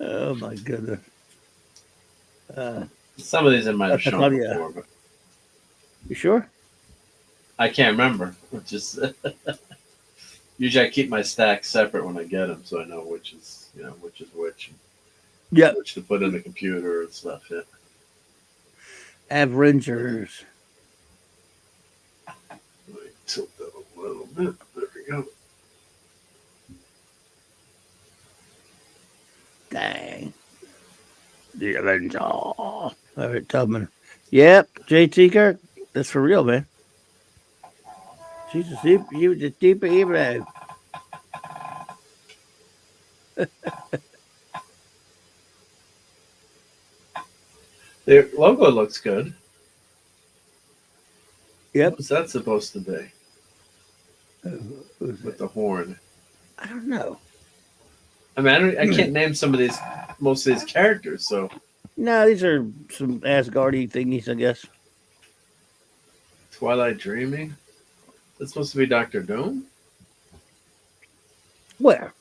Oh my goodness. Some of these I might have shown Claudia. before, but You sure? I can't remember. Which is usually I keep my stacks separate when I get them, so I know which is which. Yep. Which to put in the computer and stuff. Yeah. Avengers. Let me tilt that a little bit. There we go. Dang. The Avengers. All right, Tubman. Yep, JT Kirk. That's for real, man. She's a super, you was a super hero. The logo looks good. Yep. What's that supposed to be? Who's With the horn. I don't know. I mean, I can't name most of these characters, so. No, these are some Asgardy thingies, I guess. Twilight Dreaming? That's supposed to be Doctor Doom? Where?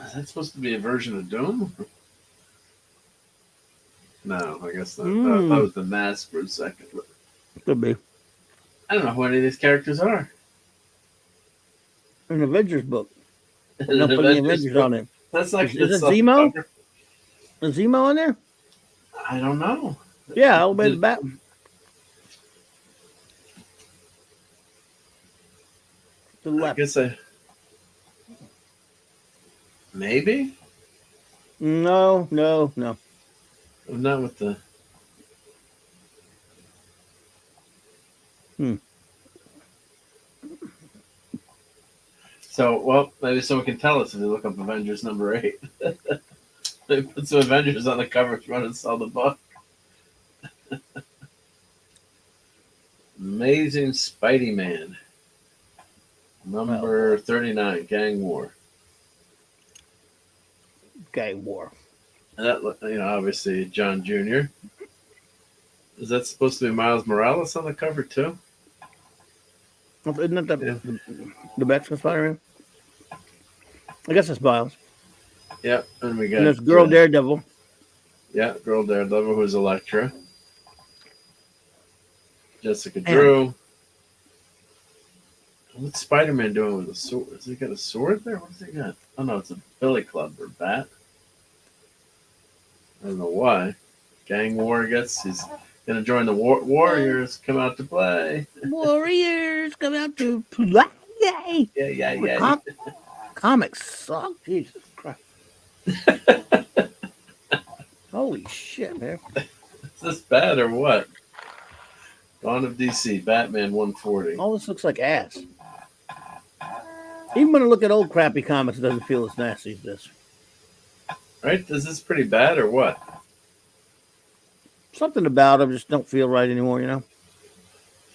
Is that supposed to be a version of Doom? No, I guess not. That was the mask for a second. But Could be. I don't know who any of these characters are. An Avengers book. An Not putting the Avengers book. on it. That's like Is it Zemo? Is Zemo on there? I don't know. Yeah, I'll bet the bat. To the I left. guess maybe? No. I'm not with the. So, well, maybe someone can tell us if they look up Avengers number 8. They put some Avengers on the cover if you want to sell the book. Amazing Spidey Man. Number 39, Gang War. Gang War. And that, obviously John Jr. Is that supposed to be Miles Morales on the cover too? Isn't that the Mexican Spider-Man? I guess it's Miles. Yep, and we got And there's Girl Daredevil. Yeah, Girl Daredevil, who's Elektra. Jessica Drew. What's Spider-Man doing with a sword? Has he got a sword there? What's he got? Oh no, it's a billy club or bat. I don't know why. Gang War, I guess. He's gonna join the Warriors. Come out to play. Warriors come out to play. Yeah. Comics suck. Jesus Christ. Holy shit, man. Is this bad or what? Dawn of DC, Batman 140. All this looks like ass. Even when I look at old crappy comics, it doesn't feel as nasty as this. Right? Is this pretty bad or what? Something about them just don't feel right anymore, you know.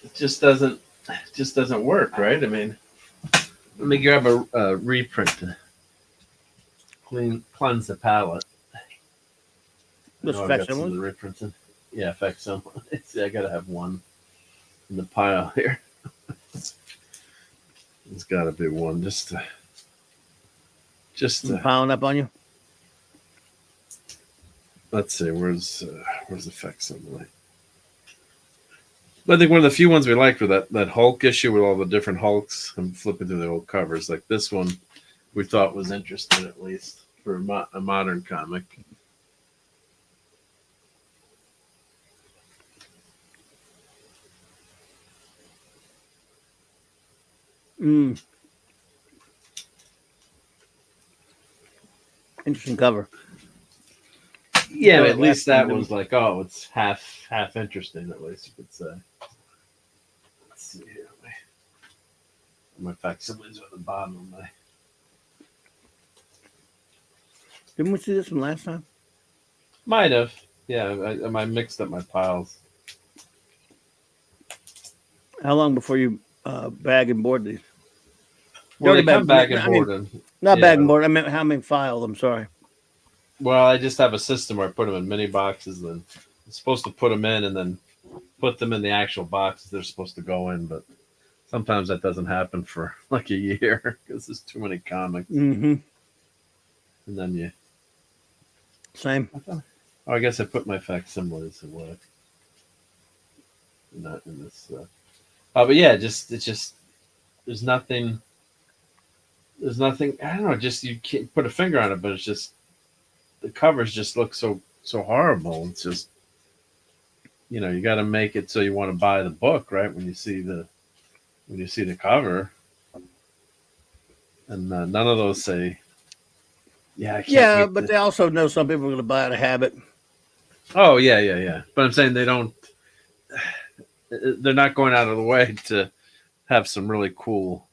It just doesn't work, right? I mean, let me grab a reprint to cleanse the palette. I This know I've got some of facsimile. the reprints in. Yeah, facsimile. See, I gotta have one in the pile here. There's got to be one just Piling up on you. let's see, where's the facsimile? I think one of the few ones we liked were that Hulk issue with all the different Hulks. I'm flipping through the old covers. Like this one, we thought was interesting at least for a modern comic. Interesting cover. Yeah, So at least that last was like, oh, it's half interesting at least you could say. Let's see here. My facsimiles are at the bottom of my. Didn't we see this one last time? Might have. Yeah, I mixed up my piles. How long before you bag and board these? Well, they Dirty come back bag. and I mean, board them. not Yeah. bag and board. I meant how many files. I'm sorry. Well, I just have a system where I put them in mini boxes. And I'm supposed to put them in and then put them in the actual boxes they're supposed to go in. But sometimes that doesn't happen for like a year because there's too many comics. Mm-hmm. And then you. Same. Oh, I guess I put my facsimiles away. Not in this. But yeah, it's just there's nothing. There's nothing. I don't know. Just you can't put a finger on it, but it's just the covers just look so horrible. It's just you got to make it so you want to buy the book, right? When you see the cover, and none of those say, "Yeah, I can't." Yeah, but they also know some people are going to buy out of habit. Oh yeah. But I'm saying they don't. They're not going out of the way to have some really cool,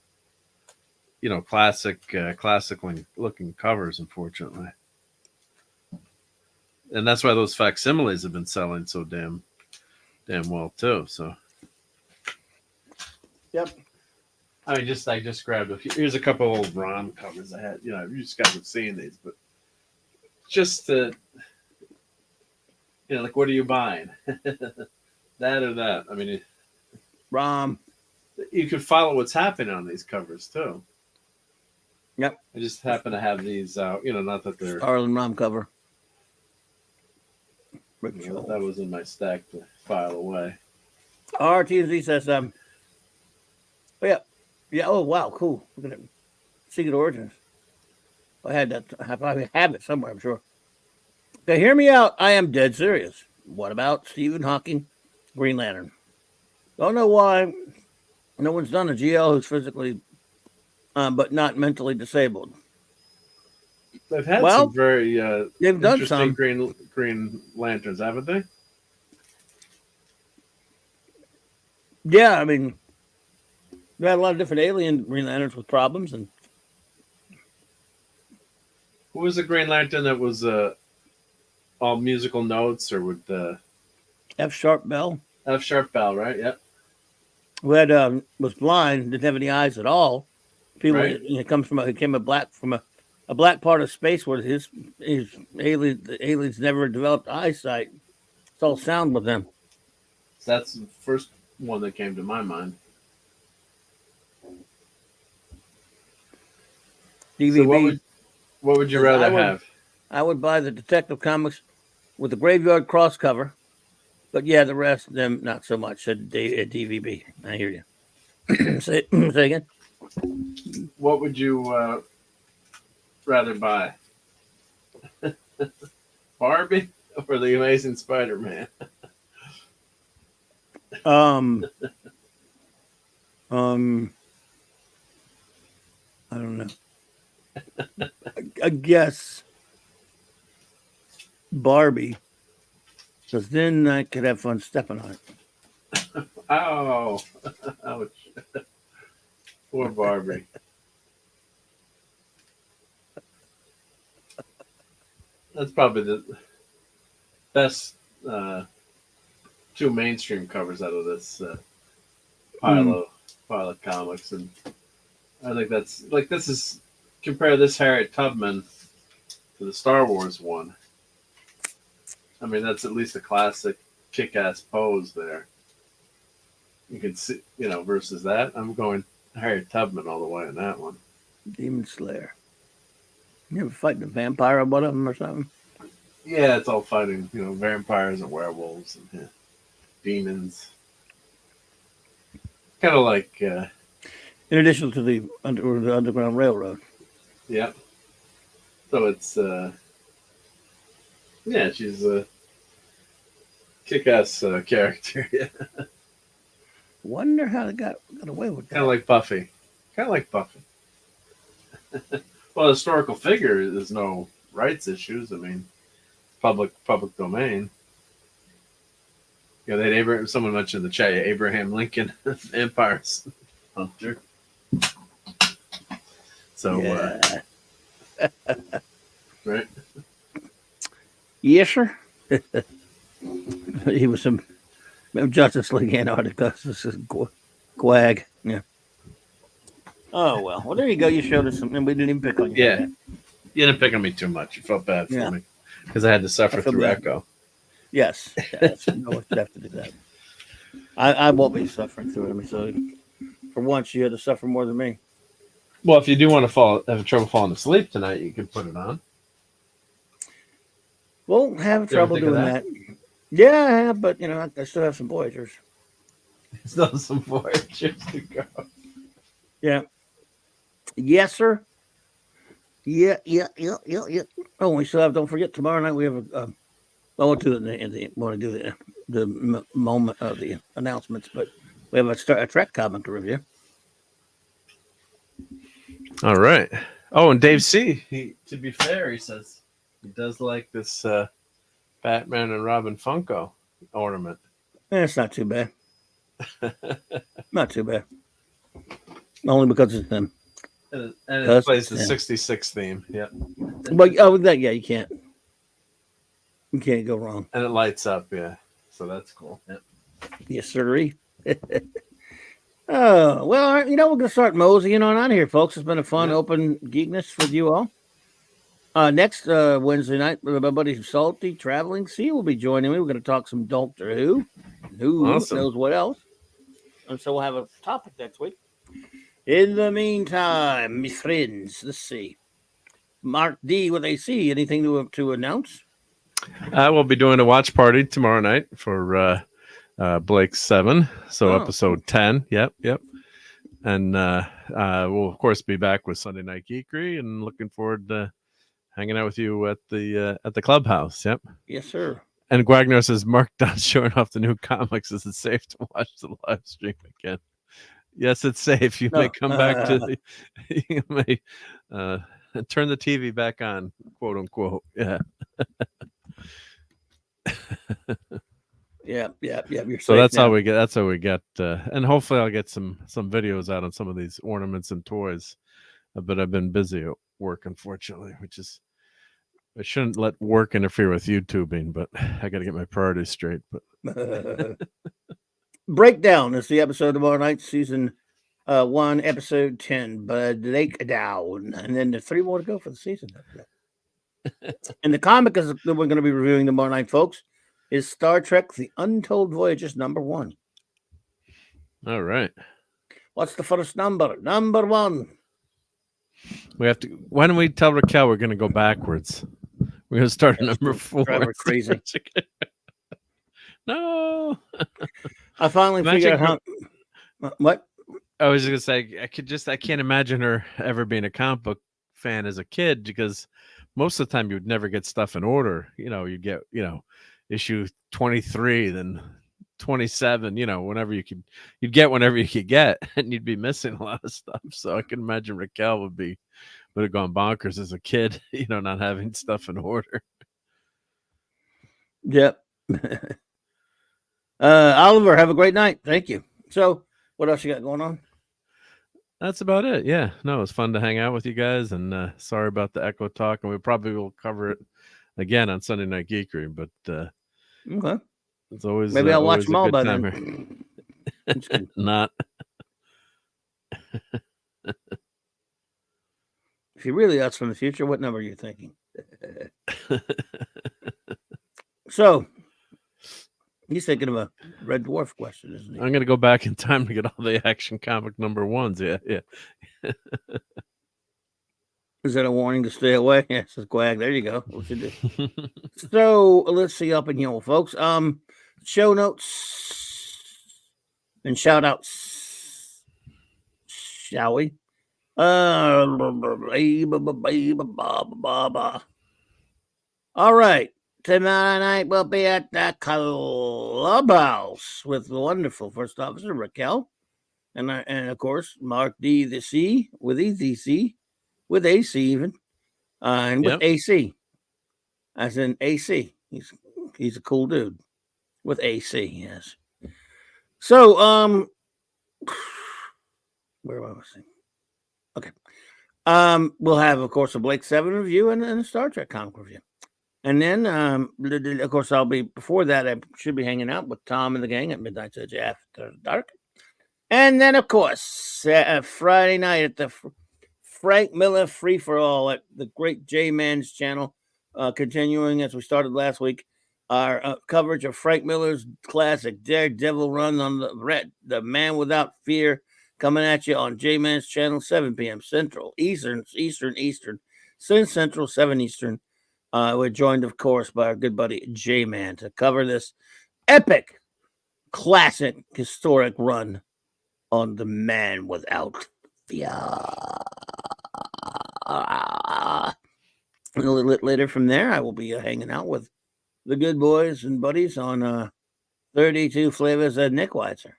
classic looking covers. Unfortunately, and that's why those facsimiles have been selling so damn well too. So, Yep. I mean, I just grabbed a few. Here's a couple old Ron covers I had. You just guys have seen these, but just to, like, what are you buying? That or that? I mean, Rom. you can follow what's happening on these covers too. Yep. I just happen to have these out. Not that they're. Starlin Rom cover. That was in my stack to file away. RTZ says, oh yeah. Oh wow, cool. Look at it. Secret Origins. I had that. I probably have it somewhere, I'm sure. Okay, hear me out. I am dead serious. What about Stephen Hawking, Green Lantern? Don't know why no one's done a GL who's physically, but not mentally disabled. They've had some very they've done interesting some Green Lanterns, haven't they? Yeah, I mean, we had a lot of different alien Green Lanterns with problems, and who was the Green Lantern that was all musical notes or with the F. Sharp Bell? F. Sharp Bell, right? Yep. Who had was blind, didn't have any eyes at all. People, Right. He comes from a black part of space where his aliens never developed eyesight. It's all sound with them. That's the first one that came to my mind. DVB. So what would you rather have? I would buy the Detective Comics with the Graveyard Cross cover, but yeah, the rest of them not so much. At DVB, I hear you. say again. What would you rather buy? Barbie or the Amazing Spider-Man? I don't know. I guess Barbie, because then I could have fun stepping on it. Oh, ouch. Poor Barbie. That's probably the best two mainstream covers out of this pile of comics, and I think that's like this is compare this Harriet Tubman to the Star Wars one. I mean, that's at least a classic kick-ass pose there. You can see, versus that, I'm going Harriet Tubman all the way on that one. Demon Slayer. You ever fighting a vampire or one of them or something? Yeah, it's all fighting, vampires and werewolves and demons. Kind of like, in addition to the Underground Railroad. Yeah. So it's, she's a kick-ass character. Yeah. Wonder how they got away with that. Kind of like Buffy. Well, historical figure, there's no rights issues. I mean, public domain. Yeah, someone mentioned in the chat, Abraham Lincoln, Empire Hunter. So, right? Yes, sir. He was some Justice League Antarctica. This is Quag. Yeah. Oh, well, there you go. You showed us something. We didn't even pick on you. Yeah. You didn't pick on me too much. You felt bad for me because I had to suffer through Echo. Yes. No, you have to do that. I won't be suffering through it. I mean, so for once, you had to suffer more than me. Well, if you do want to have trouble falling asleep tonight, you can put it on. Won't have trouble doing that. Yeah, I have, but I still have some Voyagers. Still some Voyagers to go. Yeah. Yes, sir. Yeah. Oh, we still have. Don't forget, tomorrow night we have I won't do it want to do the moment of the announcements, but we have a Trek comic to review. All right. Oh, and Dave C. To be fair, he says he does like this Batman and Robin Funko ornament. It's not too bad. Not too bad. Only because it's them. And it plays the 66 theme. Yeah. But you can't. You can't go wrong. And it lights up, yeah. So that's cool. Yep. Yes, sir. Oh, well, we're going to start moseying on out here, folks. It's been a fun open geekness with you all. Next Wednesday night, my buddy Salty Traveling C will be joining me. We're going to talk some Doctor Who. Who knows what else? And so we'll have a topic next week. In the meantime, my friends, let's see. Mark D with AC, anything to announce? I will be doing a watch party tomorrow night for Blake's 7, so episode 10. Yep. And we'll of course be back with Sunday Night Geekery, and looking forward to hanging out with you at the clubhouse. Yep. Yes, sir. And Guagner says, Mark not showing off the new comics. Is it safe to watch the live stream again? Yes, it's safe. You may come back to you may turn the TV back on, quote unquote. Yeah. Yeah. You're so that's how we get. And hopefully I'll get some videos out on some of these ornaments and toys. But I've been busy at work, unfortunately, which is, I shouldn't let work interfere with YouTubing, but I got to get my priorities straight. But Breakdown is the episode tomorrow night, season 1, episode 10. Breakdown, and then there's 3 more to go for the season. And the comic that we're going to be reviewing tomorrow night, folks, is Star Trek: The Untold Voyages #1. All right. What's the first number? Number 1. We have to. Why don't we tell Raquel we're going to go backwards? We're going to start at number 4. Crazy. No. I finally figured out how. What? I was just going to say, I can't imagine her ever being a comic book fan as a kid, because most of the time you would never get stuff in order. You get, issue 23, then 27, whenever you'd get whenever you could get, and you'd be missing a lot of stuff. So I can imagine Raquel would have gone bonkers as a kid, not having stuff in order. Yep. Oliver, have a great night. Thank you. So what else you got going on? That's about it. Yeah. No, it was fun to hang out with you guys, and sorry about the echo talk, and we probably will cover it again on Sunday Night Geekery. But Okay. it's always Maybe I'll watch always them a all good by time then. here. Not. If you really ask from the future, what number are you thinking? So, he's thinking of a Red Dwarf question, isn't he? I'm gonna go back in time to get all the Action Comic #1s. Yeah. Is that a warning to stay away? Yes, it's Quag. There you go. What you do? So let's see up in here, folks. Show notes and shout outs, shall we? All right. Tomorrow night we'll be at the Clubhouse with the wonderful First Officer Raquel, and of course Mark D. the C with EZC, with AC even, and with AC, as in AC. He's a cool dude with AC. Yes. So where was I? Okay. We'll have, of course, a Blake 7 review and a Star Trek comic review. And then, of course, I'll be, before that, I should be hanging out with Tom and the gang at Midnight Edge After Dark. And then, of course, Friday night at the Frank Miller Free For All at the great J-Man's channel, continuing as we started last week, our coverage of Frank Miller's classic Daredevil run on the Man Without Fear, coming at you on J-Man's channel, 7 p.m. Central, Eastern, 6 Central, 7 Eastern. We're joined, of course, by our good buddy J-Man to cover this epic, classic, historic run on the Man Without Fear. A little bit later from there, I will be hanging out with the good boys and buddies on 32 Flavors of Nick Weitzer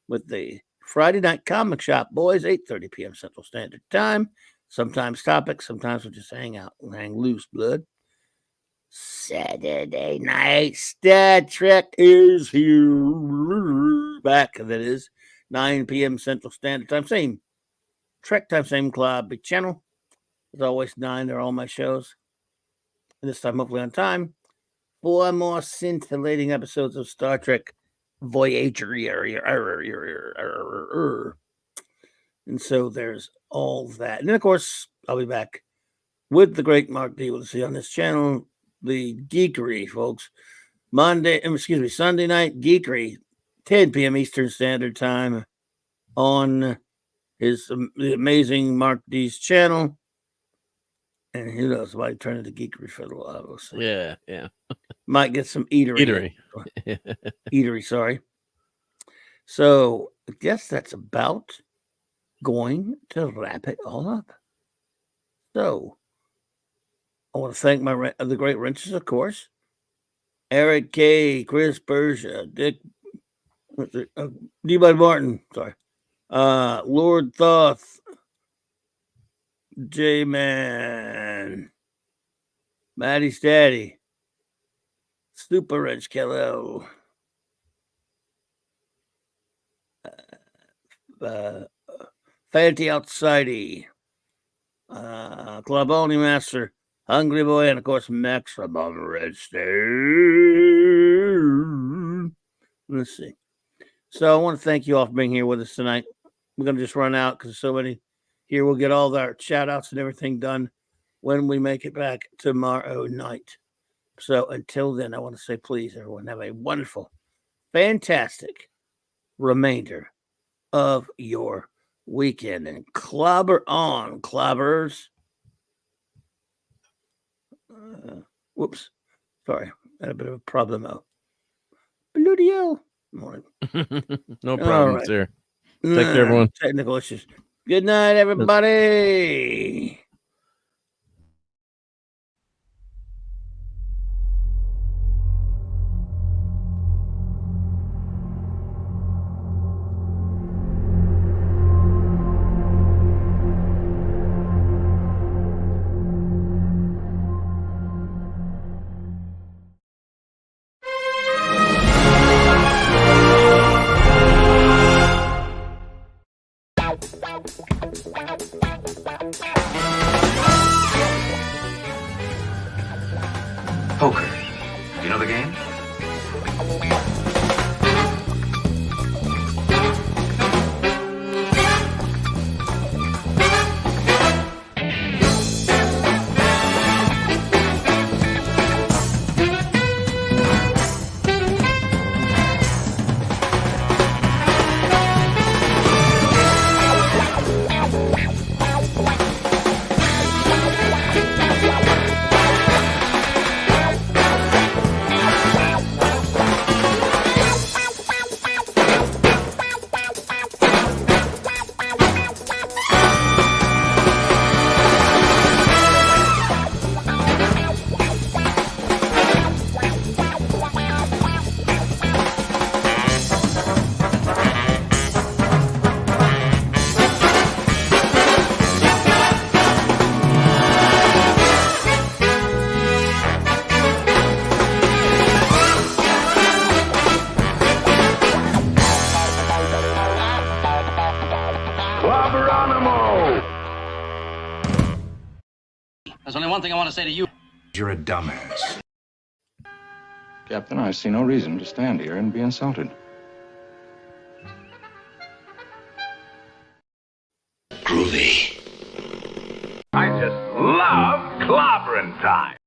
with the Friday Night Comic Shop Boys, 8:30 p.m. Central Standard Time. Sometimes topics, sometimes we'll just hang out and hang loose, blood. Saturday night Star Trek is here. Back, that is, 9 p.m. Central Standard Time. Same Trek time, same club, big channel. As always, 9, they're all my shows. And this time, hopefully on time. 4 more scintillating episodes of Star Trek Voyager. And so there's all that. And then, of course, I'll be back with the great Mark D. We'll see on this channel, the Geekery, folks. Sunday night Geekery, 10 p.m. Eastern Standard Time on the amazing Mark D's channel. And who knows, might turn into Geekery for a little while. We'll see. Yeah. Might get some eatery. Eatery, sorry. So I guess that's about going to wrap it all up. So I want to thank the great wrenches, of course. Eric K, Chris Persia, Dick, D-Bud Martin, sorry. Lord Thoth, J-Man, Matty Staddy, Super Rich Kello, Fanty Outsidey, Cluboni Master, Hungry Boy, and of course Maximum Redstone. Let's see. So I want to thank you all for being here with us tonight. We're going to just run out because so many here. We'll get all our shout outs and everything done when we make it back tomorrow night. So until then, I want to say, please, everyone, have a wonderful, fantastic remainder of your weekend. And clobber on, clobbers. Whoops. Sorry. Had a bit of a problem out. Bloody hell. Morning. No problems there. Take care, everyone. Technical issues. Good night, everybody. There's only one thing I want to say to you. You're a dumbass. Captain, I see no reason to stand here and be insulted. Groovy. I just love clobbering time.